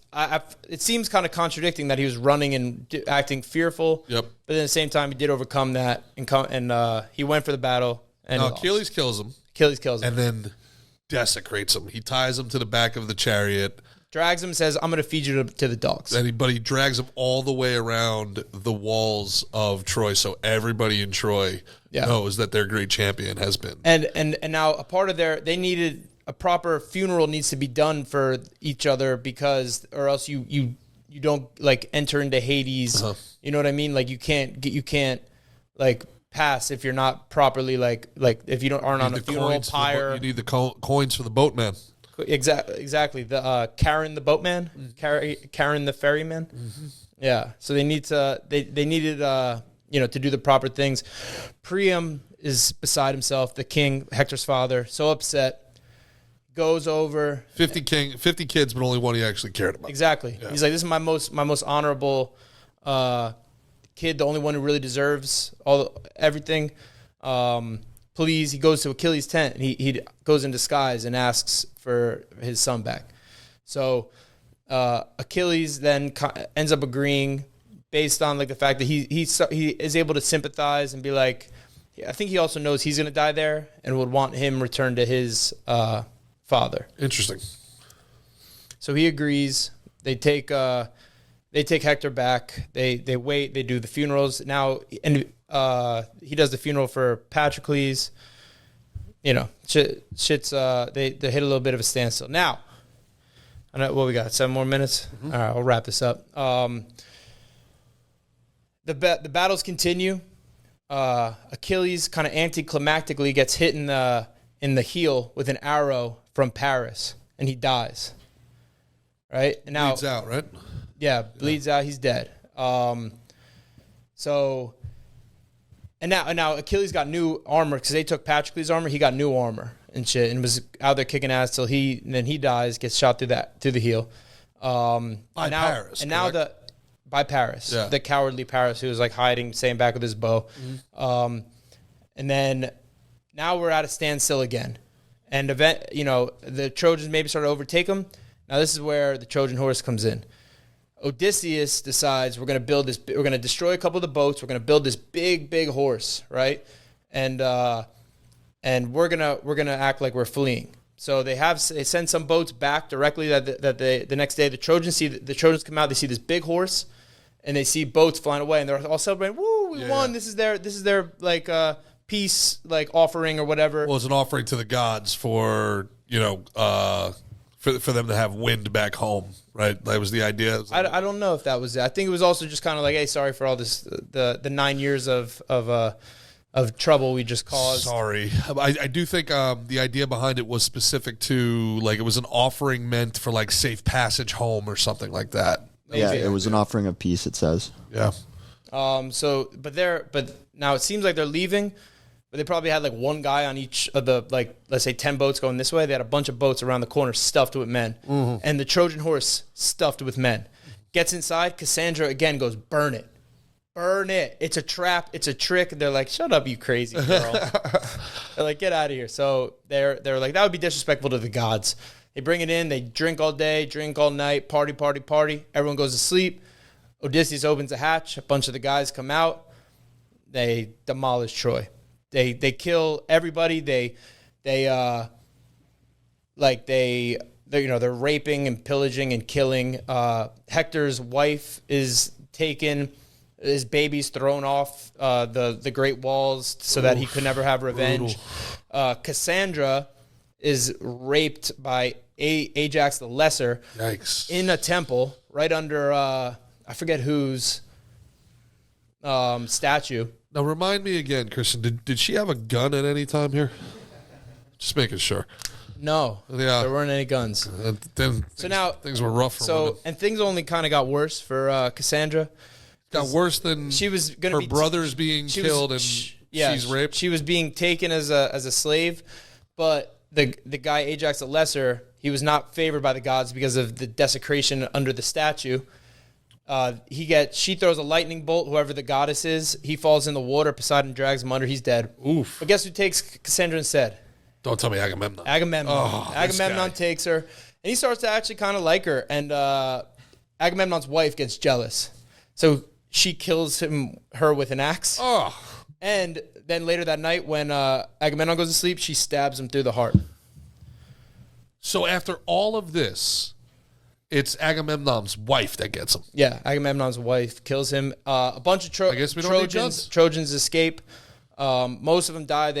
it seems kind of contradicting that he was running and acting fearful. Yep. But at the same time, he did overcome that and he went for the battle. And Achilles kills him. And then desecrates him. He ties him to the back of the chariot. Drags him, says, I'm going to feed you to the dogs. But he drags him all the way around the walls of Troy, so everybody in Troy knows that their great champion has been. And now a part of they needed a proper funeral needs to be done for each other, because or else you don't like enter into Hades. Uh-huh. You know what I mean? Like you can't like pass if you're not properly like if you aren't on a funeral pyre. You need the coins for the boatman. Exactly. The Karen the boatman, Karen the ferryman. Mm-hmm. Yeah. So they needed to do the proper things. Priam is beside himself. The king, Hector's father, so upset. Goes over 50 kids, but only one he actually cared about. Exactly. Yeah. He's like, this is my most honorable kid, the only one who really deserves everything. Please, he goes to Achilles' tent, and he goes in disguise and asks for his son back. So Achilles then ends up agreeing based on like the fact that he is able to sympathize and be like, I think he also knows he's going to die there and would want him returned to his father. Interesting. So he agrees. They take Hector back. They wait. They do the funerals now, and he does the funeral for Patroclus. You know, shit's they hit a little bit of a standstill. Now, I know what we got. 7 more minutes. All right, I'll wrap this up. The battles continue. Achilles kind of anticlimactically gets hit in the heel with an arrow from Paris, and he dies. Right? And now Bleeds out, right? Yeah, bleeds out. He's dead. So, and now Achilles got new armor because they took Patroclus' armor. He got new armor and shit, and was out there kicking ass till then he dies, gets shot through the heel. By Paris, and now by Paris, the cowardly Paris who was like hiding, staying back with his bow. And then now we're at a standstill again, and the Trojans maybe start to overtake them. Now this is where the Trojan Horse comes in. Odysseus decides we're going to destroy a couple of the boats. We're going to build this big horse, right? And we're gonna act like we're fleeing. So they send some boats back directly the next day. The Trojans come out. They see this big horse, and they see boats flying away, and they're all celebrating. Woo, we won! This is their like peace like offering or whatever. Well, it's an offering to the gods for for them to have wind back home, right? That was the idea. I don't know if that was it. I think it was also just kind of like, hey, sorry for all this the 9 years of trouble we just caused. Sorry. I do think the idea behind it was specific to, like, it was an offering meant for, like, safe passage home or something like that. Yeah, it was an offering of peace, it says. Yeah. But now it seems like they're leaving, but they probably had, like, one guy on each of the, like, let's say 10 boats going this way. They had a bunch of boats around the corner stuffed with men. Mm-hmm. And the Trojan Horse stuffed with men. Gets inside. Cassandra, again, goes, burn it. Burn it. It's a trap. It's a trick. They're like, shut up, you crazy girl. They're like, get out of here. So they're like, that would be disrespectful to the gods. They bring it in. They drink all day, drink all night, party. Everyone goes to sleep. Odysseus opens a hatch. A bunch of the guys come out. They demolish Troy. They kill everybody. They're raping and pillaging and killing. Hector's wife is taken. His baby's thrown off the great walls so that he could never have revenge. Cassandra is raped by Ajax the Lesser. Yikes. In a temple right under I forget whose statue. Now remind me again, Christian, did she have a gun at any time here? Just making sure. No, there weren't any guns. Then things were rough for women. And things only kind of got worse for Cassandra. Got worse than she was gonna her brothers being killed and she's raped. She was being taken as a slave, but the guy Ajax the Lesser, he was not favored by the gods because of the desecration under the statue. She throws a lightning bolt, whoever the goddess is. He falls in the water. Poseidon drags him under. He's dead. Oof. But guess who takes Cassandra instead? Don't tell me Agamemnon. Agamemnon takes her, and he starts to actually kind of like her. And Agamemnon's wife gets jealous, so she kills her with an axe. Oh. And then later that night, when Agamemnon goes to sleep, she stabs him through the heart. So after all of this, it's Agamemnon's wife that gets him. Yeah, Agamemnon's wife kills him. A bunch of I guess we don't need guns. Trojans escape. Most of them die.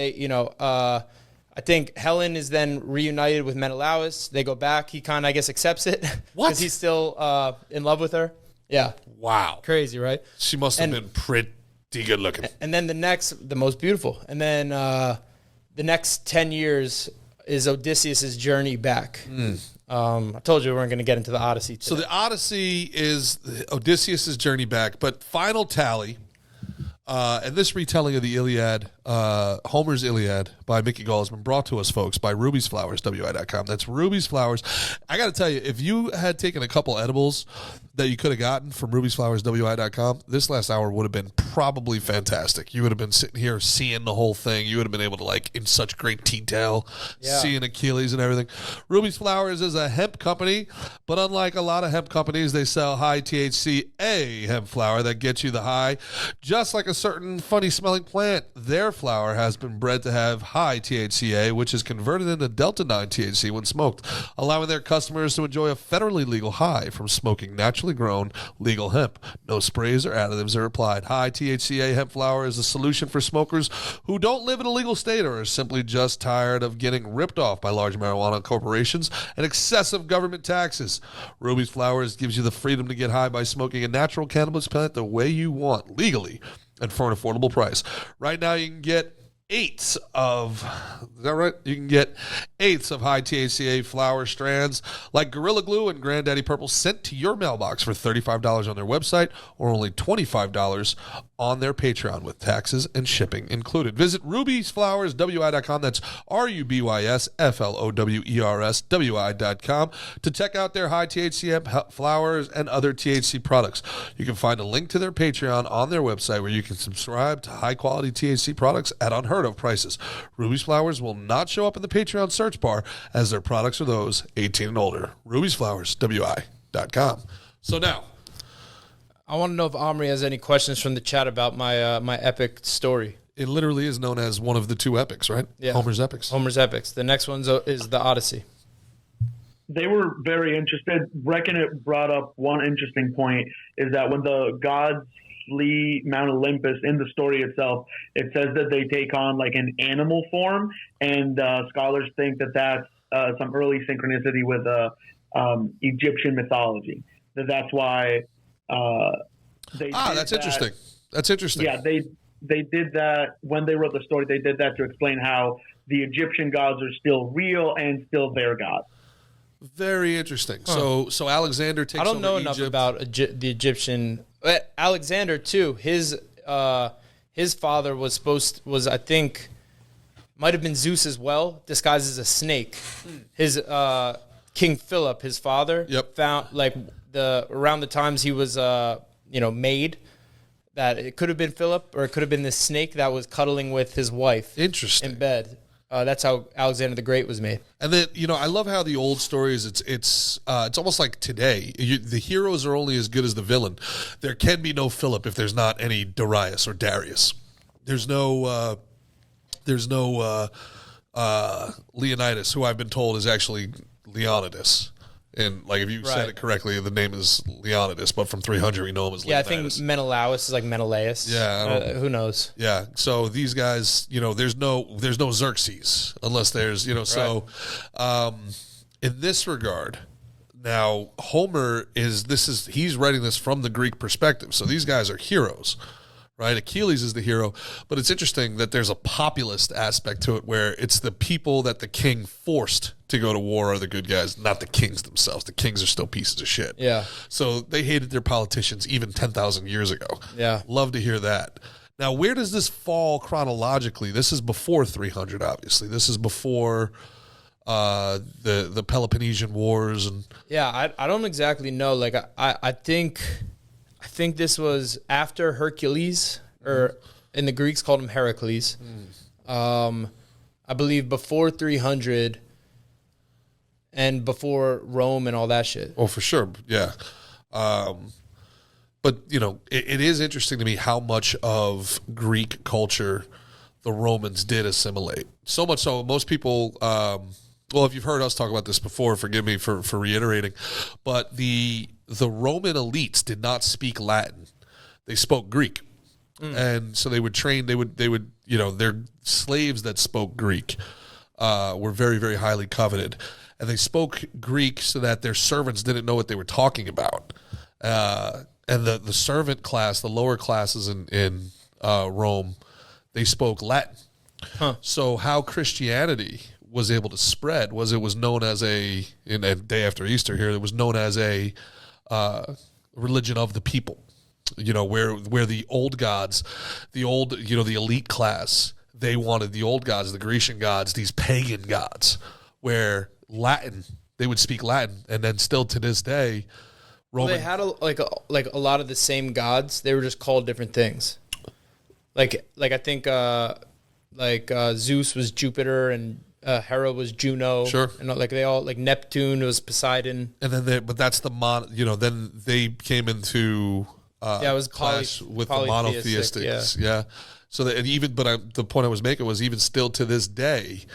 I think Helen is then reunited with Menelaus. They go back. He kind of, I guess, accepts it. What? Because he's still in love with her. Yeah. Wow. Crazy, right? She must have been pretty good looking. And then the most beautiful. And then the next 10 years is Odysseus' journey back. I told you we weren't going to get into the Odyssey today. So the Odyssey is Odysseus' journey back, but final tally, and this retelling of the Iliad, Homer's Iliad by Mickey Gall has been brought to us, folks, by Ruby's Flowers, WI.com. That's Ruby's Flowers. I got to tell you, if you had taken a couple edibles, that you could have gotten from rubiesflowerswi.com, this last hour would have been probably fantastic. You would have been sitting here seeing the whole thing. You would have been able to, like, in such great detail, seeing Achilles and everything. Ruby's Flowers is a hemp company, but unlike a lot of hemp companies, they sell high THC hemp flower that gets you the high. Just like a certain funny-smelling plant, their flower has been bred to have high THCA, which is converted into Delta-9 THC when smoked, allowing their customers to enjoy a federally legal high from smoking naturally grown legal hemp. No sprays or additives are applied. High THCA hemp flower is a solution for smokers who don't live in a legal state or are simply just tired of getting ripped off by large marijuana corporations and excessive government taxes. Ruby's Flowers gives you the freedom to get high by smoking a natural cannabis plant the way you want, legally and for an affordable price. Right now you can get eighths of high THCA flower strands like Gorilla Glue and Granddaddy Purple sent to your mailbox for $35 on their website or only $25 on their Patreon with taxes and shipping included. Visit rubiesflowerswi.com. That's RUBYSFLOWERSWI.com to check out their high THC flowers and other THC products. You can find a link to their Patreon on their website where you can subscribe to high quality THC products at unheard of prices. Ruby's Flowers will not show up in the Patreon search bar as their products are those 18 and older. rubiesflowerswi.com. So now, I want to know if Omri has any questions from the chat about my my epic story. it literally is known as one of the two epics, right? Yeah. Homer's epics. Homer's epics. The next one is the Odyssey. They were very interested. Reckon it brought up one interesting point is that when the gods flee Mount Olympus in the story itself, it says that they take on like an animal form, and scholars think that that's some early synchronicity with Egyptian mythology. That's why they. That's interesting. That's interesting. Yeah, they did that when they wrote the story. They did that to explain how the Egyptian gods are still real and still their gods. Very interesting. Huh. So Alexander takes over Egypt. I don't know enough about the Egyptian. Alexander too. His father was I think might have been Zeus as well, disguised as a snake. His King Philip, his father, found like around the times he was made, that it could have been Philip or it could have been this snake that was cuddling with his wife. Interesting. In bed. That's how Alexander the Great was made. And then, I love how the old stories, it's almost like today. The heroes are only as good as the villain. There can be no Philip if there's not any Darius or Darius. There's no Leonidas, who I've been told is actually Leonidas. And like if you said it correctly, the name is Leonidas, but from 300 we know him as Leonidas. Yeah, I think Menelaus is like Menelaus. Yeah, who knows? Yeah, so these guys, there's no Xerxes unless there's So, in this regard, now Homer he's writing this from the Greek perspective. So these guys are heroes. Right, Achilles is the hero, but it's interesting that there's a populist aspect to it where it's the people that the king forced to go to war are the good guys, not the kings themselves. The kings are still pieces of shit. Yeah. So they hated their politicians even 10,000 years ago. Yeah. Love to hear that. Now, where does this fall chronologically? This is before 300, obviously. This is before the Peloponnesian Wars and. Yeah, I don't exactly know. Like I think this was after Hercules, or in the Greeks called him Heracles. I believe before 300 and before Rome and all that shit. Oh, for sure. Yeah. But, it is interesting to me how much of Greek culture the Romans did assimilate. So much so, most people, if you've heard us talk about this before, forgive me for reiterating, but the Roman elites did not speak Latin. They spoke Greek. And so they would train, they would, their slaves that spoke Greek were very, very highly coveted. And they spoke Greek so that their servants didn't know what they were talking about. And the servant class, the lower classes in Rome, they spoke Latin. Huh. So how Christianity was able to spread was it was known as a day after Easter here, it was known as a religion of the people, where the old gods, the elite class, they wanted the old gods, the Grecian gods, these pagan gods, where Latin, they would speak Latin. And then still to this day, Well, Roman. they had a lot of the same gods. They were just called different things. Like I think Zeus was Jupiter and Hera was Juno. Sure. And they all Neptune was Poseidon. And then but that's the then they came into it was clash with the polytheistic, monotheistics. Yeah. So that, the point I was making was even still to this day,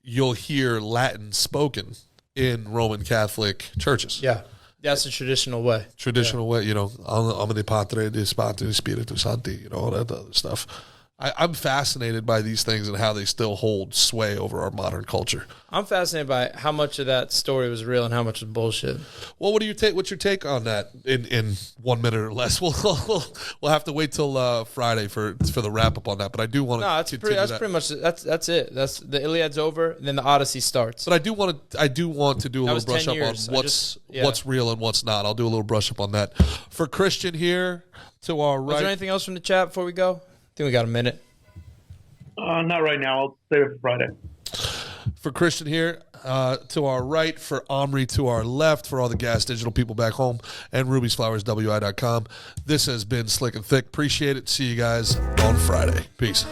you'll hear Latin spoken in Roman Catholic churches. Yeah. That's the traditional way. Way, Omni Patre, Dei Spiritus, Spiritus Sancti, all that other stuff. I'm fascinated by these things and how they still hold sway over our modern culture. I'm fascinated by how much of that story was real and how much was bullshit. Well, what's your take on that in 1 minute or less? We'll have to wait till Friday for the wrap up on that. But I do want to. No, pretty much that's it. That's the Iliad's over, and then the Odyssey starts. But I do want to do a little brush up on what's real and what's not. I'll do a little brush up on that. For Christian here to our right. Was there anything else from the chat before we go? I think we got a minute. Not right now. I'll save it for Friday. For Christian here, to our right, for Omri to our left, for all the Gas Digital people back home, and Ruby'sFlowersWI.com. This has been Slick and Thick. Appreciate it. See you guys on Friday. Peace.